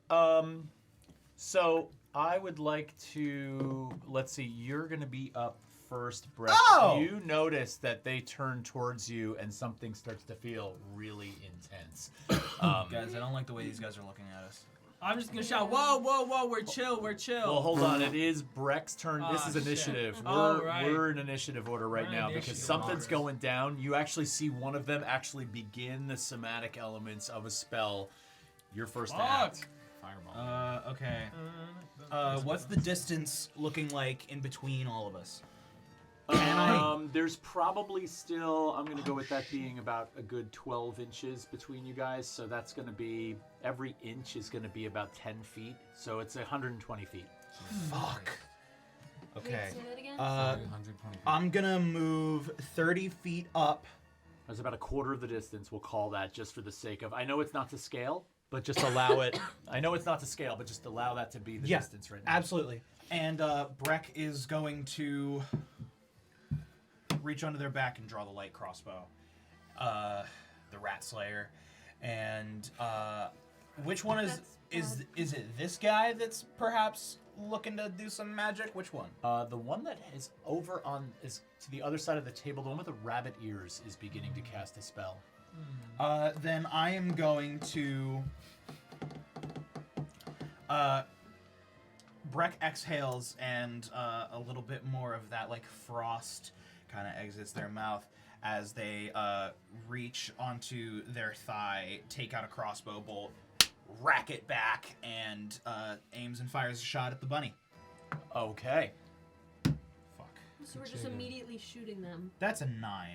So I would like to. Let's see. You're gonna be up first, Brec. Oh! You notice that they turn towards you, and something starts to feel really intense. Guys, I don't like the way these guys are looking at us. I'm just gonna shout, whoa, whoa, whoa, we're chill, we're chill. Well, hold on. It is Brec's turn. This Ah, is shit. initiative. Oh, right. We're in initiative order right We're in now because initiative something's order. going down. You actually see one of them actually begin the somatic elements of a spell. Your first act. Fuck. Fireball. Okay. What's the distance looking like in between all of us? There's probably still, I'm going to go with that being about a good 12 inches between you guys. So that's going to be, every inch is going to be about 10 feet. So it's 120 feet. Fuck. Okay. Wait, say that again? 120 feet. I'm gonna move 30 feet up. That's about a quarter of the distance. We'll call that just for the sake of, I know it's not to scale, but just allow it. I know it's not to scale, but just allow that to be the Yeah, distance right now. Absolutely. And Brec is going to reach under their back and draw the light crossbow. The Rat Slayer. And which one is it this guy that's perhaps looking to do some magic? Which one? The one that is over on, is to the other side of the table, the one with the rabbit ears is beginning to cast a spell. Then I am going to Brec exhales and a little bit more of that like frost kind of exits their mouth as they reach onto their thigh, take out a crossbow bolt, rack it back, and aims and fires a shot at the bunny. Okay. Fuck. So we're just immediately shooting them. That's a 9.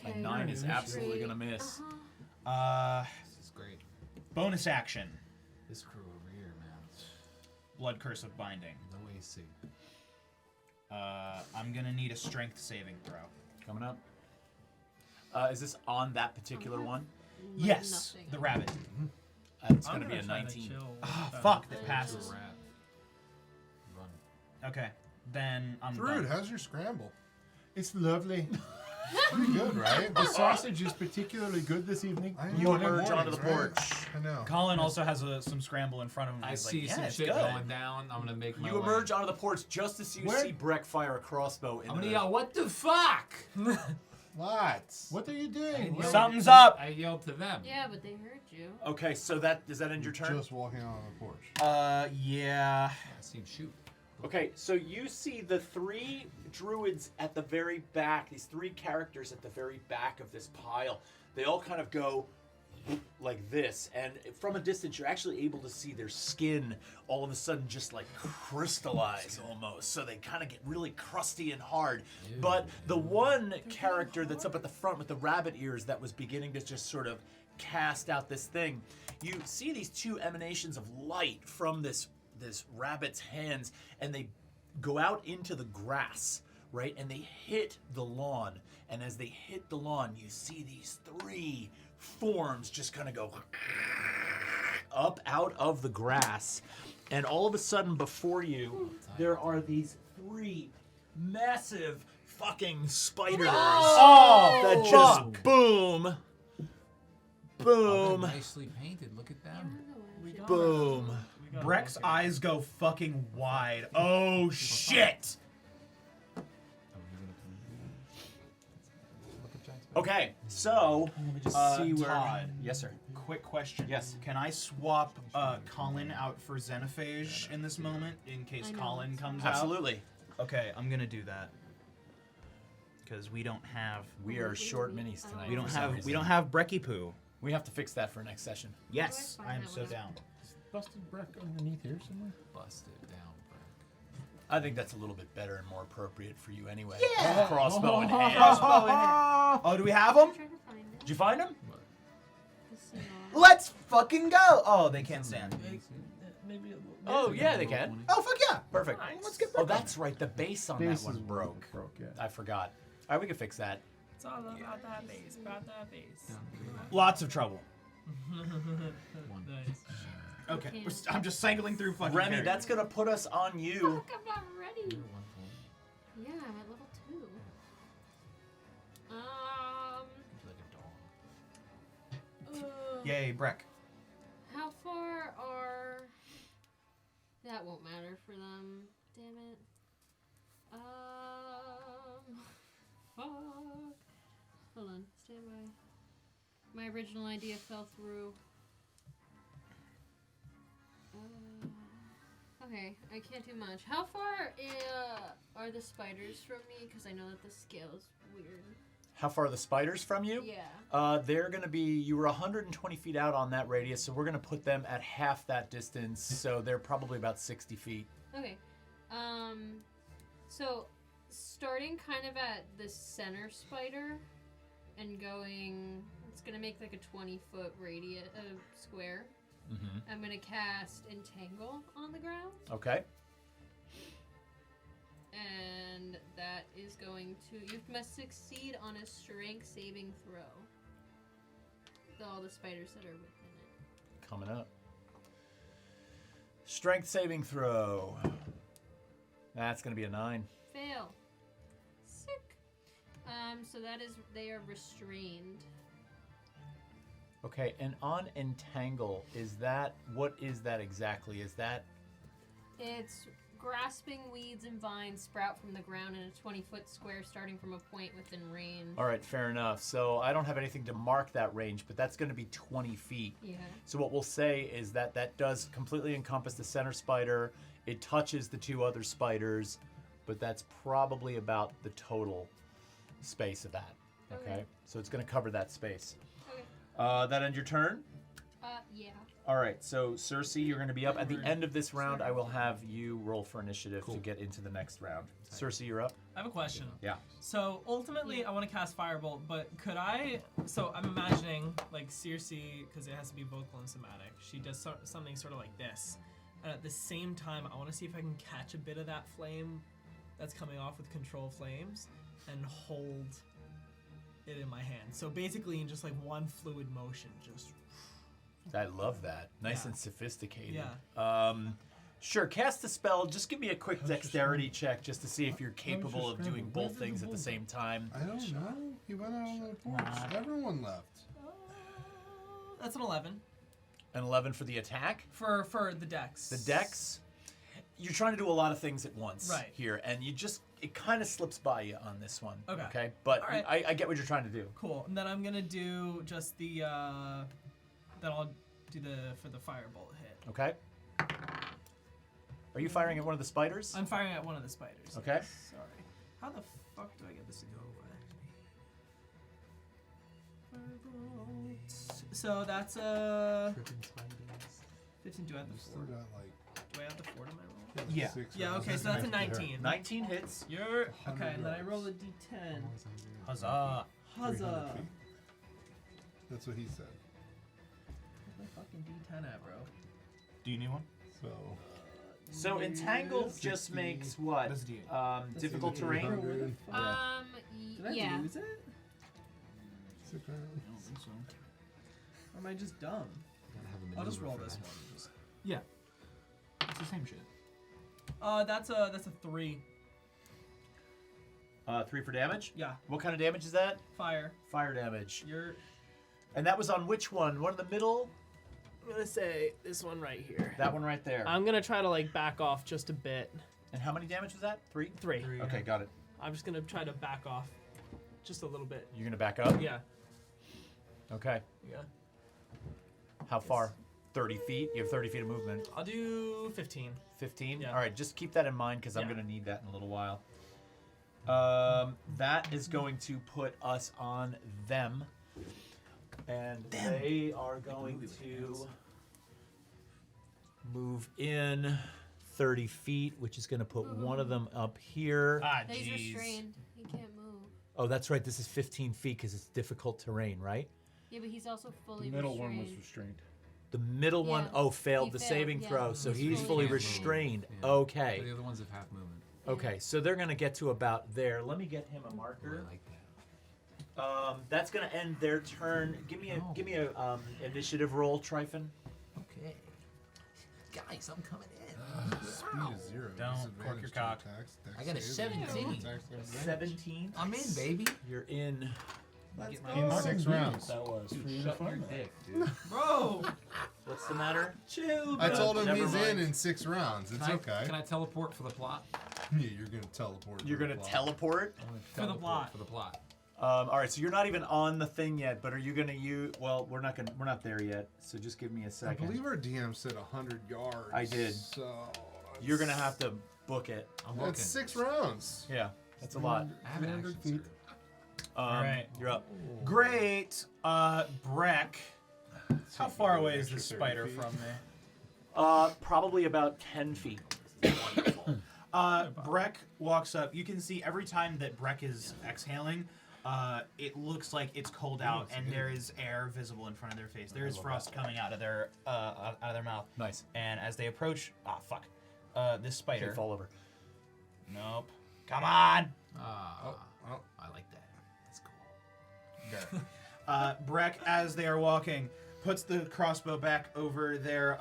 Okay. A 9 is Great. absolutely going to miss. This is great. Bonus action. This crew over here, man. Blood Curse of Binding. No AC. I'm gonna need a strength saving throw. Coming up. Is this on that particular one? Yes, Nothing. the rabbit. It's I'm going to be a try to 19. chill Oh, with fuck, them. that passes. Rat. Run. Okay, then I'm Thrud, done. how's your scramble? It's lovely. Pretty good, right? The sausage is particularly good this evening. I You know, emerge onto the mornings, porch. right? I know. Colin also has some scramble in front of him. I He's see like, some yeah, it's shit good. going down. I'm gonna make my You way. emerge onto the porch just as you Where- see Brec fire a crossbow in I'm gonna the... yell, "What the fuck?" What? What are you I doing? yelled- Something's up. I yelled to them. Yeah, but they heard you. Okay, so does that end your turn? Just walking on the porch. Yeah. I see him shoot. Okay, so you see the 3 druids at the very back, these 3 characters at the very back of this pile. They all kind of go like this, and from a distance, you're actually able to see their skin all of a sudden just like crystallize almost. So they kind of get really crusty and hard. But the one character that's up at the front with the rabbit ears that was beginning to just sort of cast out this thing, you see these 2 emanations of light from this rabbit's hands, and they go out into the grass, right? And they hit the lawn. And as they hit the lawn, you see these 3 forms just kind of go up out of the grass. And all of a sudden before you, there are these 3 massive fucking spiders that just boom, Oh, boom, they're nicely painted. Look at them. We got boom. We got Brec's lucky. eyes go fucking wide. Oh shit! Oh, you're gonna look at Jack's back. Okay, so Let me just see where. Todd. Yes, sir. Quick question. Yes. Can I swap Colin out for Xenophage in this moment in case I know. Colin comes out? Absolutely. Okay, I'm gonna do that. Because we don't have We are short minis tonight. we don't for some have reason. we don't have Brecky Poo. We have to fix that for next session. Yes, find I am that so one? down. Busted Brec underneath here somewhere. Busted down, Brec. I think that's a little bit better and more appropriate for you anyway. Yeah. Crossbow in hand. Oh, do we have them? I'm trying to find it. Did you find him? This is Let's fucking go! Oh, they can't stand. Maybe Oh yeah, they can. Oh fuck yeah! Perfect. Nice. Let's get Oh, Brec. that's right. The base on Base that one is broke. Yeah. I forgot. All right, we can fix that. It's all about that base, about that base. Lots of trouble. Nice. Okay, can't. I'm just cycling through fucking Remy, characters. that's gonna put us on you. Fuck, I'm not ready. You're 1 point. Yeah, I'm at level 2. Like a dog. Yay, Brec. How far are... That won't matter for them. Damn it. Fuck. Hold on, stand by. My original idea fell through. Okay, I can't do much. How far are the spiders from me? Because I know that the scale is weird. How far are the spiders from you? Yeah. They're going to be, you were 120 feet out on that radius, so we're going to put them at half that distance, so they're probably about 60 feet. Okay. So starting kind of at the center spider and going, it's going to make like a 20-foot radius square. Mm-hmm. I'm going to cast Entangle on the ground. Okay. And that is going to... You must succeed on a strength saving throw. All the spiders that are within it. Coming up. Strength saving throw. That's going to be a 9. Fail. Sick. So that is... They are restrained. Okay, and on Entangle, is that... What is that exactly? Is that... It's... Grasping weeds and vines sprout from the ground in a 20-foot square starting from a point within range. All right, fair enough. So I don't have anything to mark that range, but that's going to be 20 feet. Yeah. So what we'll say is that that does completely encompass the center spider. It touches the 2 other spiders, but that's probably about the total space of that. Okay? So it's going to cover that space. Okay. That end your turn? Yeah. All right, so Circe, you're going to be up. At the end of this round, I will have you roll for initiative to get into the next round. Circe, you're up. I have a question. Yeah. So ultimately, I want to cast Firebolt, but could I? So I'm imagining like Circe, because it has to be vocal and somatic. She does something sort of like this, and at the same time, I want to see if I can catch a bit of that flame that's coming off with control flames and hold it in my hand. So basically, in just like one fluid motion, just. I love that. Nice Yeah. and sophisticated. Yeah. Sure, cast the spell. Just give me a quick dexterity check just to see if you're capable of doing both things at the same time. I don't know. He went out on the porch. Everyone left. That's an 11 An 11 for the attack. for the dex. The dex. You're trying to do a lot of things at once Right. here, and it kind of slips by you on this one. Okay. But All right. I get what you're trying to do. Cool. And then I'm gonna do just the. Then I'll do for the firebolt hit. Okay. Are you firing at one of the spiders? I'm firing at one of the spiders. Okay. Yes. Sorry. How the fuck do I get this to go away? Firebolt. So that's a. Tripping spiders. 15. Do I have You the still 4? got like Do I have the 4 to my roll? Yeah. 6 Yeah. rounds. Okay. So that's a 19. 19 hits. You're okay. 100 And then I yards. roll a d10. Huzzah. 300 Huzzah. feet. That's what he said. Where's my fucking d10 at, bro? Do you need one? So So Entangle just 60. makes what? That's D8. Difficult terrain? 300, Did I Yeah. lose it? 6 rounds. I don't think so. Or am I just dumb? Gotta have a I'll just maneuver roll for this that. one. Just- Yeah. It's the same shit. That's a 3. 3 for damage? Yeah. What kind of damage is that? Fire. Fire damage. You're. And that was on which one? One in the middle? I'm gonna say this one right here. That one right there. I'm gonna try to like back off just a bit. And how many damage was that? 3? 3. Okay, got it. I'm just gonna try to back off just a little bit. You're going to back up? Yeah. Okay. Yeah. How far? 30 feet? You have 30 feet of movement. I'll do 15. 15? Yeah. All right, just keep that in mind because I'm Yeah. going to need that in a little while. That is going to put us on them. And they are going to move in 30 feet, which is going to put one of them up here. Ah, He's jeez. restrained. He can't move. Oh, that's right. This is 15 feet because it's difficult terrain, right? Yeah, but he's also fully The middle restrained. one was restrained. The middle one, Yeah. oh, failed He the failed, saving yeah. throw, so He's he's fully fully Can't move. restrained. Yeah. Okay. But the other ones have half movement. Okay, so they're going to get to about there. Let me get him a Ooh, marker. I like that. That's going to end their turn. Give me a initiative roll, Tryfon. Okay. guys, I'm coming in. Speed is 0. Don't Disadvantage cork your to cock. attacks, dex I got a saves, 17. attacks, disadvantage. 17. I'm in, baby. You're in. Get my In 6 rounds. That was for you to shut your find that. dick, dude. Bro, What's the matter? chill. I bro. told him Never he's mind. in 6 rounds. It's okay. Can I teleport for the plot? Yeah, you're gonna teleport. You're to the gonna plot. teleport. I'm gonna For the teleport plot. For the plot. All right, so you're not even on the thing yet, but are you gonna use? Well, we're not there yet. So just give me a I second. believe our DM said 100 yards. I did. So You're gonna have to book it. I'm looking. That's 6 rounds. Yeah, that's a lot. I have an 300 action feet. surge. Alright. You're up. Great. Brec. How far away is Extra this 30 spider feet. from me? Probably about 10 feet. Brec walks up. You can see every time that Brec is exhaling, it looks like it's cold out, and there is air visible in front of their face. There is frost coming out of their mouth. Nice. And as they approach, fuck, this spider. Okay, fall over. Nope. Come on. Oh. I like that. That's cool. Brec, as they are walking, puts the crossbow back over their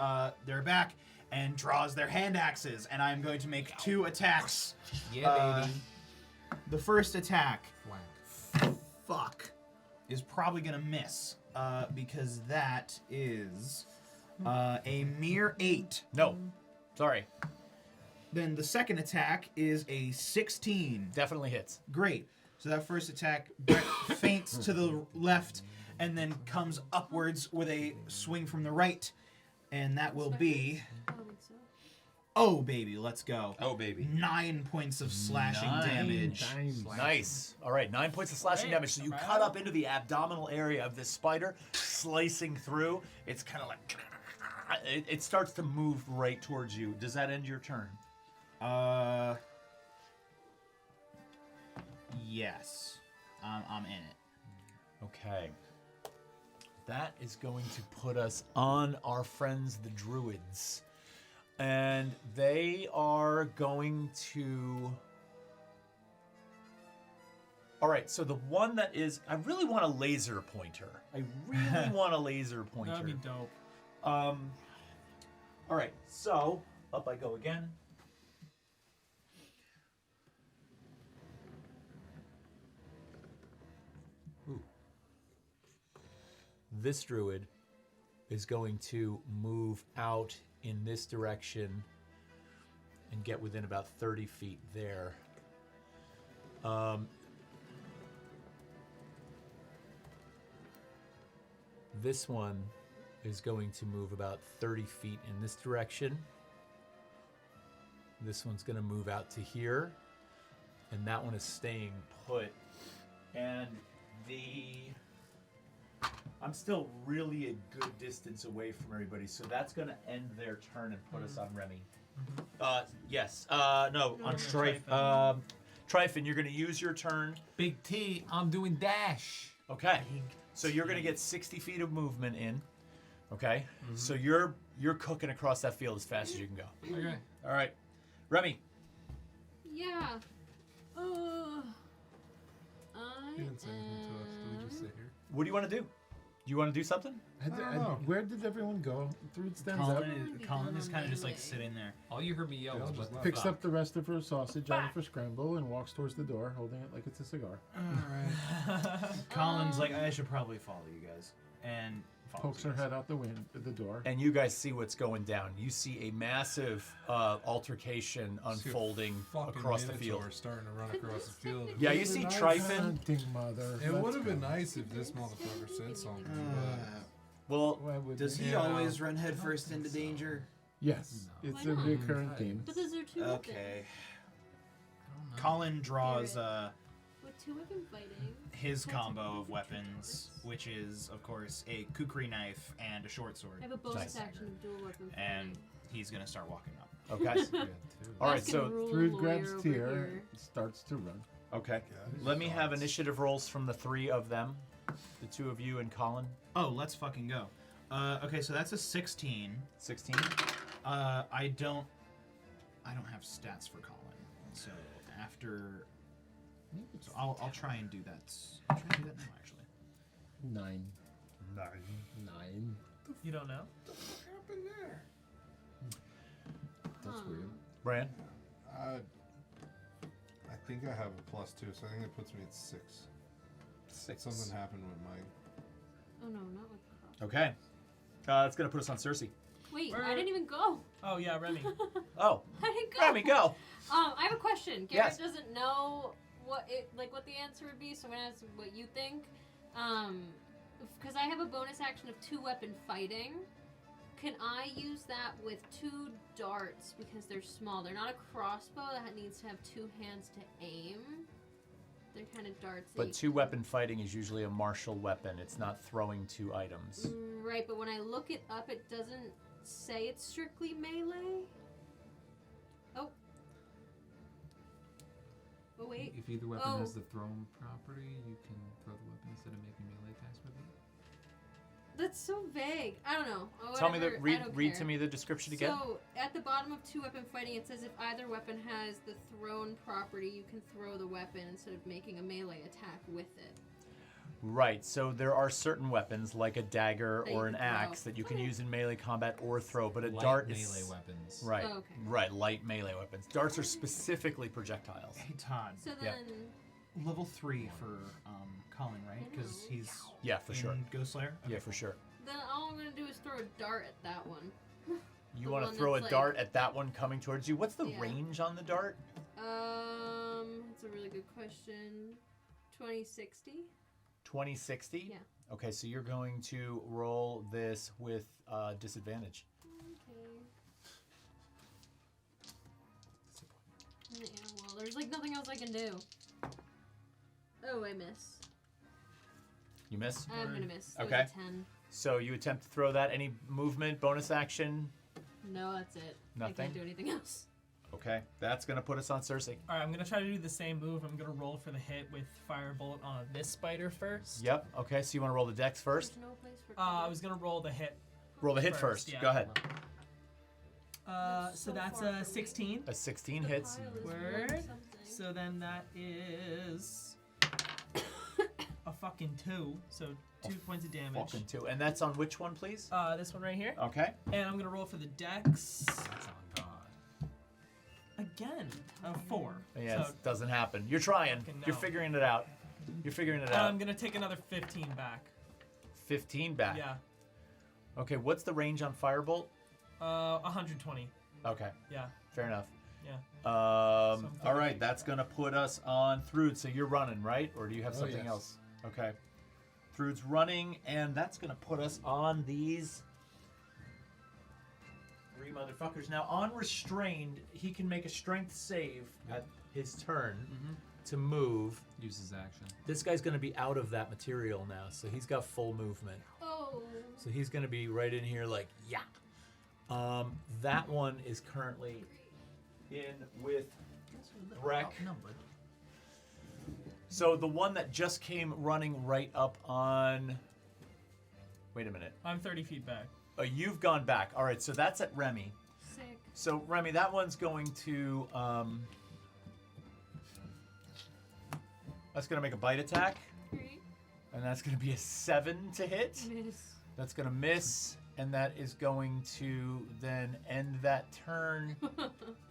back and draws their hand axes. And I'm going to make 2 attacks. Yeah, baby. The first attack, Flank. fuck, is probably gonna miss because that is a mere 8. No, sorry. Then the second attack is a 16. Definitely hits. Great. So that first attack, Brec feints to the left and then comes upwards with a swing from the right, and that will be. I don't think so. Oh baby, let's go. Oh baby. 9 points of slashing damage. Nice. All right, 9 points of slashing damage. So you cut up into the abdominal area of this spider, slicing through. It's kind of like it starts to move right towards you. Does that end your turn? Yes. I'm in it. Okay. That is going to put us on our friends the druids. And they are going to... All right, so the one that is... I really want a laser pointer. I really want a laser pointer. That'd be dope. All right, so up I go again. Ooh. This druid is going to move out in this direction and get within about 30 feet there. This one is going to move about 30 feet in this direction. This one's going to move out to here. And that one is staying put. And I'm still really a good distance away from everybody, so that's going to end their turn and put us on Remy. Yes. No, on Tryfon. Tryfon, you're going to use your turn. Big T, I'm doing dash. Okay. So you're going to get 60 feet of movement in. Okay. So you're cooking across that field as fast as you can go. Okay. All right. Remy. Yeah. He didn't say anything to us. Did we just sit here? What do you want to do? Do you want to do something? Where did everyone go? Thrud stands up, Colin is kind of just like sitting there. All you heard me yell was what the picks fuck? up the rest of her sausage out of her scramble, and walks towards the door, holding it like it's a cigar. Colin's like, I should probably follow you guys. And follows Pokes you her guys. head out the door. And you guys see what's going down. You see a massive altercation unfolding Fucking across the Minotaur field. starting to run across the field. Yeah, you see Tryfon. Hunting mother. It Let's would have been go. nice if this motherfucker said something. Well, Why would Does they? he Yeah. always run headfirst into danger? Yes, it's a Why not? recurrent theme. Because there are 2 of them. Okay. I don't know. Colin draws With 2 of them fighting. his combo of weapons, which is, of course, a kukri knife and a short sword. I have a bonus Nice. action of dual weapon And fighting. he's gonna start walking up. okay. All right, Baskin so rule Thrud lawyer grabs over Tyr, here. starts to run. okay. God, Let me have dogs. initiative rolls from the 3 of them, the 2 of you and Colin. Oh, let's fucking go. Okay, so that's a 16. 16. I don't have stats for Colin, so after, so I'll try and do that. I'll try and do that now, actually. 9. 9. You don't know? What happened there? That's weird. Bran? I think I have a +2, so I think that puts me at 6. 6. Something happened with mine. Oh no, not with the cross. Okay. That's going to put us on Circe. Wait, Where- I didn't even go. Oh yeah, Remy. Oh, I didn't go. Remy, go. I have a question. Garret Yes. doesn't know what the answer would be, so I'm gonna ask what you think. Because I have a bonus action of 2-weapon fighting. Can I use that with 2 darts because they're small? They're not a crossbow that needs to have 2 hands to aim. They're kind of darts. that But you 2-weapon fighting is usually a martial weapon. It's not throwing 2 items. Right, but when I look it up, it doesn't say it's strictly melee. Oh. Oh wait. If either weapon Oh. has the thrown property, you can throw the weapon instead of making melee attacks with it. That's so vague. I don't know. Oh, Tell me whatever, I read don't to care. me the description again. So, at the bottom of 2-weapon fighting, it says if either weapon has the thrown property, you can throw the weapon instead of making a melee attack with it. Right. So there are certain weapons like a dagger That you or an can throw. axe that you can Okay. use in melee combat or throw, but a Light dart melee is weapons. right. Oh, okay. Right, light melee weapons. Darts are specifically projectiles. Hey Todd, So Yeah. then, level 3 for Colin, right? Because he's Yeah, for sure. in Ghost Slayer. Yeah, for sure. then all I'm gonna do is throw a dart at that one. You The want to one throw a that's, dart at that one coming towards you. What's the Yeah. range on the dart? That's a really good question. 2060. 2060? Yeah. Okay, so you're going to roll this with disadvantage. Okay. Yeah, well, there's like nothing else I can do. Oh, I miss. You miss? I'm gonna miss. That Okay. was a 10. So you attempt to throw that. Any movement, bonus action? No, that's it. I Nothing? can't do anything else. Okay, that's going to put us on Circe. All right, I'm gonna try to do the same move. I'm gonna roll for the hit with firebolt on this spider first. Yep, okay, so you want to roll the dex first? There's no place for I was gonna roll the hit. Roll the hit First, first. yeah. Go ahead. That's So so that's far a from me. 16. A 16 The hits. pile is Word. worth something. So then that is a fucking 2. So 2 points of damage. Fucking 2. And that's on which one, please? This one right here. Okay. And I'm gonna roll for the dex That's on God. again. A 4. Yeah, So it doesn't happen. You're trying. Fucking You're no. figuring it out. You're figuring it I'm out. gonna take another 15 back. 15 back. Yeah. Okay, what's the range on Firebolt? 120. Okay, Yeah. fair enough. Yeah. All right, that's going to put us on Thrud. So you're running, right? Or do you have Oh, something yes. else? Okay. Thrud's running, and that's going to put us on these 3 motherfuckers. Now, on restrained, he can make a strength save at his turn to move. Use his action. This guy's going to be out of that material now, so he's got full movement. Oh. So he's going to be right in here like, yeah. That one is currently in with Brec. Outnumbered. So the one that just came running right up on... Wait a minute. I'm 30 feet back. You've gone back. All right, so that's at Remy. Sick. So, Remy, that one's going to... that's going to make a bite attack. Great. And that's going to be a 7 to hit. Miss. That's going to miss. And that is going to then end that turn.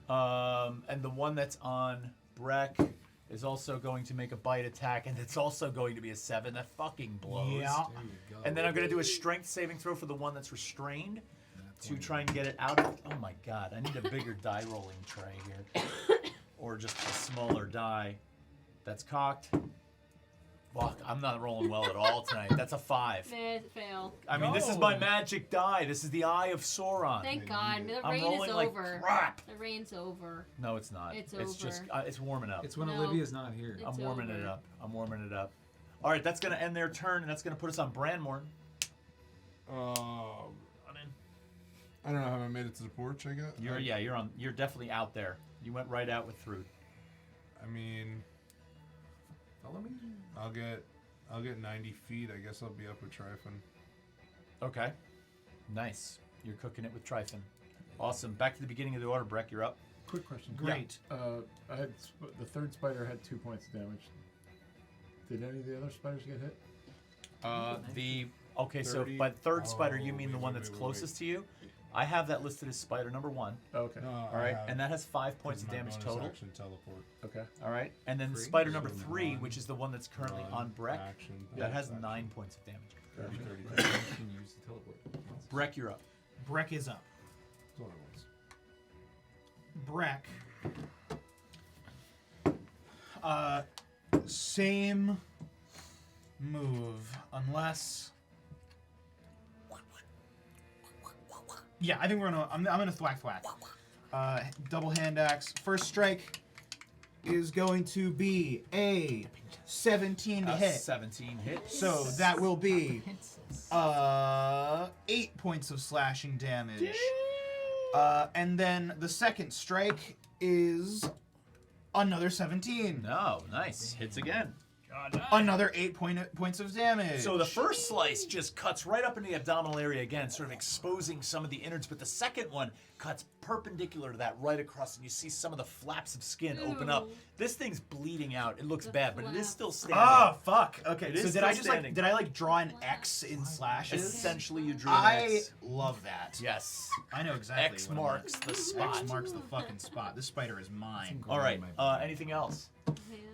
And the one that's on Brec is also going to make a bite attack, and it's also going to be a 7. That fucking blows. Yeah. There you go. And then I'm going to do a strength saving throw for the one that's restrained to try and get it out of... Oh my god, I need a bigger die rolling tray here. Or just a smaller die. That's cocked. Fuck, I'm not rolling well at all tonight. That's a 5. Miss. Fail. I mean, this is my No. magic die. This is the Eye of Sauron. Thank God. The I'm rain rolling is like over. crap. The rain's over. No, it's not. It's just over. it's warming up. It's when No. Olivia's not here. It's I'm warming it over. up. I'm warming it up. All right, that's gonna end their turn, and that's gonna put us on Branmorn. Running. I don't know. Have I made it to the porch? I guess. You're definitely out there. You went right out with Thrud. I mean, Follow me. I'll get 90 feet. I guess I'll be up with Tryfon. Okay. Nice. You're cooking it with Tryfon. Awesome. Back to the beginning of the order, Brec. You're up. Quick question. Great. I had the third spider had 2 points of damage. Did any of the other spiders get hit? So 30. by third spider, you Oh, mean the wait, one wait, that's wait, wait, closest to you? I have that listed as spider number 1. Okay. All right, and that has 5 points of damage total. Action teleport. Okay. All right, and then Free? spider number So 3, one, which is the one that's currently one, on Brec, action, that has action. 9 points of damage. You can use the teleport. Brec, you're up. Brec is up. That's what it was. Brec. Same move, unless. Yeah, I think we're gonna. I'm gonna thwack. Double hand axe. First strike is going to be a 17 to hit. 17 hits. So that will be 8 points of slashing damage. And then the second strike is another 17. No, nice. Hits again. Another 8 points of damage. So the first slice just cuts right up into the abdominal area again, sort of exposing some of the innards, but the second one cuts perpendicular to that right across, and you see some of the flaps of skin open up. Ew. This thing's bleeding out. It looks The bad, but it is flaps. still standing. Oh fuck. Okay. It So is did I still just standing. did I draw an X in slashes? Essentially, you drew an I X. love that. Yes. I know exactly. X what marks I'm the spot. X marks the fucking spot. This spider is mine. All right. Anything else?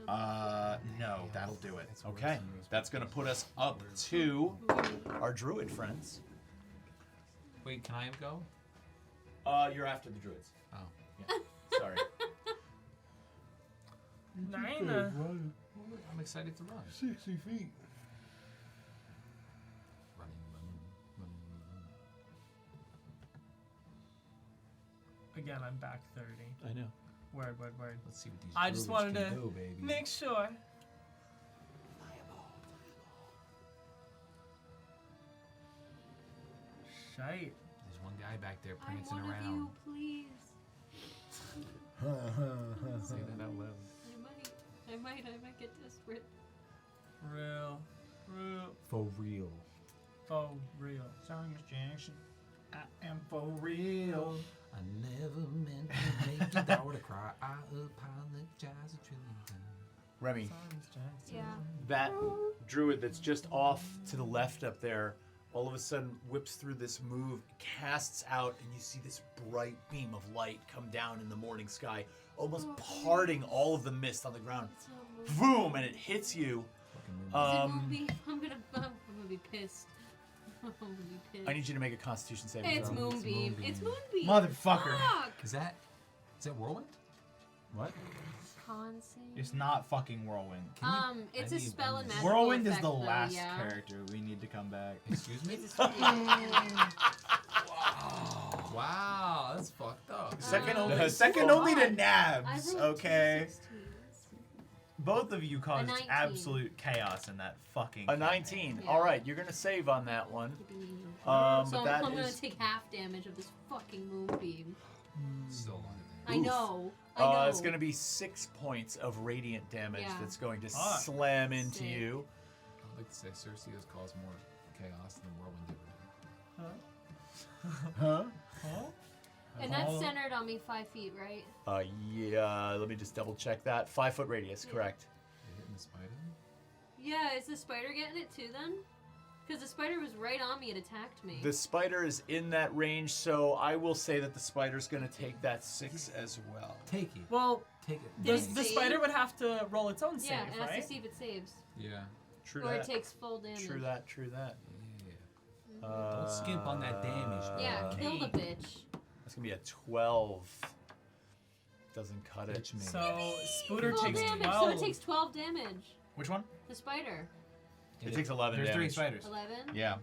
No, that'll do it. Okay. That's going to put us up to our druid friends. Wait, can I go? You're after the druids. Oh. Sorry. 9. I'm excited to run. 60 feet. Running. Again, I'm back 30. I know. Word. Let's see what these I just druids wanted can to do, baby. make sure. Shite. There's one guy back there I'm prancing one of around. you, please. Say that out loud. I might get desperate. Real. For real. For real. Jackson, I am for real. I never meant to make your daughter cry. I apologize a trillion times. Remy, Yeah. that druid that's just off to the left up there, all of a sudden whips through this move, casts out, and you see this bright beam of light come down in the morning sky, almost parting all of the mist on the ground. It's a Boom! And it hits you. movie. I'm gonna be pissed. I'm gonna be pissed. I need you to make a Constitution saving It's throw. Moonbeam. It's Moonbeam. Motherfucker. Fuck. Is that whirlwind? What? Con save. It's not fucking whirlwind. It's I a need spell and bonus. magical Whirlwind is effect, the though, last yeah. character we need to come back. Excuse me? It's a Wow, that's fucked up. Second Uh, only, second only to I Nabs. rolled Okay. 2 16s. Both of you caused 19. absolute chaos in that fucking. A 19. Yeah. All right, you're gonna save on that one. So But that I'm gonna is. take half damage of this fucking Moonbeam. Still a lot of I damage. know. I know. It's gonna be 6 points of radiant damage Yeah. that's going to Fuck. slam into Sick. you. I'd like to say Circe has caused more chaos than whirlwind did. Huh? And that's centered on me 5 feet, right? Yeah. Let me just double check that. 5-foot radius, Yeah. correct? You're hitting the spider? Yeah, is the spider getting it too then? Because the spider was right on me and attacked me. The spider is in that range, so I will say that the spider's gonna take that 6 as well. Take it. Well, Take it. Did the, it the save? spider would have to roll its own yeah, save, it has right? to see if it saves. Yeah. True Or that. it takes full damage. True that. True that. Yeah. Don't skimp on that damage. Yeah, Uh, kill the bitch. That's gonna be a 12. Doesn't cut it. Bitch, man. So Spooter Full takes damage, 12. so it takes 12 damage. Which one? The spider. It takes 11 There's damage. 3 spiders. 11? Yeah.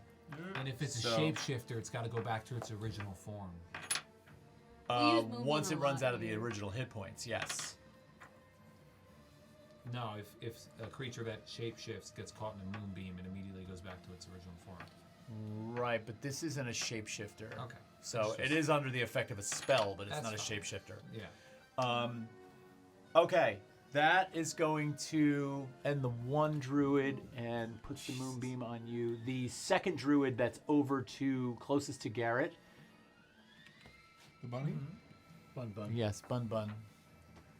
And if it's a So- shapeshifter, it's got to go back to its original form. We use Moonbeam Once a it runs lot out of the here. original hit points, yes. No, if a creature that shapeshifts gets caught in a moonbeam, it immediately goes back to its original form. Right, but this isn't a shapeshifter. Okay. So It's it just- is under the effect of a spell, but it's That's not a fine. shapeshifter. Yeah. Okay, that is going to end the one druid and puts the moonbeam on you. The second druid that's over to closest to Garret. The bunny? Bun bun. Yes, Bun Bun.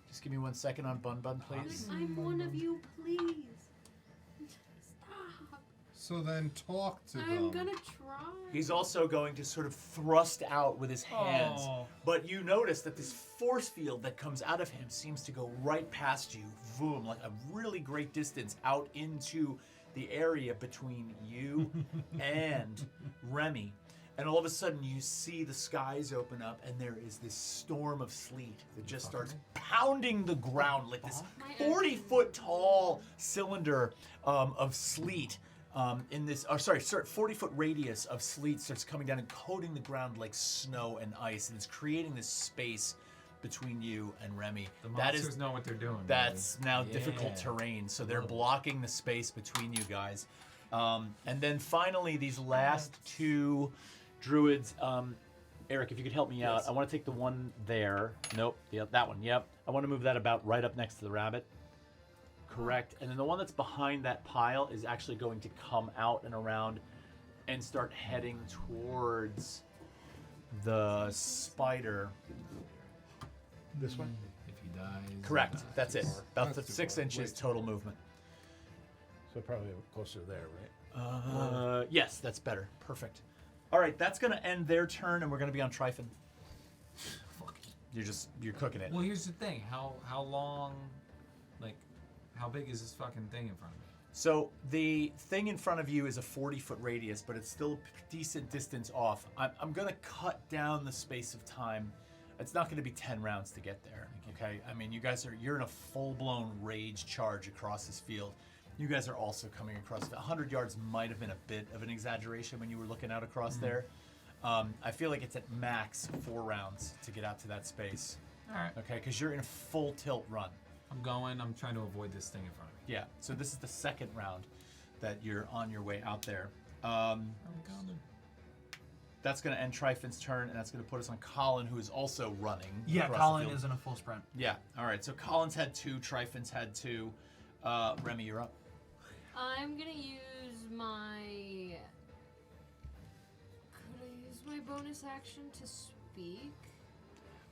Just give me 1 second on Bun Bun, please. I'm one of you, please. Stop. So then talk to them. I'm gonna try. He's also going to sort of thrust out with his hands. Oh. But you notice that this force field that comes out of him seems to go right past you, boom, like a really great distance out into the area between you and Remy. And all of a sudden you see the skies open up and there is this storm of sleet that just starts pounding the ground like this 40-foot tall cylinder of sleet. In this, 40-foot radius of sleet starts coming down and coating the ground like snow and ice, and it's creating this space between you and Remy. The That monsters is know what they're doing. that's now Yeah. difficult terrain, so they're blocking the space between you guys. And then finally, these last two druids. Eric, if you could help me out, I want to take the one there. Nope, that one. Yep, I want to move that about right up next to the rabbit. Correct. And then the one that's behind that pile is actually going to come out and around and start heading towards the spider. This one? If he dies. Correct. he That's it. dies. About That's too 6 far. inches Way too total movement. So probably closer there, right? Yes, that's better. Perfect. All right, that's going to end their turn, and we're going to be on Tryfon. You're cooking it. Well, here's the thing. How long, like, how big is this fucking thing in front of me? So the thing in front of you is a 40-foot radius, but it's still a decent distance off. I'm going to cut down the space of time. It's not going to be 10 rounds to get there, okay? I mean, you're in a full-blown rage charge across this field. You guys are also coming across. 100 yards might have been a bit of an exaggeration when you were looking out across there. I feel like it's at max 4 rounds to get out to that space. All right. Okay, because you're in a full tilt run. I'm trying to avoid this thing in front of me. Yeah, so this is the second round that you're on your way out there. I'm coming. That's going to end Tryfon's turn, and that's going to put us on Colin, who is also running. Yeah, across Colin the field. is in a full sprint. Yeah, all right, so Colin's had 2, Tryfon's had 2. Remy, you're up. I'm gonna use my. Could I use my bonus action to speak?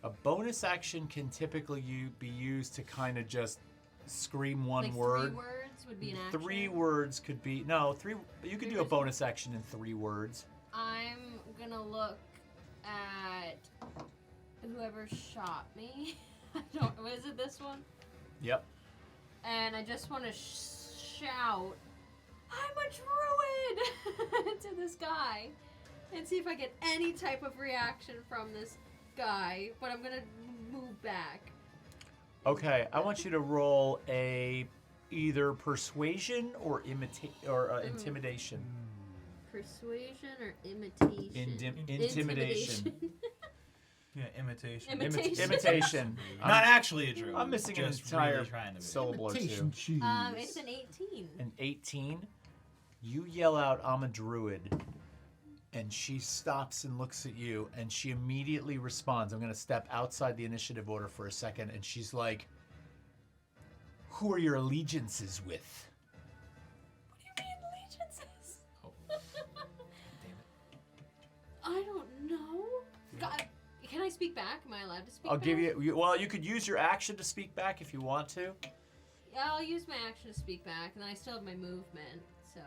A bonus action can typically be used to kind of just scream one Like word. 3 words would be an action. 3 words could be no 3. You could do a bonus action in 3 words. I'm gonna look at whoever shot me. I don't. Was it this one? Yep. And I just want to shout, "I'm a druid!" to this guy, and see if I get any type of reaction from this guy. But I'm gonna move back. Okay, I want you to roll either persuasion or intimidation. Persuasion or imitation? Intimidation. Yeah, imitation. Imitation. Not actually a druid. I'm missing an just entire really trying to be. syllable or 2. Imitation cheese. It's an 18. An 18. You yell out, "I'm a druid," and she stops and looks at you, and she immediately responds. I'm going to step outside the initiative order for a second, and she's like, "Who are your allegiances with?" What do you mean allegiances? Oh. I don't know. God, can I speak back? Am I allowed to speak I'll back? give you. Well, you could use your action to speak back if you want to. Yeah, I'll use my action to speak back, and then I still have my movement. So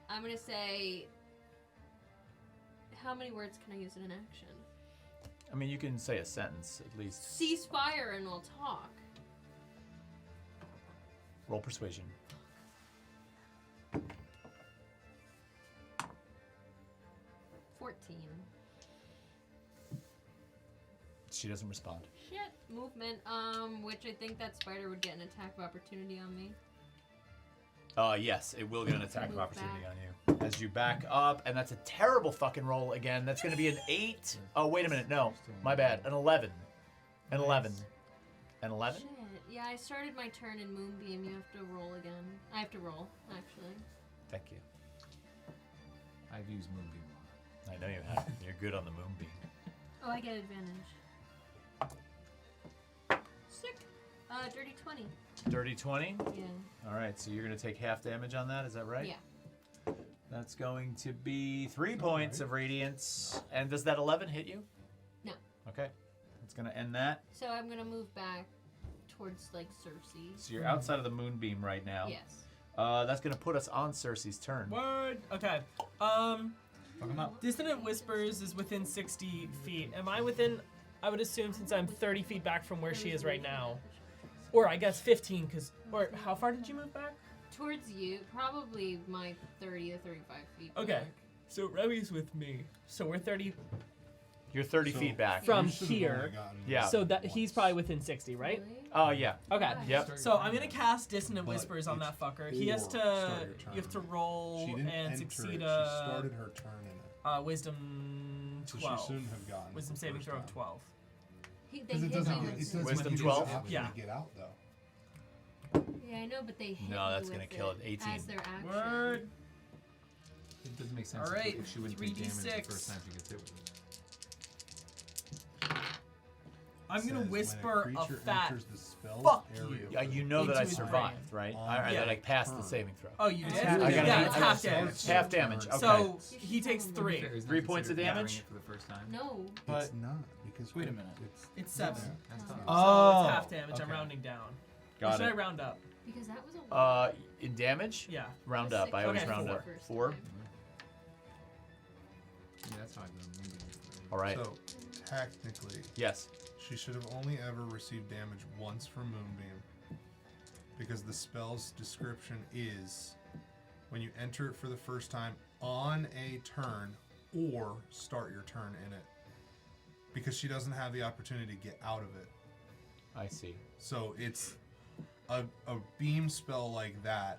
I'm gonna say, how many words can I use in an action? I mean, you can say a sentence at least. Cease fire, and we'll talk. Roll persuasion. She doesn't respond. Shit. Movement. Which I think that spider would get an attack of opportunity on me. Yes, it will get an attack of Move opportunity back. on you. As you back up, and that's a terrible fucking roll again. That's going to be an 8. Oh, wait a minute. No, my bad. An 11. An 11. An 11? Shit. Yeah, I started my turn in Moonbeam. You have to roll again. I have to roll, actually. Thank you. I've used Moonbeam. I know you have. You're good on the moonbeam. Oh, I get advantage. Sick. Dirty 20. Dirty 20? Yeah. All right, so you're going to take half damage on that. Is that right? Yeah. That's going to be 3 points of radiance. And does that 11 hit you? No. Okay. That's going to end that. So I'm gonna move back towards like Circe. So you're outside of the moonbeam right now. Yes. That's gonna put us on Circe's turn. Word. Okay. Fuck 'em up. Dissonant Whispers is within 60 feet. Am I within? I would assume since I'm 30 feet back from where she is right now, or I guess 15. Or how far did you move back? Towards you, probably my 30 to 35 feet. Okay. back. So Remy's with me. So we're 30 You're 30 feet back. from You should've only here. gotten Yeah. So that once. he's probably within 60, right? Really? Yeah. Okay. Yep. So I'm gonna cast Dissonant But Whispers on that it's fucker. He has or to. start your You have to turn. roll She didn't and enter succeed it. a She started her turn in it. Wisdom So 12. she shouldn't have gotten Wisdom it the saving first throw of time. 12. They Because it hit doesn't me get, with it doesn't Wisdom give you 12? the option Yeah. to get out though. Yeah, I know, but they hit No, me that's with gonna kill it. 18. As their action. Word. It doesn't make sense. All right, If she wouldn't take damage the 3d6. first time she gets hit with it. I'm gonna Says, whisper when a creature fat. enters the spell's fuck area you. Yeah, you know that Into I his survived, right? On I Yeah. that I passed the turn. saving throw. Oh, you did? half I got Yeah, an it's eight. half damage. Half damage. Okay. So he takes 3. Fair, isn't 3 that points of considered damage? covering it for the first time? No. But It's not because wait a minute. It's 7. That's tough. So Oh, it's half damage. I'm okay. rounding down. Or Got should I it. round up? Because that was a lot. In damage? Yeah. Round up. I always Okay, round 4. up. 4. Yeah, that's how I go. All right. So technically, Yes. she should have only ever received damage once from Moonbeam, because the spell's description is when you enter it for the first time on a turn or start your turn in it, because she doesn't have the opportunity to get out of it. I see. So it's a beam spell like that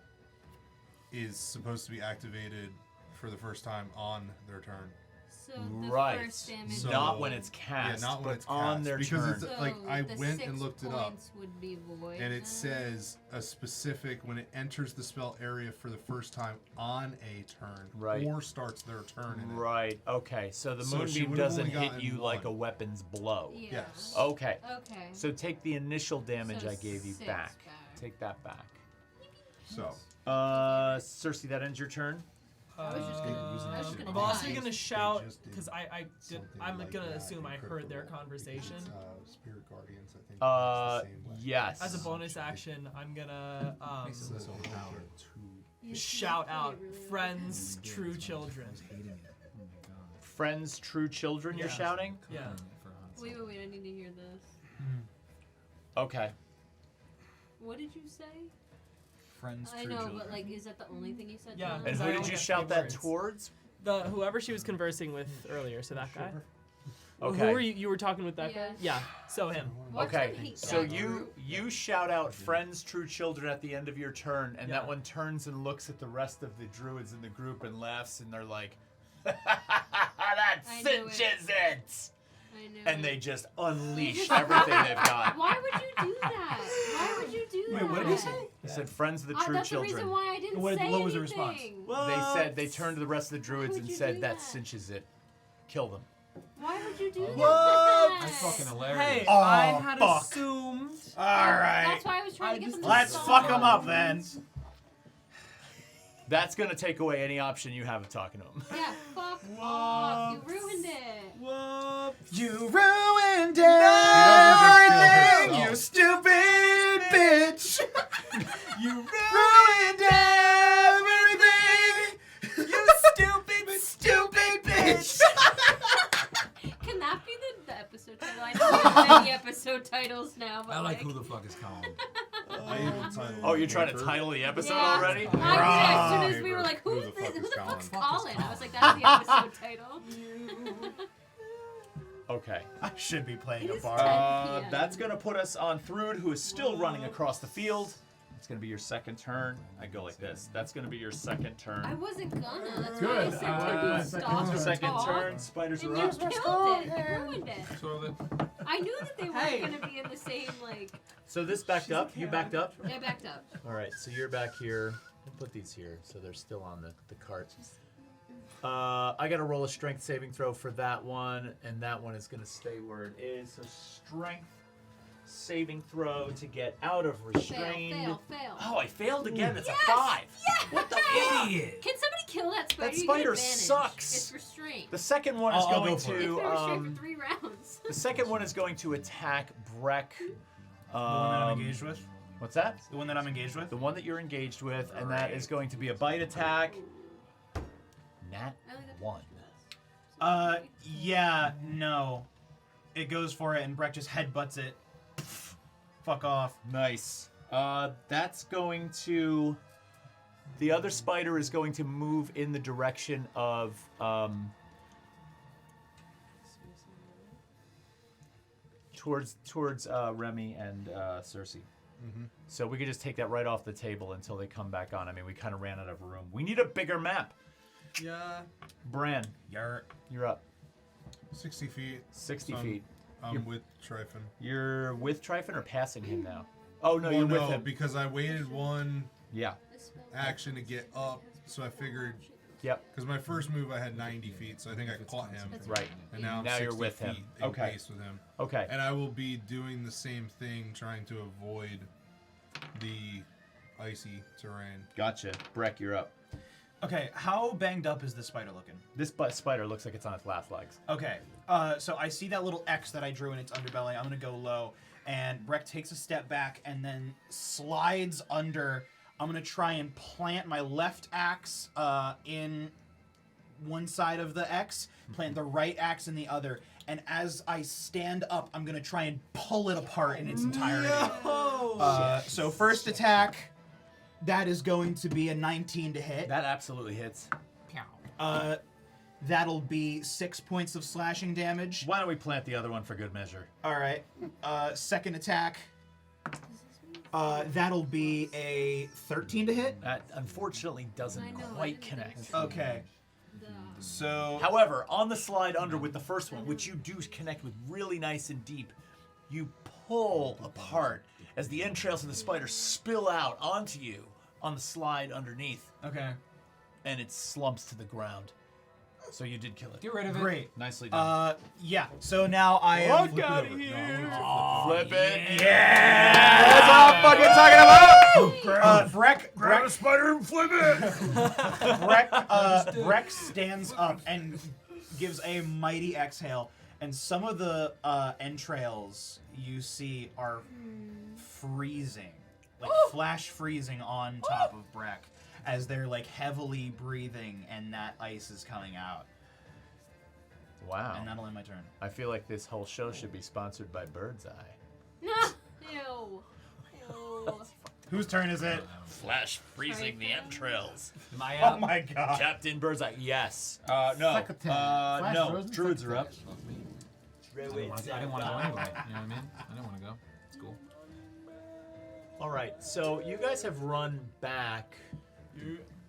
is supposed to be activated for the first time on their turn. So the Right. first damage. So- Not when it's cast, yeah, not when but it's on cast, their because turn. it's like So I the went 6 and looked it up, points would be void and it then? says a specific when it enters the spell area for the first time on a turn, Right. or starts their turn in it. Right. Okay. So the So she moonbeam would've doesn't only hit gotten you like a one. weapon's blow. Yeah. Yes. Okay. Okay. So take the initial damage So I gave you 6 back. Take that back. So Circe, that ends your turn. I was just gonna use that shit I'm also die. gonna shout just did because I'm something gonna like assume I that, heard their encryptable. conversation. It's, Spirit Guardians, I think. it's the same way. Yes. As a bonus action, I'm gonna Makes it So so they power. get to- You shout play out, really well. "Friends, true children." Hating it. Oh my god. Friends, true children, you're Yeah. shouting? Yeah. Covering it for a hot Wait, second. I need to hear this. Okay. What did you say? friends, I true know, children. but like, is that the only thing you said? Yeah. to And them? Because I who did only you got shout 3 that words. towards? The whoever she was conversing with earlier, so that guy. Okay. Who were you? You were talking with that guy? Yeah. Yeah. So him. Watch Okay, them hate so that you shout out "friends, true children" at the end of your turn, and that Yeah. one turns and looks at the rest of the druids in the group and laughs, and they're like, "That I knew it. cinches it!" I know. And they just unleash everything they've got. Why would you do that? Why would you do that? Wait, what did he say? He said, "Friends of the true That's children." the reason why I didn't What- say what was the anything. response? They said they turned to the rest of the druids would and you said, do "That that? cinches it. Kill them." Why would you do What? that? That's fucking hilarious. Hey, Oh, I had fuck. assumed. All right. That's why I was trying I to get just- them to Let's stop. fuck them up then. That's gonna take away any option you have of talking to them. Yeah, fuck off. You ruined it. Whoops. You ruined doesn't everything, just you kill stupid bitch. You Ruined everything, you stupid bitch. Can that be the episode title? I know there's many episode titles now, but I like who the fuck is calling. I even titled Oh, you're the trying to paper. title the episode Yeah. already? I did. As soon as we Right. were like, Who who the the fuck is fuck's Colin? Colin? I was like, that's the episode title. Okay. I should be playing It a is bar. 10 p.m. That's gonna put us on Thrud, who is still running across the field. It's gonna be your second turn. I go like this. That's gonna be your second turn. I wasn't gonna. That's Good. why I said to Second stop. turn. Second talk. turn. Spiders And are you up. killed it. You ruined it. So the I knew that they weren't Hey. gonna be in the same like. So this backed up. You backed up. I backed up. All right. So you're back here. We'll put these here so they're still on the cart. I gotta roll a strength saving throw for that one, and that one is gonna stay where it is. So strength saving throw to get out of restrained. Fail. Oh, I failed again. That's Yes! a 5. Yes! What the idiot? Can somebody kill that spider? That You get spider advantage. sucks. It's restrained. The second one is I'll going go for it. It's to been restrained for 3 rounds. the second one is going to attack Brec. The one that I'm engaged with. What's that? The one that I'm engaged with? The one that you're engaged with, and that is going to be a bite attack. Nat 1. Yeah, no. It goes for it, and Brec just headbutts it. Fuck off. Nice. That's going to... The other spider is going to move in the direction of... towards Remy and Circe. Mm-hmm. So we could just take that right off the table until they come back on. I mean, we kind of ran out of room. We need a bigger map. Yeah. Bran, You're... you're up. 60 feet. 60 So feet. I'm You're- with Tryfon. You're with Tryfon or passing him now? Oh, no, Well, you're with no, him. because I waited one Yeah. action to get up, so I figured... Yep. Because my first move I had 90 feet, so I think I caught him. Right. And now I'm Now 60 you're with him. feet in Okay. pace with him. Okay. And I will be doing the same thing, trying to avoid the icy terrain. Gotcha. Brec, you're up. Okay, how banged up is this spider looking? This spider looks like it's on its last legs. Okay, so I see that little X that I drew in its underbelly. I'm gonna go low, and Brec takes a step back and then slides under. I'm gonna try and plant my left axe in one side of the X, plant the right axe in the other, and as I stand up, I'm gonna try and pull it apart in its entirety. So first attack, that is going to be a 19 to hit. That absolutely hits. That'll be 6 points of slashing damage. Why don't we plant the other one for good measure? All right. Second attack. That'll be a 13 to hit. That unfortunately doesn't I know, I quite didn't connect. think so. Okay. So However, on the slide under with the first one, which you do connect with really nice and deep, you pull apart as the entrails of the spider spill out onto you on the slide underneath, okay. and it slumps to the ground. So you did kill it. Get rid of it. Great. Nicely done. Yeah. So now I am. Look out of No, here! I want Flip it. Yeah. That's what I'm fucking talking about. Brec, spider and flip it! Brec stands up and gives a mighty exhale, and some of the entrails you see are freezing, like flash freezing on top of Brec as they're like heavily breathing, and that ice is coming out. Wow. And that'll end my turn. I feel like this whole show should be sponsored by Bird's Eye. Ew. Whose turn is it? Flash freezing the entrails. Am I Oh out? my god. Captain Bird's Eye. Yes. No. Second Flash No. frozen, Druids second are up. I didn't want to go anyway. You know what I mean? I didn't want to go. It's cool. All right. So you guys have run back. I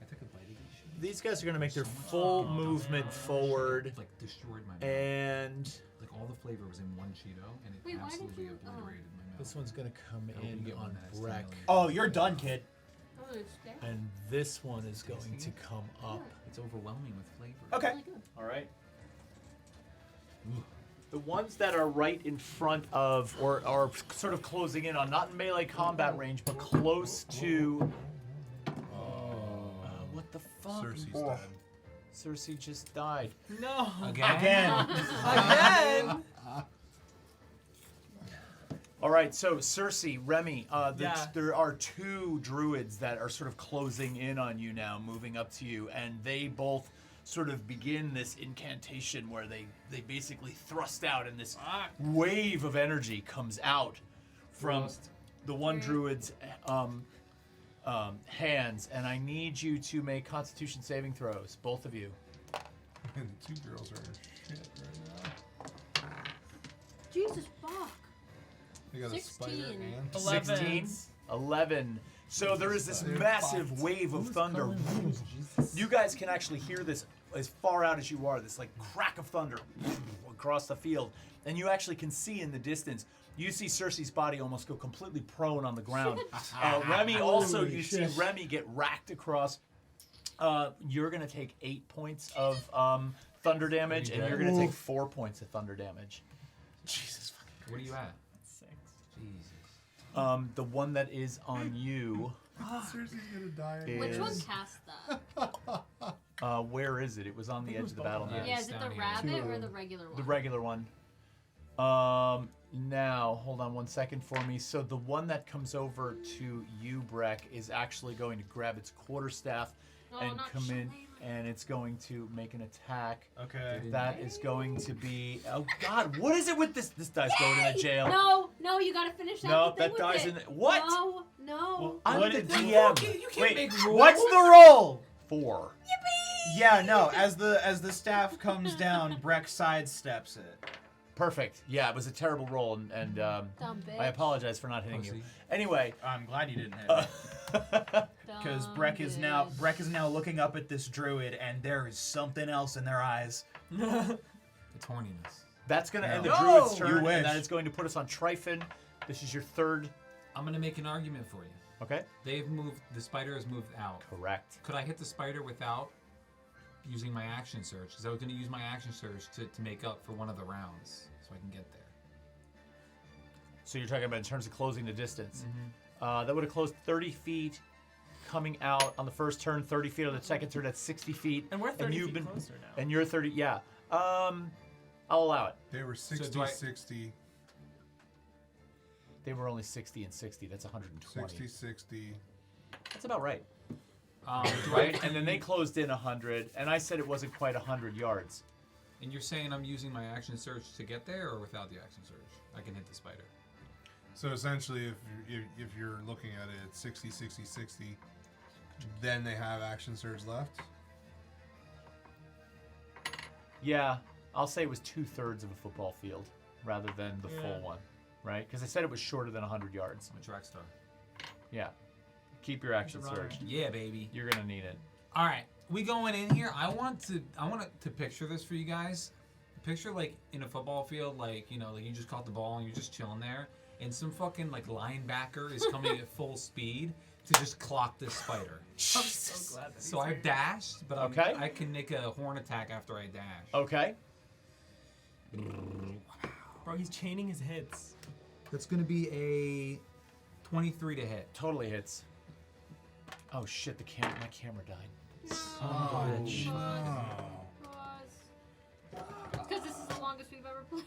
took a bite of this shit. These guys are going to make their full movement forward, It, like destroyed my mouth. and Like all the flavor was in one Cheeto, and it Wait, why did absolutely you- obliterated my mouth. this one's going to come I hope you in get one on that has Brec, 10 million. Oh, you're done, kid. Oh, it's there. and this one is going to come up. It's overwhelming with flavor. Okay. Really good. All right. The ones that are right in front of, or are sort of closing in on, not in melee combat range, but close to. What the fuck? Circe's dead. Circe just died. No. Again. Again. All right, so Circe, Remy, Yeah. there are two druids that are sort of closing in on you now, moving up to you, and they both sort of begin this incantation where they basically thrust out, and this wave of energy comes out from the one druid's hands, and I need you to make Constitution saving throws, both of you. And the two girls are in shit right now. Jesus fuck. They got a spider 16. and 11. 16, 11. So there is this massive wave of thunder. You guys can actually hear this as far out as you are, this like crack of thunder across the field. And you actually can see in the distance, you see Circe's body almost go completely prone on the ground. Remy also, Holy you shit. see Remy get racked across. You're going to take 8 points of thunder damage, and you're going to take 4 points of thunder damage. Jesus fucking Where are you at? 6. Jesus. The one that is on you. Circe's gonna die. Which one Is- cast that? Where is it? It was on the edge of the battle map. Yeah, is it down the here. rabbit or Two. the regular one? The regular one. Now, hold on 1 second for me. So the one that comes over to you, Brec, is actually going to grab its quarterstaff and not come in, Shillelagh. and it's going to make an attack. Okay. That is going to be. Oh God, what is it with this? This guy's going to the jail. No, you gotta finish that. No, thing that with dies it. in. What? No. I'm What the did- DM. You can't Wait, make rules. what's the roll? 4. Yeah, no. As the staff comes down, Brec sidesteps it. Perfect. Yeah, it was a terrible roll, and Dumb bitch. I apologize for not hitting you. Pussy. Anyway. I'm glad you didn't hit me. Because Dumb Brec is bitch. now looking up at this druid, and there is something else in their eyes. It's horniness. That's going to end the No! druid's You turn, wish. and that is going to put us on Tryfon. This is your third. I'm gonna make an argument for you. Okay. They've moved. The spider has moved out. Correct. Could I hit the spider without using my action surge? Because I was gonna use my action surge to make up for one of the rounds, so I can get there. So you're talking about in terms of closing the distance. That would have closed 30 feet coming out on the first turn, 30 feet on the second turn. That's 60 feet. And we're 30 you've feet been, closer now. And you're 30. Yeah. I'll allow it. They were 60, do I- 60, They were only 60 and 60. That's 120. 60, 60. That's about right. Do Right? And then they closed in 100, and I said it wasn't quite 100 yards. And you're saying I'm using my action surge to get there, or without the action surge, I can hit the spider. So essentially, if you're looking at it, it's 60, 60, 60. Then they have action surge left. Yeah, I'll say it was 2/3 of a football field rather than the full one, right? Because I said it was shorter than 100 yards. I'm a track star. Yeah. Keep your action He's a runner. surge. Yeah, baby. You're gonna need it. All right, we going in here. I want to picture this for you guys. Picture like in a football field, like like you just caught the ball and you're just chilling there, and some fucking like linebacker is coming at full speed to just clock this spider. I'm so glad that he's So I here. dashed, but Okay. I can make a horn attack after I dash. Okay. Bro, he's chaining his hits. That's gonna be a 23 to hit. Totally hits. Oh shit! My camera died. No. bitch. Because this is the longest we've ever played.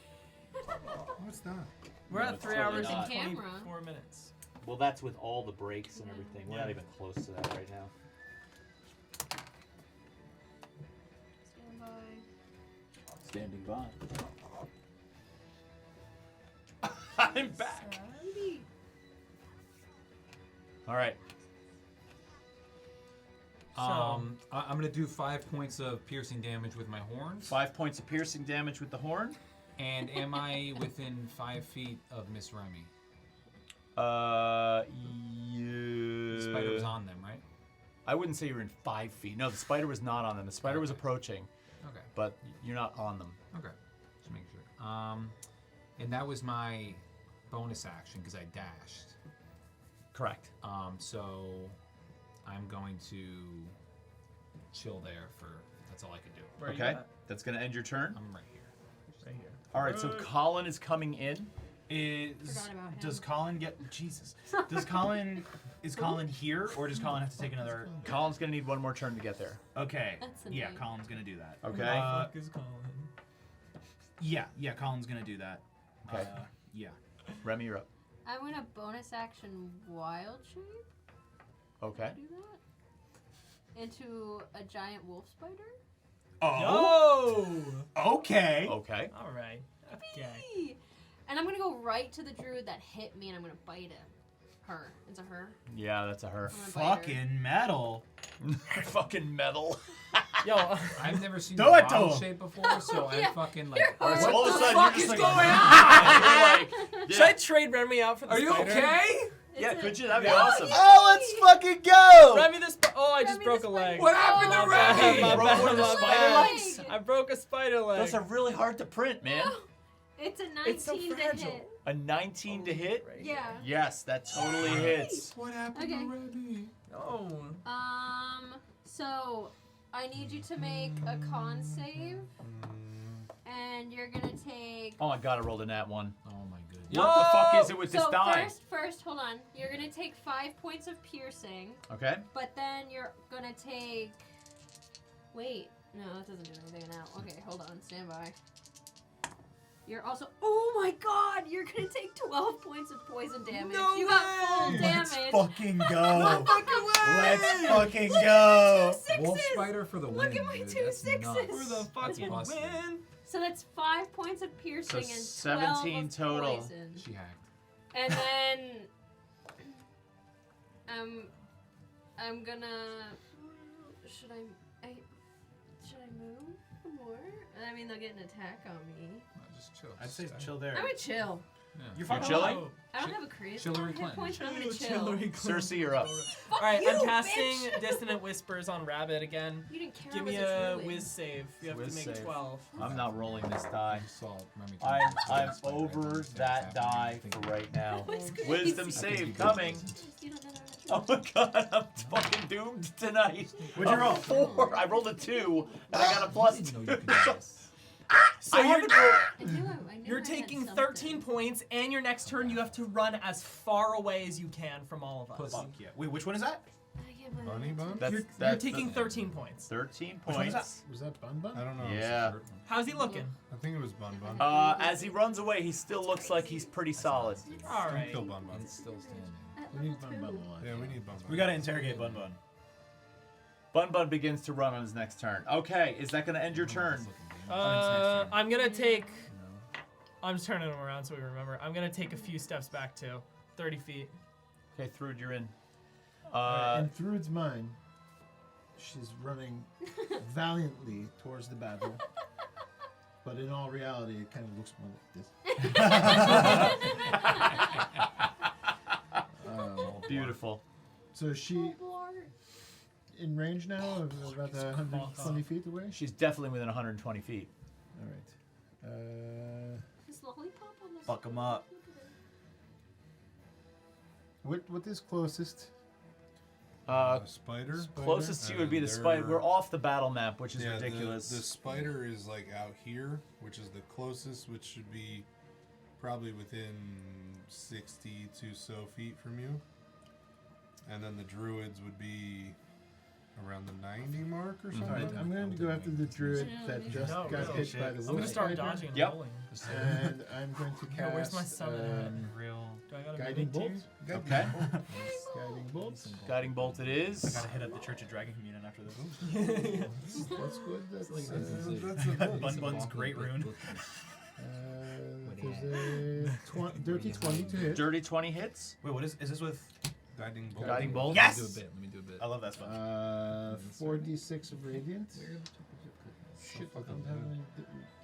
What's that? We're No, at it's 3 totally hours not. and Camera. 24 minutes. Well, that's with all the breaks and everything. We're not Yeah. even close to that right now. Stand by. Standing by. I'm back. All right. I'm gonna do 5 points of piercing damage with my horns. 5 points of piercing damage with the horn. And am I within 5 feet of Miss Remy? The The spider was on them, right? I wouldn't say you're in 5 feet. No, the spider was not on them. The spider was approaching, Okay. but you're not on them. Okay. Just making sure. And that was my bonus action because I dashed. Correct. So I'm going to chill there for. That's all I can do. Where are you Okay. at? That's going to end your turn. I'm right here. Right here. All right, so Colin is coming in. Forgot about him. Does Colin get Jesus? Is Colin here, or does Colin have to take another? Colin's going to need one more turn to get there. Okay. That's Yeah, annoying. Colin's gonna do that. Okay. Fuck is Colin? Yeah, Colin's gonna do that. Okay. Yeah. Remy, you're up. I'm gonna bonus action wild shape. Okay. Do that into a giant wolf spider. Oh. Yo! Okay. Okay. All right. Okay. Eee! And I'm gonna go right to the druid that hit me, and I'm gonna bite him. Her. It's a her. Yeah, that's a her. I'm gonna bite her. Fucking metal. Fucking metal. Yo, I've never seen Do the it to wild him. shape before, so I Yeah, fucking like. you're All right, so hard. all of a What sudden the you're fuck just is like, going you're like, should I trade Remy out for the Are you spider? okay? yeah, It's a- could you? That'd be No, awesome. yeah. Oh, let's fucking go. Remy this. Oh, I just Remy broke the a leg. spider. What happened to Oh, Remy? My Broke bad, one of the my spider bad. legs? I broke a spider leg. Those are really hard to print, man. It's a 19 It's so to fragile. hit. A 19 to hit? Yeah. Yes, that totally hits. What happened Okay. to Remy? Oh. So I need you to make a con save, and you're gonna take. Oh my god, I rolled a nat 1. Oh my goodness. Yo! What the fuck is it with this So die? first, hold on. You're gonna take 5 points of piercing, Okay. but then you're gonna take. Wait, no, that doesn't do anything now. Okay, hold on, stand by. You're also. Oh my god! You're gonna take 12 points of poison damage. No you got full way! damage. Let's fucking go. Fucking way! Let's fucking Look go. at my 2 Wolf sixes. spider for the win. Look at my dude. 2 That's sixes. nuts. For the That's fucking busted. win. So that's 5 points of piercing So and 17 12 of total. poison. She hacked. And then I'm gonna should I move more? I mean they'll get an attack on me. No, just chill. I'd say Stay. chill there. I'm gonna chill. Yeah. You're You're fucking chilling? Oh. I don't have a crazy Chillery amount of hit Clinton. points, but I'm gonna chill. Circe, you're up. Fuck Alright, you, I'm casting bitch! Dissonant Whispers on Rabbit again. You didn't care Give I was me a a druid. whiz save. You have Whiz to make save. 12. I'm not rolling this die. Salt, Remy, I'm spider, over it's that happening. die I think for right now. That was crazy. Wisdom I think save you coming. You don't know that. Oh my god, I'm fucking doomed tonight. What'd you roll? 4. I rolled a 2, and I got a I plus didn't 2. know you could do this. So I you're, haven't rolled. I knew I you're had taking something. 13 points, and your next turn you have to run as far away as you can from all of us. Pussy. Fuck yeah. Wait, which one is that? I can't believe Bunny it. bun? That's, You're that's taking 13 points. 13 Which one is that? points. Was that Bun Bun? I don't know. Yeah. How's he looking? I think it was Bun Bun. As he runs away, he still looks like he's pretty solid. All right. Kill Bun Bun. It's still standing. At We need level Bun Bun 2. alive. Yeah, we need Bun Bun. We gotta interrogate Bun Bun. Bun Bun begins to run on his next turn. Okay, is that going to end your turn? I'm gonna take. I'm just turning him around so we remember. I'm gonna take a few steps back too. 30 feet. Okay, Thrud, you're in. In Thrud's mind, she's running valiantly towards the battle. But in all reality, it kind of looks more like this. Beautiful. So is she in range now of about 120 feet away? She's definitely within 120 feet. All right. His lollipop on the Fuck 'em up. What is closest? Spider? Closest to you would be the And spider. they're- We're off the battle map, which is Yeah, ridiculous. The spider is like out here, which is the closest, which should be probably within 60 to so feet from you. And then the druids would be around the 90 mark or something. All right, I'm going to go after the druid that just No, got no hit shit. by the I'm gonna wolf start spider, dodging and Yep. rolling. and I'm going to Yeah, where's my cast summon Real. Do I got a guiding minute bolt. here? Okay. Guiding bolt. Guiding bolt it I is. gotta hit up the Church of Dragon Communion after this. That's good. That's Bun Bun's great rune. There's a dirty 20 to hit. Dirty 20 hits. Wait, what is this with? Guiding bolt. Guiding bolt. Yes! Let me do a bit. I love that spell. 4d6 of radiant. Shit, I don't have any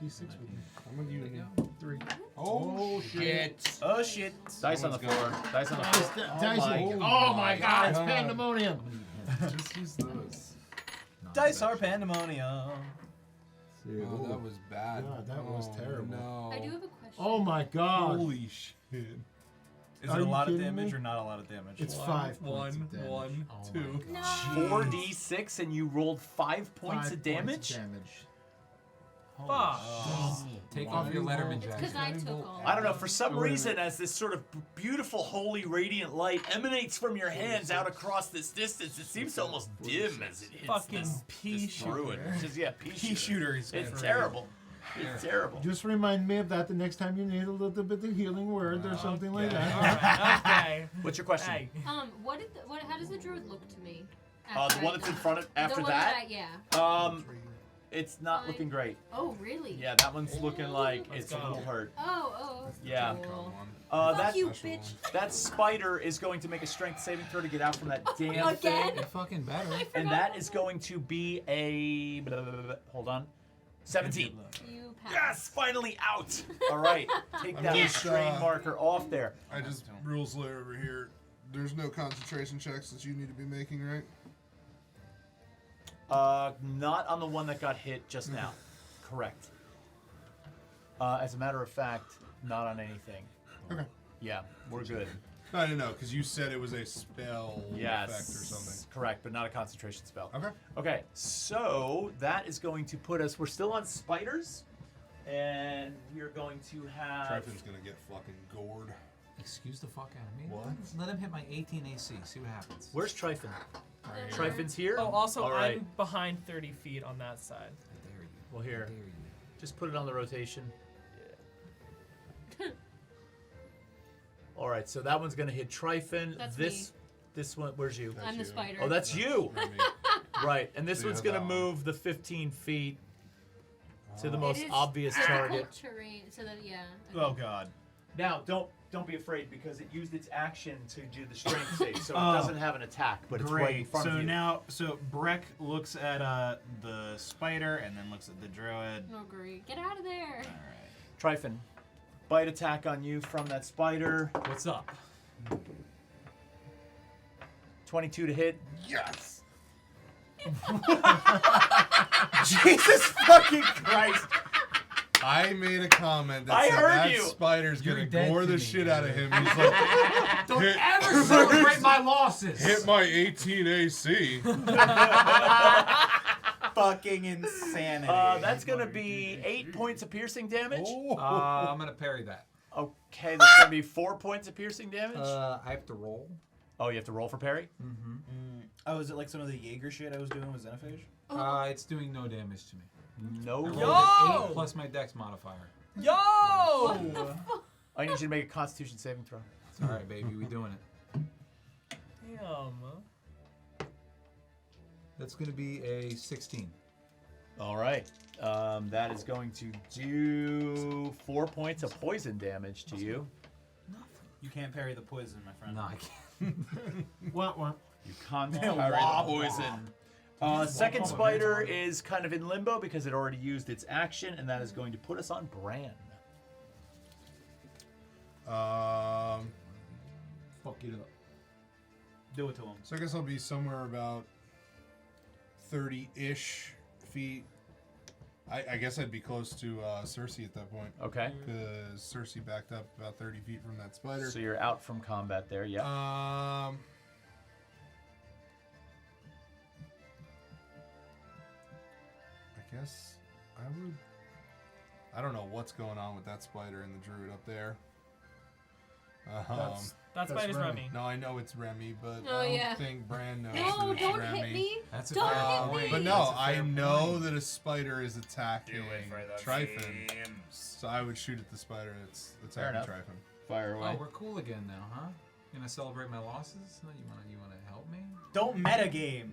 d6 with me. I'm with you. 3. Oh, shit. Oh shit. Dice on the floor. Dice on the floor. Oh my god, it's pandemonium! Just use those. Dice are pandemonium. Oh, that was bad. God, that was terrible. No. I do have a question. Oh my god! Holy shit. Is Are it a you lot of kidding damage me? or not a lot of damage? It's 5 points of damage. 1, Oh 2. my No. 4d6 and you rolled 5 points 5 of damage? Fuck. Take off your Letterman It's jacket. because I took all. I don't know, for some Oh, wait a reason, as this sort of beautiful, holy, radiant light emanates from your hands out across this distance, it seems to almost dim as it hits Fucking this pea druid. shooter. It's just, yeah, Pea shooter. He's It's for terrible. It's terrible. Just remind me of that the next time you need a little bit of healing word or something like that. Alright, okay. What's your question? Hey. How does the druid look to me? The after one I that's in die? front of, after the one that? yeah. It's not looking great. Oh really? Yeah, that one's looking like Let's it's a go. little hurt. Oh. Yeah. Cool. Fuck Fuck you, bitch. That spider is going to make a strength saving throw to get out from that damn Again? thing. You're fucking better. I And forgot that about is going to be a hold on. 17. You pass. Yes, finally out. All right, take I'm that just, strain marker off there. I just, Rule Slayer over here. There's no concentration checks that you need to be making, right? Not on the one that got hit just now. Correct. As a matter of fact, not on anything. Okay. Yeah, we're good. I don't know, because you said it was a spell Yes, effect or something. correct, but not a concentration spell. Okay. Okay, so that is going to put us. We're still on spiders, and we are going to have. Tryfon's gonna get fucking gored. Excuse the fuck out of me. What? Let him hit my 18 AC. See what happens. Where's Tryfon? Right. Tryfon's here. Oh, also, All right. I'm behind 30 feet on that side. I dare you. Well, here. I dare you. Just put it on the rotation. All right, so that one's gonna hit Tryfon. That's This one, where's you? I'm the you. spider. Oh, that's you. Remy. Right, and this So you one's have gonna that one. move the 15 feet to the It most is obvious difficult target. terrain, so that yeah. Oh god. Now, don't be afraid because it used its action to do the strength save, so it Oh. doesn't have an attack, but it's right in Great. front So of you. now, Brec looks at the spider and then looks at the druid. Oh great, get out of there. All right. Tryfon, bite attack on you from that spider. What's up? 22 to hit. Yes. Jesus fucking Christ! I made a comment that I said heard that you. spider's You're gonna dead gore to the me, shit dude. out of him. He's like, Don't hit, ever celebrate my losses. hit my 18 AC. Fucking insanity. That's gonna be 8 points of piercing damage. I'm gonna parry that. Okay, that's gonna be 4 points of piercing damage. I have to roll. Oh, you have to roll for parry? Oh, is it like some of the Jaeger shit I was doing with Xenophage? It's doing no damage to me. No. I rolled Yo! an 8 plus my dex modifier. Yo! I need you to make a Constitution saving throw. It's all right, baby. We doing it. Damn. That's gonna be a 16. All right. That is going to do 4 points of poison damage to you. You can't parry the poison, my friend. No, I can't. You can't Wah, parry the wah. poison. Second spider is kind of in limbo because it already used its action, and that is going to put us on Bran. Fuck it up. Do it to him. So I guess I'll be somewhere about 30-ish feet. I guess I'd be close to Circe at that point. Okay. Because Circe backed up about 30 feet from that spider. So you're out from combat there. Yep. I guess I would. I don't know what's going on with that spider and the druid up there. That spider's Remy. No, I know it's Remy, but Oh, I don't yeah. think Bran knows No, that it's don't Remy. hit me. That's a Don't fair hit point. me. But no, That's a I fair know point. that a spider is attacking Do it for the Tryfon. memes. So I would shoot at the spider that's Fair attacking enough. Tryfon. Fire Oh, we're cool again now, huh? You gonna celebrate my losses? No, you wanna help me? Don't metagame.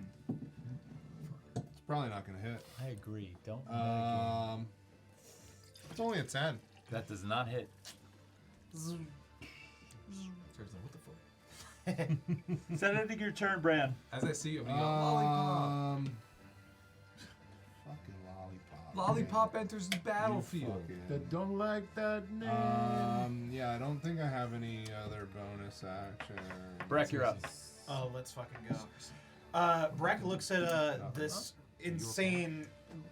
It's probably not going to hit. I agree. Don't. It's only a 10. That does not hit. Seriously, what the fuck? Is that ending your turn, Bran? As I see you, we got lollipop. Fucking lollipop. Lollipop enters the battlefield. That don't like that name. Yeah, I don't think I have any other bonus action. Brec, you're up. Oh, let's fucking go. Brec looks at this insane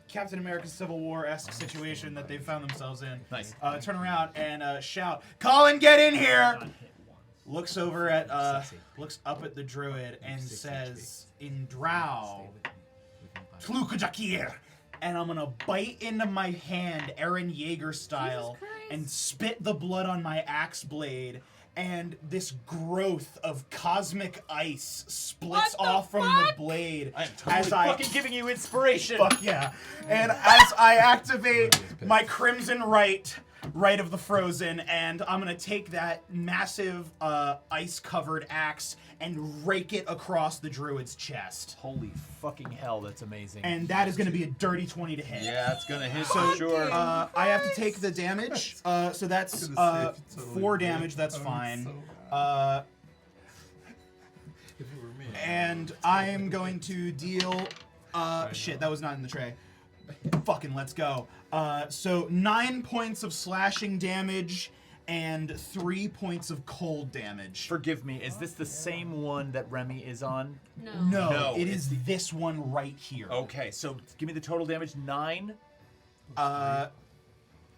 Captain America Civil War-esque situation that they found themselves in. Nice. Turn around and shout, "Colin, get in here!" Looks over at, looks up at the druid and says in Drow, "Tlukajakir," and I'm gonna bite into my hand, Eren Yeager style, Jesus Christ. and spit the blood on my axe blade. And this growth of cosmic ice splits What the off from the blade I am totally as I fucking giving you inspiration. Fuck yeah. And as I activate my Crimson Right of the Frozen, and I'm gonna take that massive ice-covered axe and rake it across the druid's chest. Holy fucking hell, that's amazing. And that is gonna be a dirty 20 to hit. yeah, it's gonna hit So, for sure. I have to take the damage, so that's 4 damage, that's fine. And I am going to deal. Shit, that was not in the tray. Fucking let's go. So 9 points of slashing damage and 3 points of cold damage. Forgive me, is this the same one that Remy is on? No. No, No, it it's is this one right here. Okay, so give me the total damage. 9. Uh,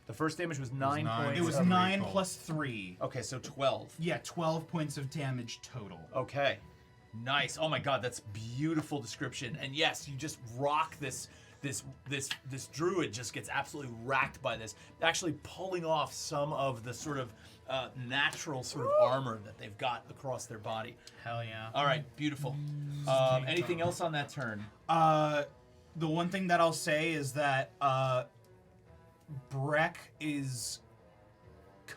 The first damage was 9 9. points. it was Three 9 cold. plus 3. Okay, so 12. Yeah, 12 points of damage total. Okay. Nice. Oh my god, that's beautiful description. And yes, you just rock this druid just gets absolutely racked by this, actually pulling off some of the sort of natural sort of armor that they've got across their body. Hell yeah. All right, beautiful. Anything else on that turn? The one thing that I'll say is that Brec is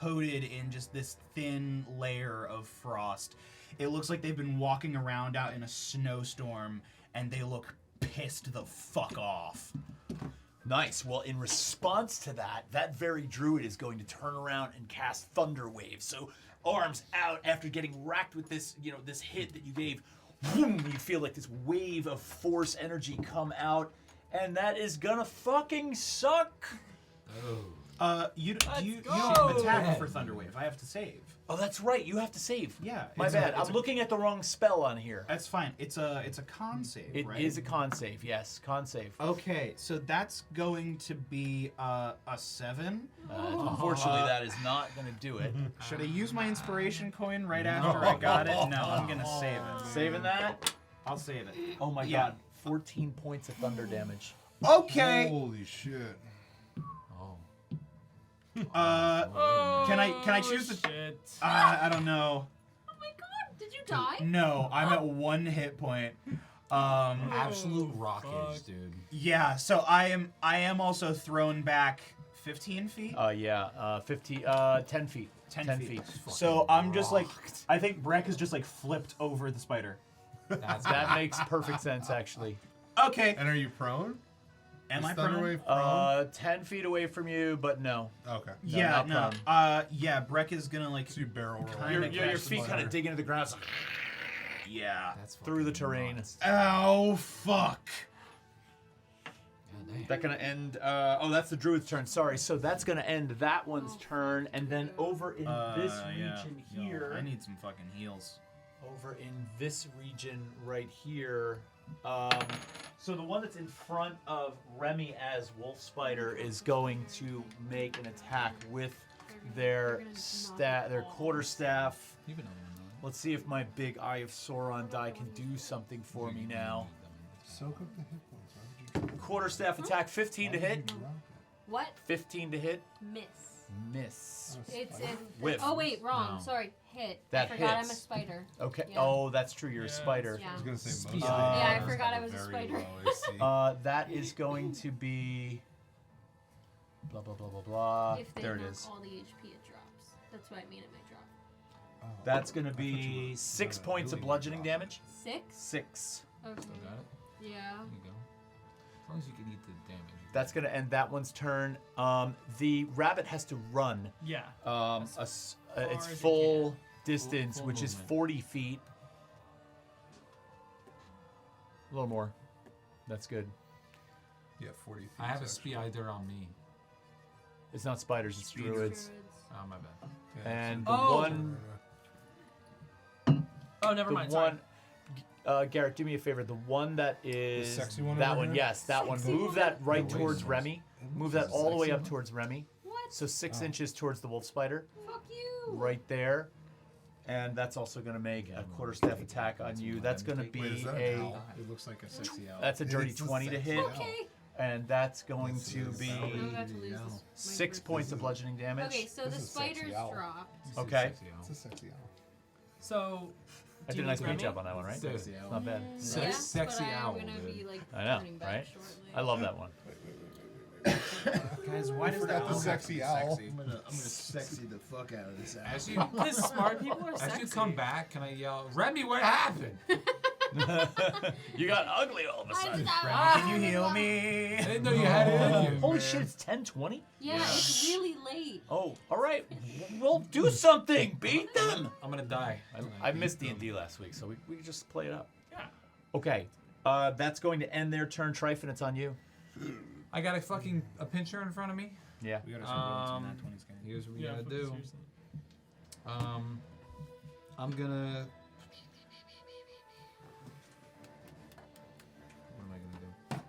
coated in just this thin layer of frost. It looks like they've been walking around out in a snowstorm, and they look pissed the fuck off. Nice. Well, in response to that, that very druid is going to turn around and cast Thunder Wave. So, arms out after getting racked with this, this hit that you gave. Boom, you feel like this wave of force energy come out, and that is gonna fucking suck. Oh. You Let's don't attack go. for Thunderwave. I have to save. Oh, that's right. You have to save. Yeah, My it's bad. it's I'm looking at the wrong spell on here. That's fine. It's a con save, It right? is a con save. Yes, con save. Okay, so that's going to be a 7. Unfortunately, that is not going to do it. Should I use my inspiration coin right after I got it? No, I'm gonna save it. Saving that. I'll save it. Oh my Yeah. god. 14 points of thunder damage. Okay. Holy shit. Oh. Can I choose the? Shit. I don't know. Oh my god, did you die? No, I'm at 1 hit point. Absolute rockets, fuck. dude. Yeah. So I am also thrown back 15 feet. 10 feet. 10 feet. So I'm just like, I think Brec is just like flipped over the spider. That makes perfect sense, actually. Okay. And are you prone? Am Is I prone? Thunderwave prone? 10 feet away from you, but no. Okay. Yeah, not no. prone. Yeah, Brec is gonna like So you barrel roll. Kinda Your catch feet the kind of dig into the ground. It's like, yeah. That's through the fucking terrain. nuts. Oh fuck. God damn. That gonna end. That's the druid's turn. Sorry. So that's gonna end that one's turn, and then over in this region Yo, here. I need some fucking heals. Over in this region right here. So the one that's in front of Remy as Wolf Spider is going to make an attack with their their quarterstaff. You've been on one, Let's see if my big Eye of Sauron die can do something for me now. Soak up the hit points. Why would you Quarterstaff attack, 15 to hit. drop it? What? 15 to hit. Miss. Miss. It's in. Whiff. Oh wait, wrong. No. Sorry, hit. That I forgot hits. I'm a spider. Okay. Yeah. Oh, that's true. You're a Yeah, spider. Yeah. I was gonna say most. Speed. of Yeah, the I others forgot have I was a very spider. low AC. That is going to be. Blah blah blah blah blah. If they There it knock is. all the HP, it drops. That's what I mean. It might drop. Oh, That's going to I thought you be were- 6 no, points of really bludgeoning drop it. damage. 6. 6. Okay. Still got it? Yeah. There you go. As long as you can eat the damage. That's going to end that one's turn. The rabbit has to run. Yeah. Its as you full distance, Full which is movement. 40 feet. A little more. That's good. Yeah, 40 feet. I have a actually. spider on me. It's not spiders, it's druids. Oh, my bad. Yeah, And so- the Oh. one, Oh, never the mind. one, Garrett, do me a favor. The one that is sexy one that over one, here? yes, that one. Sexy Move one? that right Yeah, towards wait. Remy. Move This that is all the way sexy up one? towards Remy. What? So 6 Oh. inches towards the wolf spider, Fuck you. right there. And that's also going to make a quarterstaff attack on you. That's going to be Wait, is that a an owl? It looks like a sexy owl. that's a dirty It's a 20 to sexy hit, owl. Okay. and that's going This to is be owl. I'm about to lose Yeah. this. my 6 first- points of bludgeoning damage. Okay, so This the is sexy spiders owl. drop. This is Okay. sexy, It's owl. a sexy owl. So. I do did you a nice need paint Remy? job on that one, right? Dude. Sexy owl. Not bad. Yeah, Sexy but owl, I'm gonna dude. be like I know, turning back right? shortly. I love that one. Guys, why does forgot that the owl have to sexy be owl. sexy? I'm gonna sexy the fuck out of this owl. As you, Because smart people are as sexy. you come back, can I yell, Remy, what happened? You got ugly all of a I sudden. just- Can you heal me? I didn't know you had it in you. Holy shit, it's 10:20? Yeah, it's really late. Oh, all right. Well, do something. Beat them. I'm gonna die. I missed D&D last week, so we can just play it up. Yeah. Okay. That's going to end their turn. Tryfon, it's on you. I got a pincher in front of me. Yeah. We gotta start rolling some Um, nat 20s, gang. Here's what we Yeah, gotta fucking do. seriously. I'm gonna. What am I gonna do?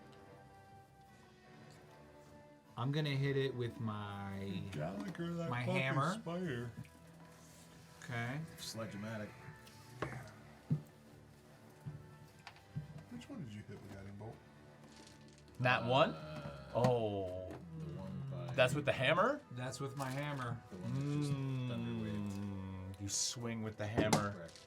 I'm gonna hit it with my. Gallagher, that My fucking hammer. Spider. Okay. Sledge-o-matic. Which one did you hit with that bolt? Nat 1? Oh. The one by That's with the hammer? That's with my hammer. the one that just thunder waved. You swing with the hammer. Correct.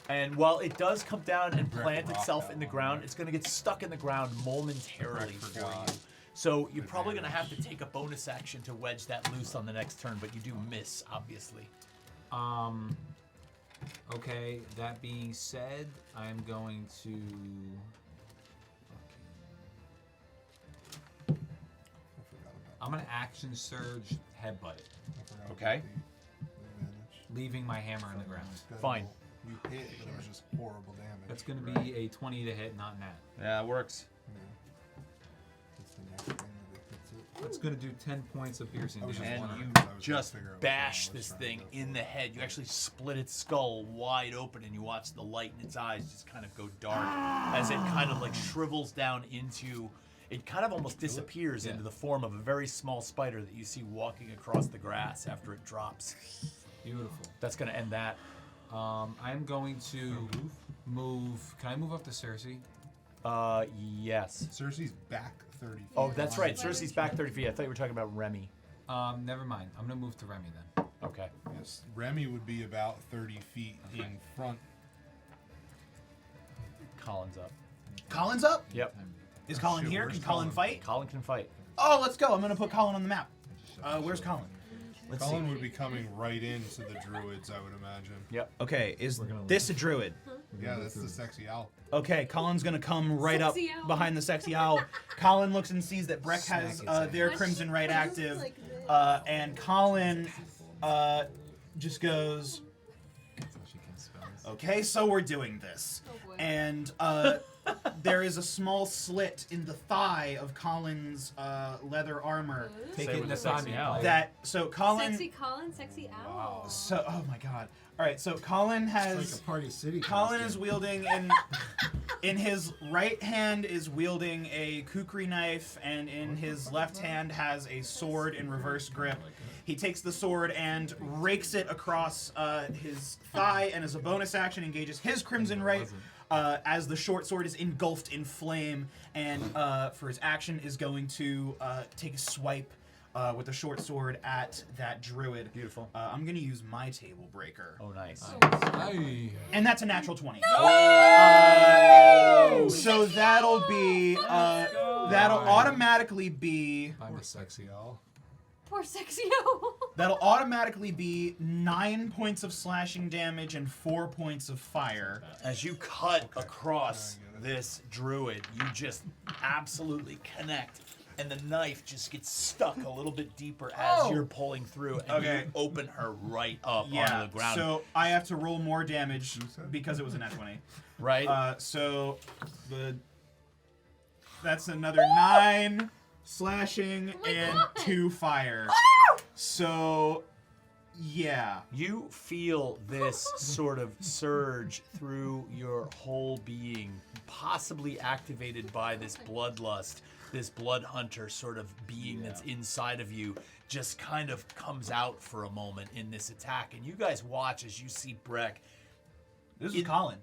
And while it does come down and Brec plant rocked itself that in the one, ground, right? it's going to get stuck in the ground momentarily Brec for forgot. you. So you're probably going to have to take a bonus action to wedge that loose on the next turn, but you do miss, obviously. Okay, that being said, I'm going to... I'm going to action surge headbutt it, Okay. leaving my hammer on the ground. Fine. You hit, but it was just horrible damage. That's going to be a 20 to hit, not nat. Yeah, it works. That's the next thing that hits it. That's going to do 10 points of piercing I was damage. just And wondering, you 'cause I was gonna just figure out what bash I was this trying to thing go in for. the head. You actually split its skull wide open, and you watch the light in its eyes just kind of go dark as it kind of like shrivels down into. It kind of almost disappears Yeah. into the form of a very small spider that you see walking across the grass after it drops. Beautiful. That's going to end that. I'm going to move. Can I move up to Circe? Yes. Circe's back 30 feet. Oh, that's right. Spider Circe's back 30 feet. I thought you were talking about Remy. Never mind. I'm going to move to Remy then. Okay. Yes, Remy would be about 30 feet in front. Colin's up. Colin's up. Yep. Is Colin Shit, here? where's Can Colin Colin? fight? Colin can fight. Oh, let's go. I'm gonna put Colin on the map. Where's Colin? Let's Colin see. would be coming right into the druids, I would imagine. Yep. Okay, is We're gonna this a druid? Yeah, that's the sexy owl. Okay, Colin's gonna come right up Sexy owl. behind the sexy owl. Colin looks and sees that Brec has Smack its their ass. Crimson Right What is active, like this? and Colin just goes, That's how she can spell this. okay, so we're doing this. Oh boy. And there is a small slit in the thigh of Colin's leather armor. Take Say it with in the the sexy side. owl. That so Colin. Sexy Colin, sexy owl. So oh my god. All right, so Colin It's has. like a Party City. Colin costume. is wielding in his right hand is wielding a kukri knife, and in his left hand has a sword in reverse grip. He takes the sword and rakes it across his thigh, and as a bonus action engages his Crimson Right as the short sword is engulfed in flame, and for his action is going to take a swipe with the short sword at that druid. Beautiful. I'm going to use my table breaker. Oh, nice. Aye. And that's a natural 20. Oh! So that'll be that'll automatically be I'm Poor a sexy. sexy owl. Poor sexy owl. that'll automatically be 9 points of slashing damage and 4 points of fire. As you cut across this druid, you just absolutely connect, and the knife just gets stuck a little bit deeper as you're pulling through, and Okay. you open her right up onto Yeah. the ground. So I have to roll more damage because it was a nat 20. right? So that's another 9 slashing my and God. 2 fire. So yeah. You feel this sort of surge through your whole being, possibly activated by this bloodlust, this blood hunter sort of being that's inside of you, just kind of comes out for a moment in this attack. And you guys watch as you see Brec. This is Colin.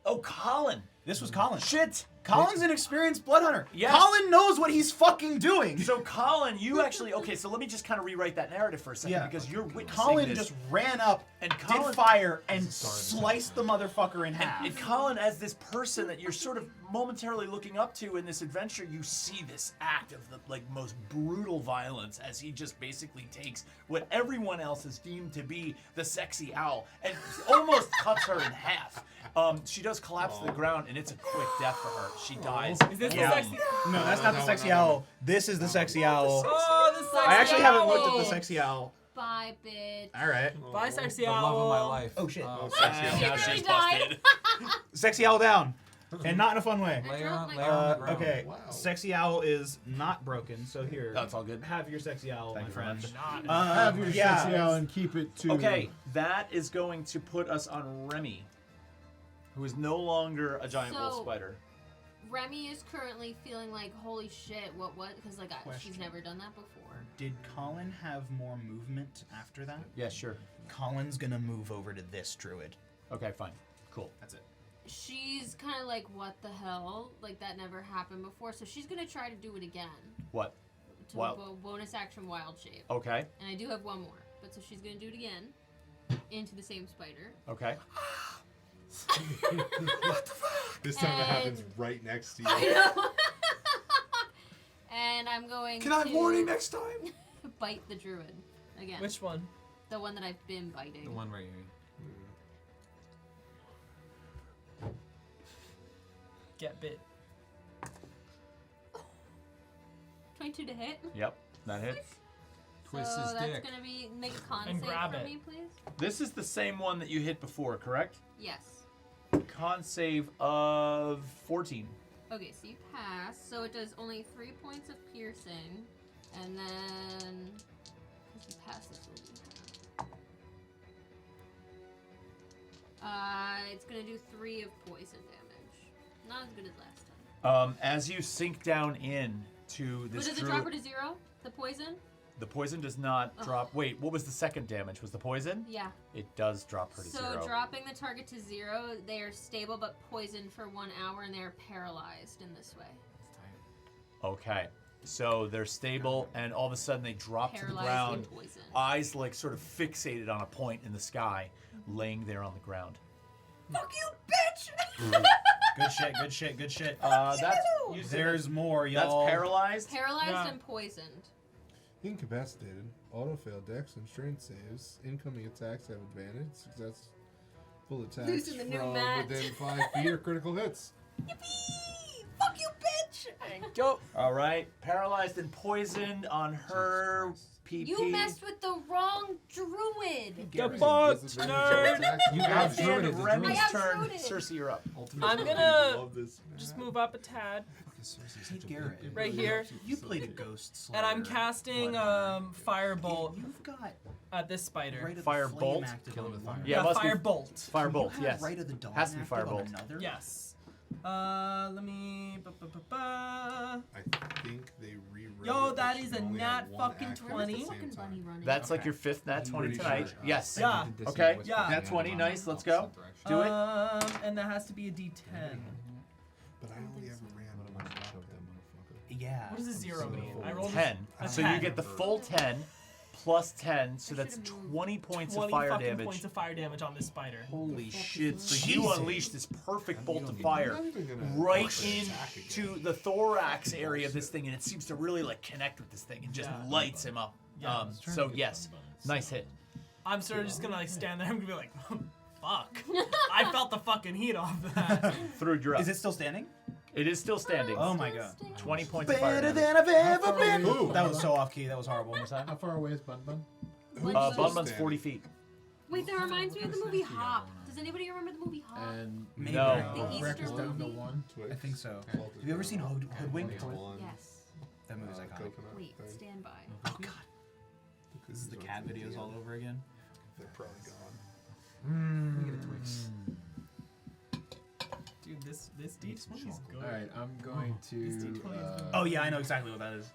Oh, Colin! This was Colin. Shit! Colin's an experienced blood hunter. Yes. Colin knows what he's fucking doing. So Colin, you actually okay. So let me just kind of rewrite that narrative for a second, Yeah. because you're witnessing Colin this. just ran up And did Colin- fire and sliced the motherfucker in half. And Colin, as this person that you're sort of momentarily looking up to in this adventure, you see this act of the like most brutal violence as he just basically takes what everyone else has deemed to be the sexy owl and almost cuts her in half. She does collapse to the ground, and it's a quick death for her. She dies. Is this Yeah. the sexy? No, that's not the sexy owl. This is the sexy owl. Oh, the sexy I actually haven't looked at owl. the sexy owl. Bye, bitch. All right. Bye, sexy The owl. love of my life. Oh, shit. Sexy owl. She Now really she's died. busted. Sexy owl down. And not in a fun way. Lay her on, I lay her on the dropped my- ground. Okay, Wow. sexy owl is not broken, so here. That's all good. Have your sexy owl, Thank my you very friend. much. Have your yeah. sexy owl and keep it to. Okay, that is going to put us on Remy, who is no longer a giant wolf So- spider. Remy is currently feeling like, holy shit, what? Because like she's Question. never done that before. Did Colin have more movement after that? Yeah, sure. Colin's gonna move over to this druid. Okay, fine. Cool. That's it. She's kind of like, what the hell? Like that never happened before. So she's gonna try to do it again. What? To Wild- bonus action wild shape. Okay. And I do have one more, but so she's gonna do it again into the same spider. Okay. This time it happens And- right next to you. I know. And I'm going Can I have to warning next time? bite the druid again. Which one? The one that I've been biting. The one right here. Get bit. 22 to hit. Yep, that hits. Twist so his that's dick. gonna be make a con And save grab for it. me, please. This is the same one that you hit before, correct? Yes. Con save of 14. Okay, so you pass. So it does only 3 points of piercing, and then because you pass this will be. It's gonna do 3 of poison damage. Not as good as last time. As you sink down in to this But does it druid, drop her to 0? The poison? the poison does not drop. Wait, what was the second damage? Was the poison? Yeah. It does drop her to So 0. dropping the target to 0, they are stable but poisoned for 1 hour, and they are paralyzed in this way. Okay. So they're stable, and all of a sudden they drop to the Paralyzed ground, and poisoned. eyes like sort of fixated on a point in the sky, laying there on the ground. Fuck you, bitch! Good shit, good shit, good shit. That's using There's more, that's y'all. paralyzed. Paralyzed Yeah. and poisoned. Incapacitated. Auto-fail dex and strength saves. Incoming attacks have advantage. Successful attacks Losing the new from match. within 5 feet are critical hits. Yippee! Fuck you, bitch! Go. All right. Paralyzed and poisoned on her PP. You messed with the wrong druid! The bot Disadvantage nerd. on attacks. You At got the end Druid, of the Remy's I have turn, Druid. Circe, you're up. I'm gonna just move up a tad Hey, Garret. right here, You played a ghost and I'm slayer. casting firebolt You've got at this spider. right of Fire the flame bolt? active Kill him on with one. fire. Yeah, must be firebolt. Firebolt. You have Yes. Right of the dawn Has to be active on firebolt. another? Yes. Let me. I think they rewrote Yo, it, that but is you a only nat have one fucking action at the 20. same Fucking time. bunny running. That's like Okay. your 5th nat 20 pretty tonight. sure. Yes. Yeah. Okay. Yeah. Nat 20. Nice. Let's go. Do it. And that has to be a D10. But I only ever ran one shot of that motherfucker. Yeah. What does a 0 mean? I rolled 10. a So 10. you get the full 10 plus 10, so I that's should've moved. 20 points 20 of fire fucking damage. points of fire damage on this spider. Holy shit. So you Jesus. unleash this perfect bolt of I'm fire not even gonna right actually attack again. into the thorax area of this thing, and it seems to really like connect with this thing and just Yeah. lights him up. Yeah. So yes, nice hit. I'm sort of just gonna like stand there. I'm gonna be like, fuck. I felt the fucking heat off that. Thrud, you're up. Is it still standing? It is still standing. Oh my god. 20 points of fire damage. I've ever How far away is Ooh, that Bun was Bun? so off key. That was horrible. How far away is Bun Bun? What's Bun the- Bun's 40 feet. Wait, that reminds me of the movie Hop. Does anybody remember the movie Hop? And Maybe. No. The Brec Easter is down to movie? 1. I think so. Twitch. Have you ever seen Hoodwinked? Yes. That movie's iconic. Coconut Wait, thing. stand by. Oh god. This is the cat videos all over again. They're probably gone. Dude, this D20 is good. All right, I'm going This to. D20 is good. Oh yeah, I know exactly what that is.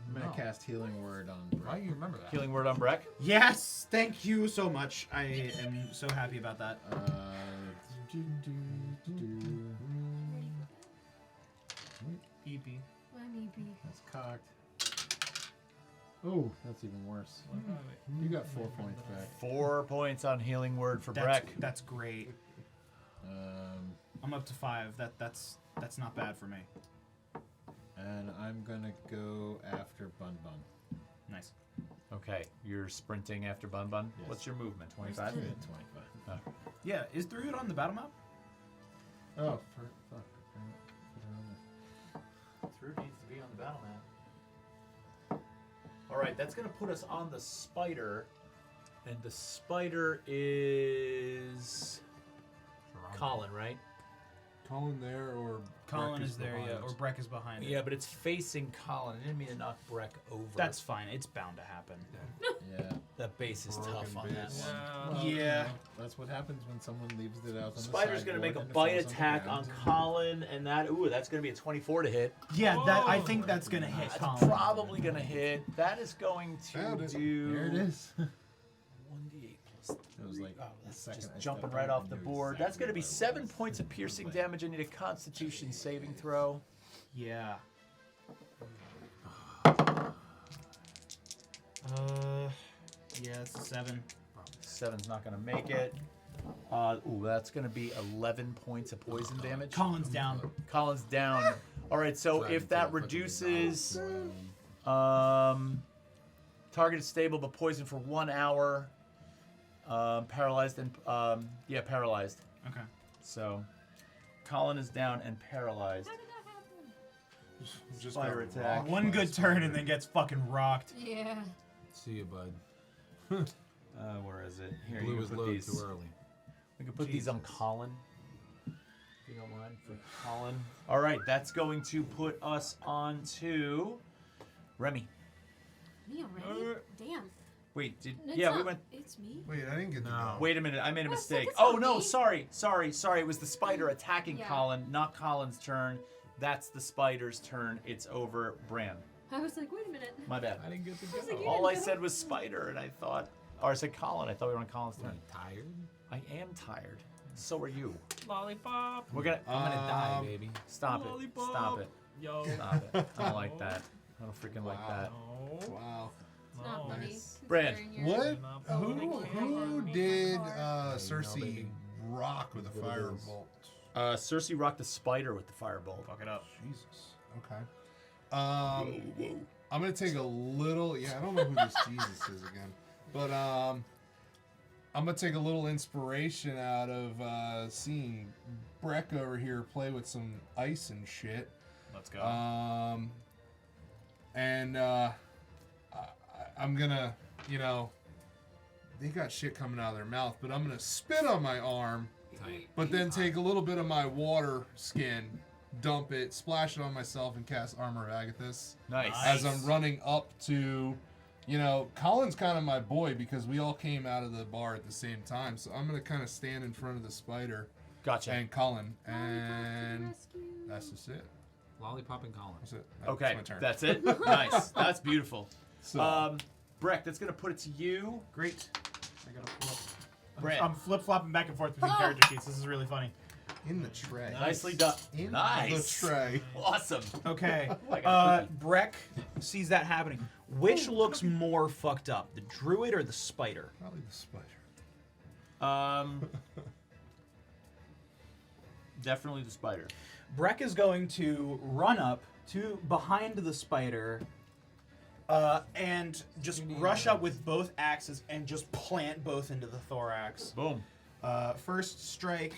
I'm gonna cast Healing Word on Why Brec. do you remember that? Healing word on Brec. Yes, thank you so much. I am so happy about that. EP. That's cocked. Oh, that's even worse. You got 4 points back. 4 points on healing word for That's, Brec. that's great. I'm up to 5. That's not bad for me. And I'm gonna go after Bun Bun. Nice. Okay, you're sprinting after Bun Bun. Yes. What's your movement? 25? 25. Yeah, is Thrud on the battle map? Oh, fuck. Thrud needs to be on the battle map. All right, that's going to put us on the spider, and the spider is Colin, right? Colin there or Colin Brec is there, yeah, behind? or Brec is behind it. Yeah, but it's facing Colin. I didn't mean to knock Brec over. That's fine. It's bound to happen. Yeah. that base is Broken tough on that base. one. Well, Yeah. you know, that's what happens when someone leaves it out on Spider's the going to make a sideboard and it bite falls on the attack on ground. Colin, and that's going to be a 24 to hit. Yeah, that I think that's gonna hit That's Colin. probably going to hit. That is going to Found it. do. There it is. 1d8 plus It was like Oh, the that's second just I jumping stepped right out, off I the knew board. exactly That's going to be what it 7 was. points of piercing damage. I need a Constitution saving throw. Yeah. Yeah, it's a 7. 7's not going to make it. That's going to be 11 points of poison damage. Colin's down. Colin's down. All right, so Trying if to that fucking reduces, McDonald's. target is stable but poisoned for 1 hour, paralyzed and paralyzed. Okay. So, Colin is down and paralyzed. How did that happen? Just Fire got attack. rocked One by a good turn spider. and then gets fucking rocked. Yeah. See you, bud. Where is it? Here, Blue you was can put low these. too early. We can put these on Colin. If you don't mind, for Colin. All right, that's going to put us on to Remy. Me already? Damn. Wait, It's we not- went. It's me? Wait, I didn't get to No. go. Wait a minute, I made a Oh, so mistake. it's Oh not no, me. sorry. It was the spider attacking Yeah. Colin, not Colin's turn. That's the spider's turn. It's over Bran. I was like, wait a minute. My bad. I didn't get to I was like, go. you All I didn't said go. was spider, and I thought, or I said Colin. I thought we were on Colin's Are turn. you tired? I am tired. So are you. Lollipop. We're gonna I'm gonna die, baby. stop it. Lollipop. Stop it. Yo. Stop it. I don't like that. I don't freaking like that. No. Wow. It's not No. funny. Nice. Brad, considering you're- What? Not Who voting who for did me. Circe baby. rock with a What it is. firebolt? Circe rocked the spider with the firebolt. Fuck it up. Jesus. Okay. I'm gonna take a little. Yeah, I don't know who this Jesus is again, but I'm gonna take a little inspiration out of seeing Brec over here play with some ice and shit. Let's go. I'm gonna, they got shit coming out of their mouth, but I'm gonna spit on my arm, Tight. but then take a little bit of my water skin, dump it, splash it on myself, and cast Armor of Agathis Nice. as I'm running up to, Colin's kind of my boy because we all came out of the bar at the same time, so I'm gonna kind of stand in front of the spider Gotcha. and Colin, Lollipop to the and rescue. that's just it. Lollipop and Colin. That's it. Okay, my turn. that's it. Nice. That's beautiful. So, Brec, that's gonna put it to you. Great. I gotta flip. Brett. I'm flip flopping back and forth between character sheets. This is really funny. in the tray. Nicely done. In Nice. the tray. Awesome. Okay. I got a Brec sees that happening. Which looks more fucked up, the druid or the spider? Probably the spider. Definitely the spider. Brec is going to run up to behind the spider and just rush up with both axes and just plant both into the thorax. Boom. First strike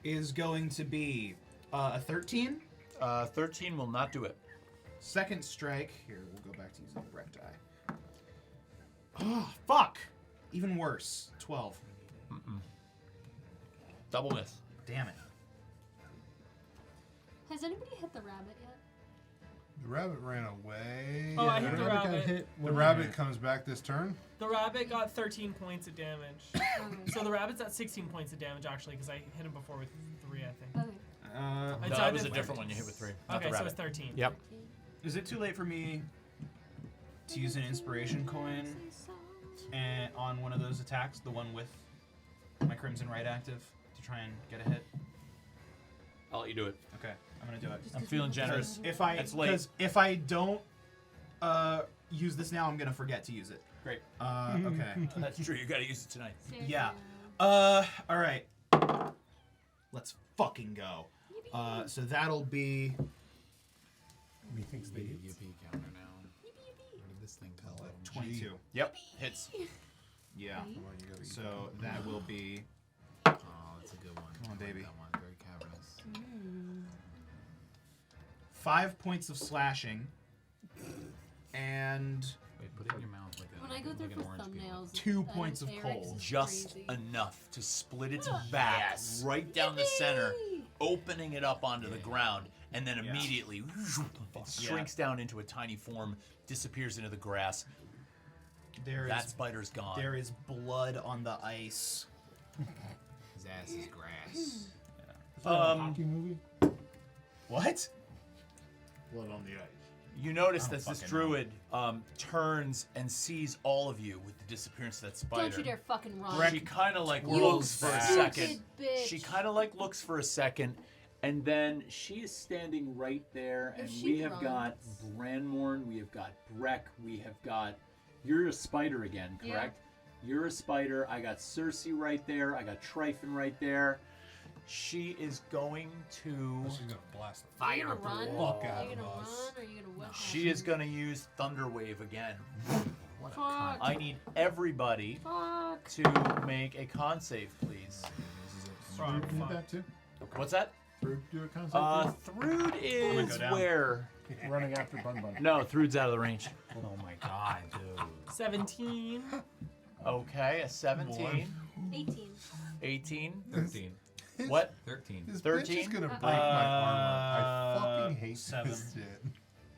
is going to be a 13. 13 will not do it. Second strike, here, we'll go back to using the Brec die. Oh, fuck! Even worse, 12. Double miss. Damn it. Has anybody hit the rabbit yet? The rabbit ran away. Oh, I hit the rabbit got rabbit. hit. The rabbit comes back this turn. The rabbit got 13 points of damage. Okay. So the rabbit's at 16 points of damage actually, because I hit him before with 3, I think. Okay. It's No, that either was a 13. different one you hit with 3. Not Okay, the so rabbit. it's 13. Yep. Is it too late for me to use an inspiration coin and on one of those attacks, the one with my Crimson Right active, to try and get a hit? I'll let you do it. Okay, I'm gonna do it. I'm feeling generous. If I It's late. because if I don't use this now, I'm gonna forget to use it. Great. Okay. That's true. You got to use it tonight. Yeah. All right. Let's fucking go. So that'll be Methinks they Big eat. yippee counter now. Where did this thing come from? 22. Yep. Hits. Yeah. Come on, you gotta eat So that will be Oh, that's a good one. Come on, I like baby. That one. Very cavernous. 5 points of slashing and Wait, put it in your mouth like a When I go through like for an orange peel. thumbnails, 2 points of Eric's cold. is Just crazy. enough to split its back right down the center, opening it up onto the ground, and then Yeah. immediately it shrinks down into a tiny form, disappears into the grass. That spider's gone. There is blood on the ice. His ass is grass. Hockey movie? What? Blood on the ice. You notice I that don't this fucking know. druid turns and sees all of you with the disappearance of that spider. Don't you dare fucking run. She kind of like You looks for a stupid second. bitch. She kind of like looks for a second, and then she is standing right there, If and she we have got runs. Branmorn, we have got Brec, we have got. You're a spider again, Yeah. correct? You're a spider. I got Circe right there. I got Tryfon right there. She is going to. She's gonna blast the Are you fire gonna run? fuck Are out you of gonna us. run or are you gonna what? She is going to use Thunder Wave again. What a Fuck. cunt. I need everybody Fuck. to make a con save, please. Frog, Thrud need fuck. that too. What's that? Thrud do a concept. Thrud is go down. where? Running after Bun Bun. No, Thrud's out of the range. Oh my god, dude. 17. Okay, a 17. 18. 18. 13. What? 13. This bitch 13? is gonna break my armor. I fucking hate 7. this shit.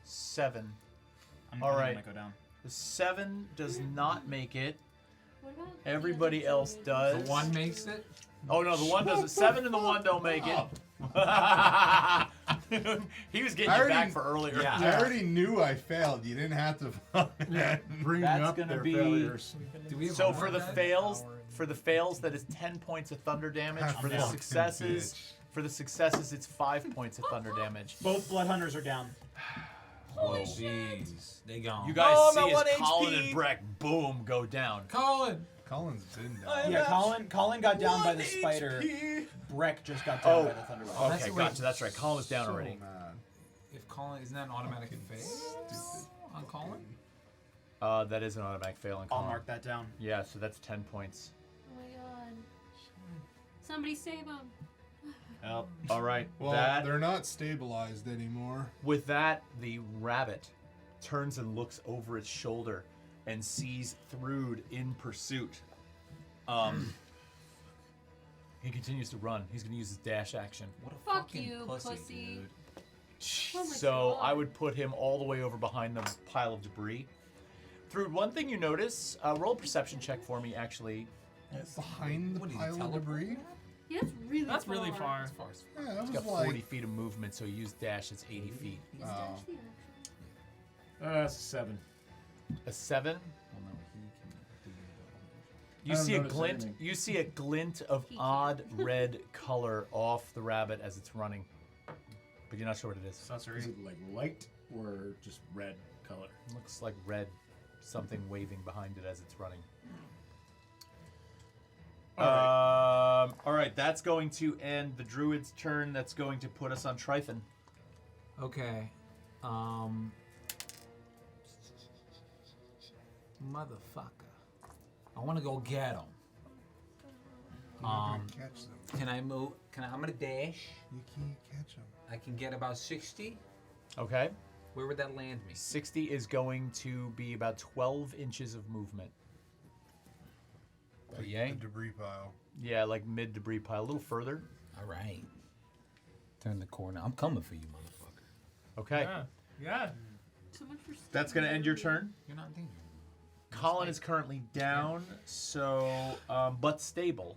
7. I'm All gonna right. go down. The 7 does not make it. What about the Everybody other else two? does. The 1 makes it? Oh no, the 1 doesn't. 7 and the 1 don't make it. He was getting I you back already- for earlier. Yeah. I already knew I failed. You didn't have to. Bring That's up gonna their be- failures. Do we have So one for more the guy? fails, that is 10 points of thunder damage. Have For the fucking successes, bitch. it's 5 points of thunder damage. Both blood hunters are down. Oh, jeez. They gone. You guys Oh, I'm see at as 1 Colin HP. and Brec, boom, go down. Colin! Colin's been I down. am Yeah, Colin got down by the 1 spider. HP. Brec just got down Oh. by the thunder wave. That's Okay, the way- gotcha. That's right. Colin was down So already. mad. If Colin, isn't that an automatic fail on Colin? That is an automatic fail on I'll Colin. mark that down. Yeah, so that's 10 points. Oh my god. Somebody save him. Yep. All right. Well, that they're not stabilized anymore. with that, the rabbit turns and looks over its shoulder and sees Thrud in pursuit. He continues to run. He's going to use his dash action. What a Fuck fucking you, pussy, pussy. dude. Oh my So God. I would put him all the way over behind the pile of debris. Thrud, one thing you notice, roll a perception check for me, actually. Behind the What, is he pile of teleporting debris? that? Yeah, that's really That's far. really far. As far as Yeah, that He's was got like 40 feet of movement, so he used dash, it's 80 feet. Is Oh. dash the action? That's 7. A 7? well, no, he can do You I don't see a notice glint. anything. You see a glint of He can't. odd red color off the rabbit as it's running, but you're not sure what it is. Is Sorcery. it like light or just red color? Looks like red, something waving behind it as it's running. All right, that's going to end the druid's turn. That's going to put us on Tryfon. Okay. Motherfucker. I want to go get him. you're not gonna catch them. Can I move? I'm gonna dash. You can't catch them. I can get about 60. Okay, Where would that land me? 60 is going to be about 12 inches of movement. Like yay? the debris pile. Yeah, like mid debris pile, a little further. All right. Turn the corner. I'm coming for you, motherfucker. Okay, Yeah. Yeah. So much for that's going to end your turn. You're not in danger. Colin is currently down, so but stable,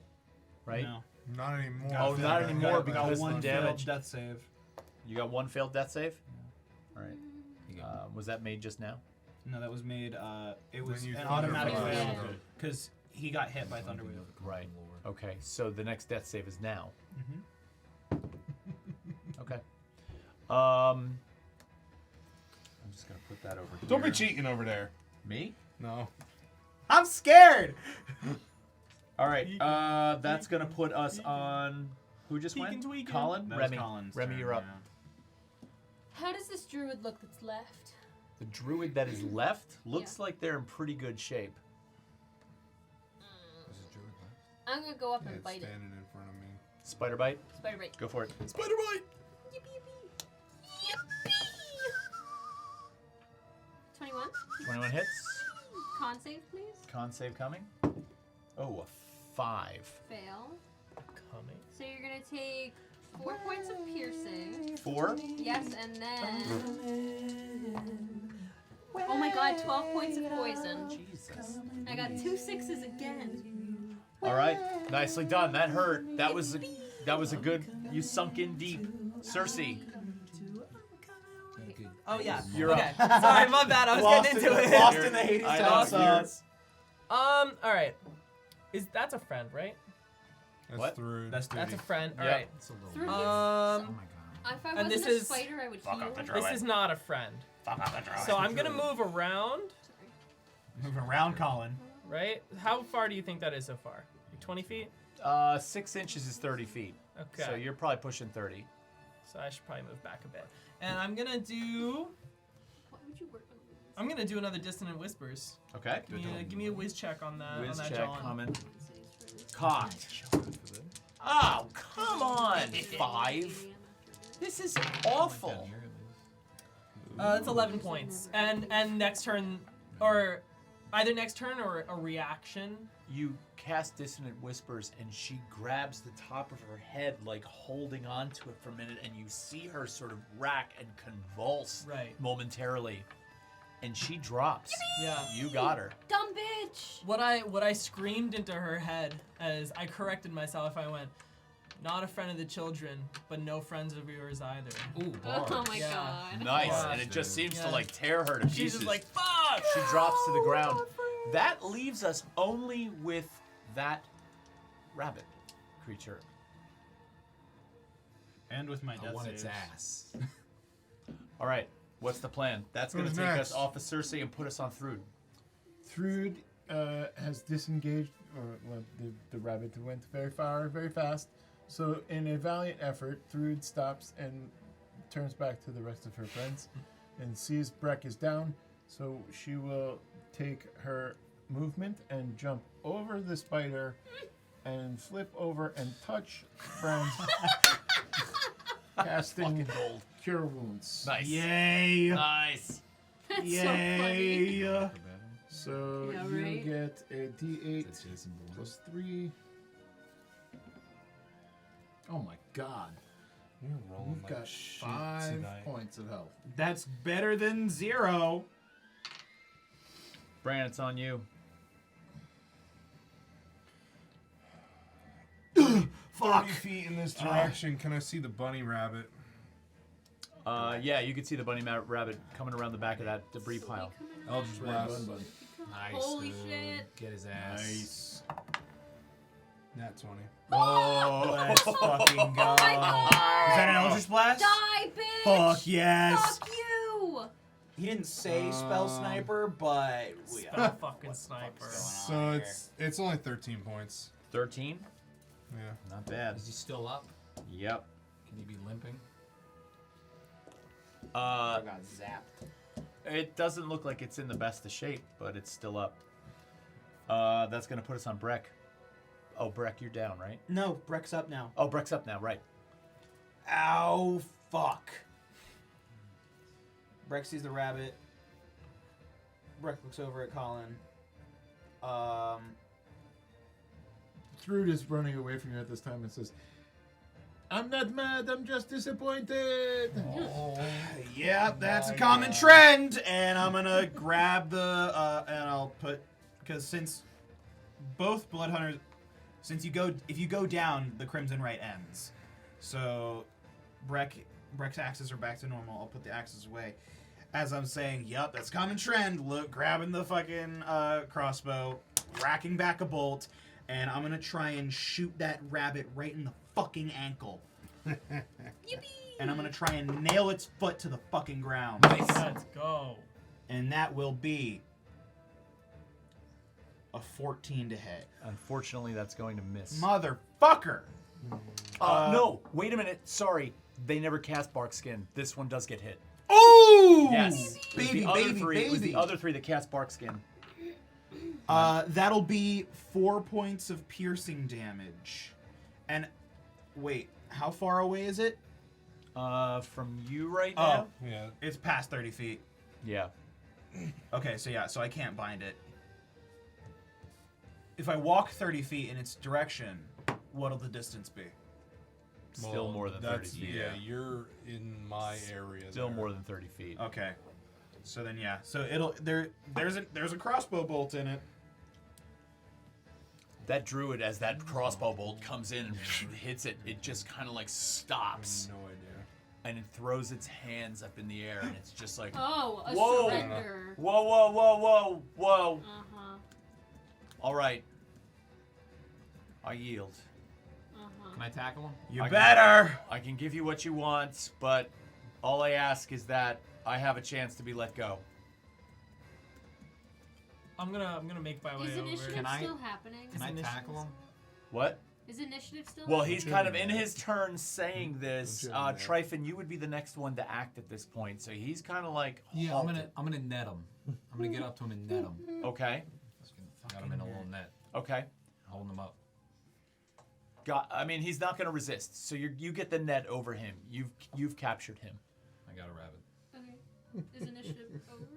right? No. Not anymore. Oh, not anymore Got because one the failed damage. death save. You got one failed death save. All right. You got Was that made just now? No, that was made. It was When you an thunder automatic wave. fail Yeah. because he got hit by thunder wave. Right. Okay. So the next death save is now. Okay. I'm just gonna put that over here. Don't be cheating over there. Me? No. I'm scared. All right. That's gonna put us on. Who just Peek went? and tweaking. Colin. That was Remy. Colin's Remy, turn, you're up. yeah. How does this druid look that's left? The druid that is left looks Yeah. like they're in pretty good shape. There's a druid left. I'm gonna go up Yeah, and it's bite it. standing in front of me. Spider bite. Spider bite. Go for it. Spider bite. Yippee yippee. Yippee! 21. 21 hits. Con save, please. Con save coming. Oh, a 5. Fail. Coming. So you're gonna take 4 points of piercing. 4. Yes, and then. Oh my god, 12 points of poison. Jesus. I got 2 6s again. All right, nicely done. That hurt. That was a good. You sunk in deep. Circe, Good. Oh yeah. you're Okay. up. Sorry, my bad. I was getting into it. Lost in the Hades I know, sauce. All right. That's a friend, right? That's What? through. That's That's a 30. friend. All Yep. right. It's a little. Through Oh his- my god. If I And wasn't this a is- spider, I would Fuck off the heal. druid. This is not a friend. Fuck off the druid. So I'm gonna move around. Moving around Colin. right? How far do you think that is so far? Like 20 feet? 6 inches is 30 feet. Okay. So you're probably pushing 30. So I should probably move back a bit. And I'm gonna do. Why would you work on this? I'm gonna do another Dissonant Whispers. Okay. Give me a whiz check on that. Whiz on that check John. coming. Cocked. Oh, come on, 5. This is awful. It's 11 points. And next turn, or either next turn or a reaction. You cast Dissonant Whispers, and she grabs the top of her head, like holding onto it for a minute, and you see her sort of rack and convulse momentarily, and she drops. Yeah. You got her. Dumb bitch. What I screamed into her head as I corrected myself, I went, not a friend of the children, but no friends of yours either. Ooh, bars. Oh my Yeah. god. Nice, Yeah. and it just seems to Yeah. like tear her to pieces. She's just like, fuck! She drops to the ground. That leaves us only with that rabbit creature. And with my I death want its saves. ass. All right, what's the plan? That's going to Who's take next? us off of Circe and put us on Thrud. Thrud has disengaged, or well, the rabbit went very far, very fast. So, in a valiant effort, Thrud stops and turns back to the rest of her friends and sees Brec is down. So, she will take her movement and jump over the spider and flip over and touch Bren, casting Cure Wounds. Nice. Yay! Nice. That's so funny. Yay! So, Yeah, you right? get a d8 That's Jason Bourne. plus 3. Oh my god. You're rolling You've like got shit 5 tonight. points of health. That's better than 0. Bran, it's on you. 30 feet in this direction. Can I see the bunny rabbit? Yeah, you can see the bunny rabbit coming around the back of that debris pile. Eldritch Blast. Nice, Holy dude. shit. Get his ass. Nice. Nat 20. Oh, Let's fucking go. Oh my god. Is that an Eldritch Blast? Die, bitch. Fuck yes. Fuck you. He didn't say spell sniper, but Spell fucking sniper. So it's only 13 points. 13? Yeah. Not bad. Is he still up? Yep. Can he be limping? got zapped. It doesn't look like it's in the best of shape, but it's still up. That's going to put us on Brec. Oh, Brec, you're down, right? No, Brec's up now. Oh, Brec's up now, right. Ow, fuck. Brec sees the rabbit. Brec looks over at Colin. Thrud is running away from you at this time and says, I'm not mad, I'm just disappointed. Yep, that's a common trend. And I'm gonna grab the and I'll put, because since both blood hunters, if you go down, the Crimson Rite ends. So Brec's axes are back to normal. I'll put the axes away. As I'm saying, yep, that's common trend. Look, grabbing the fucking crossbow, racking back a bolt, and I'm gonna try and shoot that rabbit right in the fucking ankle. Yippee. And I'm gonna try and nail its foot to the fucking ground. Let's go. And that will be a 14 to hit. Unfortunately, that's going to miss. Motherfucker! No, wait a minute. Sorry. They never cast Bark Skin. This one does get hit. Ooh! Yes. It was Baby, the other baby, three, It was the baby. other 3 that cast Bark Skin. That'll be 4 points of piercing damage. And wait, how far away is it? From you right Oh, now? Yeah. it's past 30 feet. Yeah. Okay, so I can't bind it. If I walk 30 feet in its direction, what'll the distance be? Still more than 30 that's, feet. Yeah, you're in my area. Still there. more than 30 feet. Okay. So then yeah. So there's a crossbow bolt in it. That druid, as that crossbow bolt comes in and hits it, it just kind of like stops. No idea. And it throws its hands up in the air, and it's just like, Oh, a Whoa. surrender. whoa, whoa, whoa, whoa, whoa. Uh-huh. All right. I yield. Uh-huh. Can I tackle him? You I better. I can give you what you want, but all I ask is that I have a chance to be let go. I'm gonna make my way Is over. initiative Can I- still happening? Can I initiative tackle him? What? Is initiative still Well, happening? he's kind of in his turn saying this. Don't you have that? Tryfon, you would be the next one to act at this point, so he's kind of like. Yeah, halted. I'm gonna net him. I'm gonna get up to him and net him. Okay. Got him in a little net, Okay. holding him up. I mean, he's not going to resist. So you get the net over him. You've captured him. I got a rabbit. Okay. Is initiative over?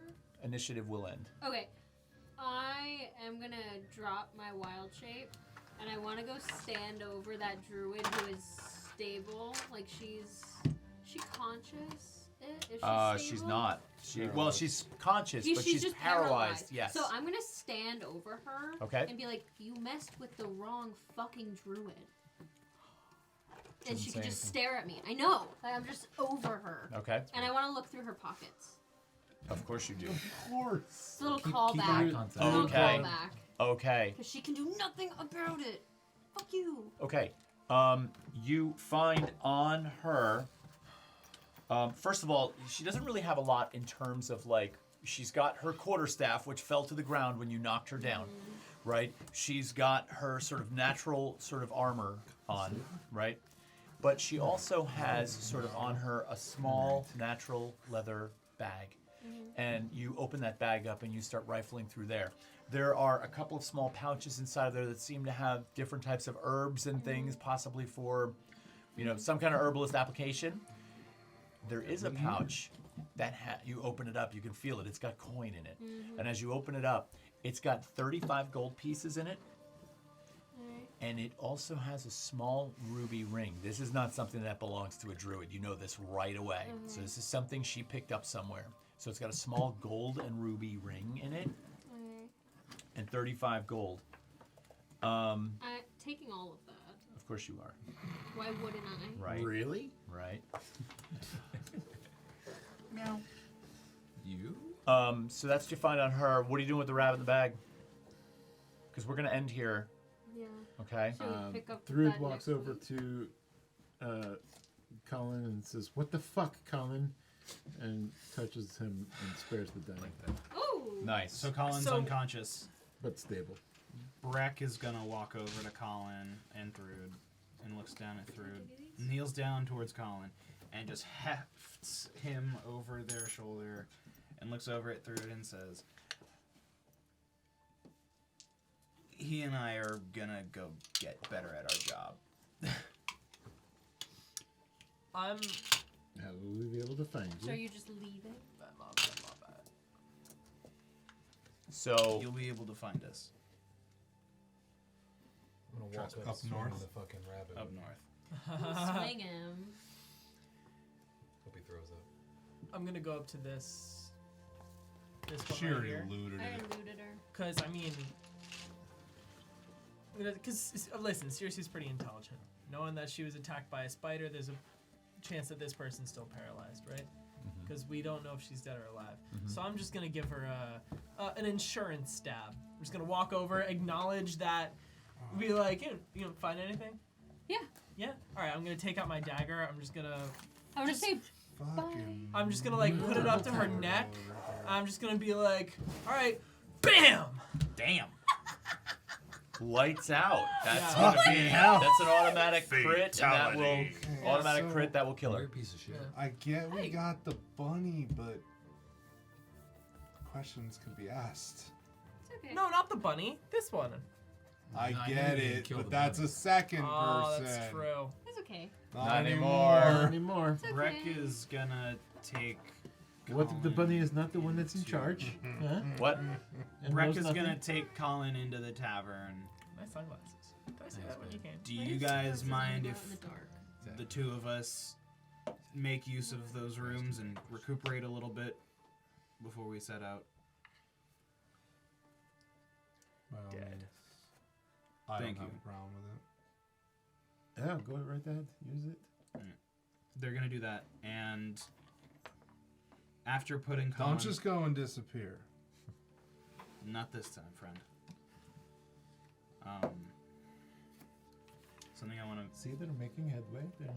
Initiative will end. Okay. I am gonna drop my wild shape, and I want to go stand over that druid who is stable. Like she's conscious? Is she She's stable? not. She's conscious, but she's just paralyzed. Yes. So I'm gonna stand over her. Okay. And be like, you messed with the wrong fucking druid. And Didn't she say can just anything. stare at me. I know. I'm just over her. Okay. And I want to look through her pockets. Of course you do. Of course. It's a little Keep eye callback. contact. A little Okay. callback. Okay. Because she can do nothing about it. Fuck you. Okay. You find on her. First of all, she doesn't really have a lot in terms of like. She's got her quarterstaff, which fell to the ground when you knocked her down, right? She's got her sort of natural sort of armor on, right? But she also has sort of on her a small natural leather bag. And you open that bag up and you start rifling through there. There are a couple of small pouches inside of there that seem to have different types of herbs and things, possibly for, some kind of herbalist application. There is a pouch that you open it up, you can feel it. It's got coin in it. And as you open it up, it's got 35 gold pieces in it. And it also has a small ruby ring. This is not something that belongs to a druid. You know this right away. So this is something she picked up somewhere. So it's got a small gold and ruby ring in it. And 35 gold. I'm taking all of that. Of course you are. Why wouldn't I? Right. Really? Right. Meow. You? So that's what you find on her. What are you doing with the rabbit in the bag? Because we're going to end here. Yeah. Okay. So we pick up Thrud that walks next over week. to Colin and says, "What the fuck, Colin?" and touches him and spares the dying, Ooh. Nice. So Colin's So- unconscious. but stable. Brec is gonna walk over to Colin and Thrud and looks down at Thrud, kneels down towards Colin, and just hefts him over their shoulder and looks over at Thrud and says, he and I are gonna go get better at our job. I'm. How will we be able to find So you? you're just leaving? My bad. So You'll be able to find us I'm gonna Trust walk up swinging north. the fucking rabbit. up north. Swing him. Hope he throws up. I'm gonna go up to this one She right already here. looted I it. looted her. Because, I mean... Because, listen, Circe's pretty intelligent. Knowing that she was attacked by a spider, there's a chance that this person's still paralyzed, right? Because we don't know if she's dead or alive. So I'm just going to give her an insurance stab. I'm just going to walk over, acknowledge that, be like, you don't find anything? Yeah. Yeah? Alright, I'm going to take out my dagger. I'm just going to... I'm gonna say Fucking. I'm just gonna like put it up to her neck. I'm just gonna be like, all right, bam! Damn. lights out. That's Yeah. gonna be Fucking hell. that's an automatic crit, and that will Fatality. automatic So- crit that will kill You're her. a piece of shit. Yeah. I get we got the bunny, but questions could be asked. it's okay. No, not the bunny. This one. I No, I get knew you didn't it, kill but the that's bunny. a second Oh, person. that's true. It's okay. Not Not anymore. anymore. It's okay. Brec is gonna take. What if the Colin bunny is not the one that's in to- charge? Huh? What? And Brec knows is nothing? gonna take Colin into the tavern. Nice sunglasses. Did I say that when you came? Do Why you does guys sunglasses mind only go if out in the dark? the two of us make use of those rooms and recuperate a little bit before we set out? Dead. I Thank don't have you. a problem with it. Yeah, go right ahead. Use it. They're gonna do that, and after putting Colin, Don't just go and disappear. not this time, friend. Something I want to. See, they're making headway. They're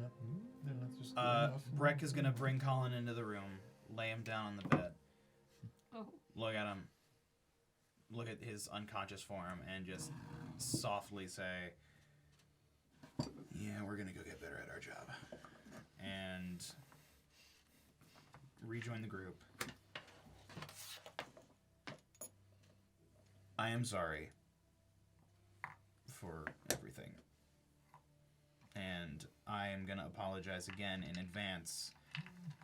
not just. going off. Brec is gonna bring Colin into the room, lay him down on the bed, Oh. look at him. look at his unconscious form and just softly say, "Yeah, we're gonna go get better at our job," and rejoin the group. I am sorry for everything, and I am gonna apologize again in advance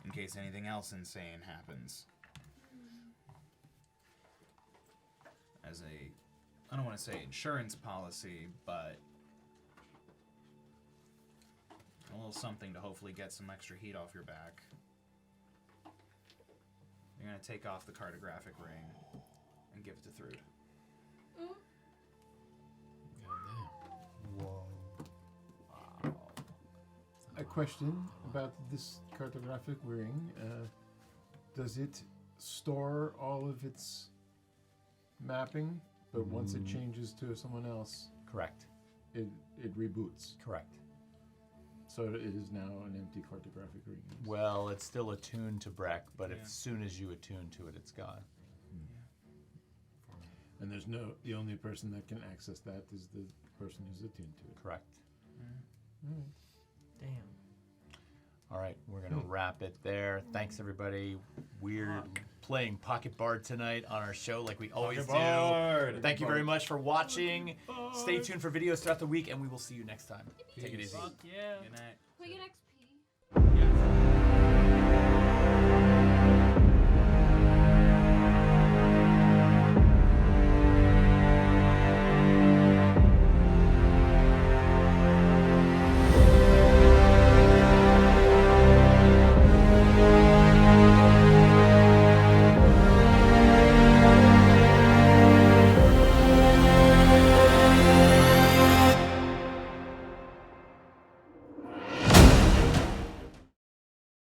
in case anything else insane happens. As I don't want to say insurance policy, but a little something to hopefully get some extra heat off your back. You're gonna take off the cartographic ring and give it to Thrud. Goddamn. A question about this cartographic ring. Does it store all of its mapping, but once it changes to someone else, Correct. it reboots? Correct. So it is now an empty cartographic ring. Well, it's still attuned to Brec, but as soon as you attune to it, it's gone. And there's the only person that can access that is the person who's attuned to it. Correct. Damn. All right, we're gonna wrap it there. Thanks everybody. We're playing Pocket Bard tonight on our show, like we always do. Thank you very much for watching. Stay tuned for videos throughout the week, and we will see you next time. Take it easy. Fuck yeah. Good night. We get XP.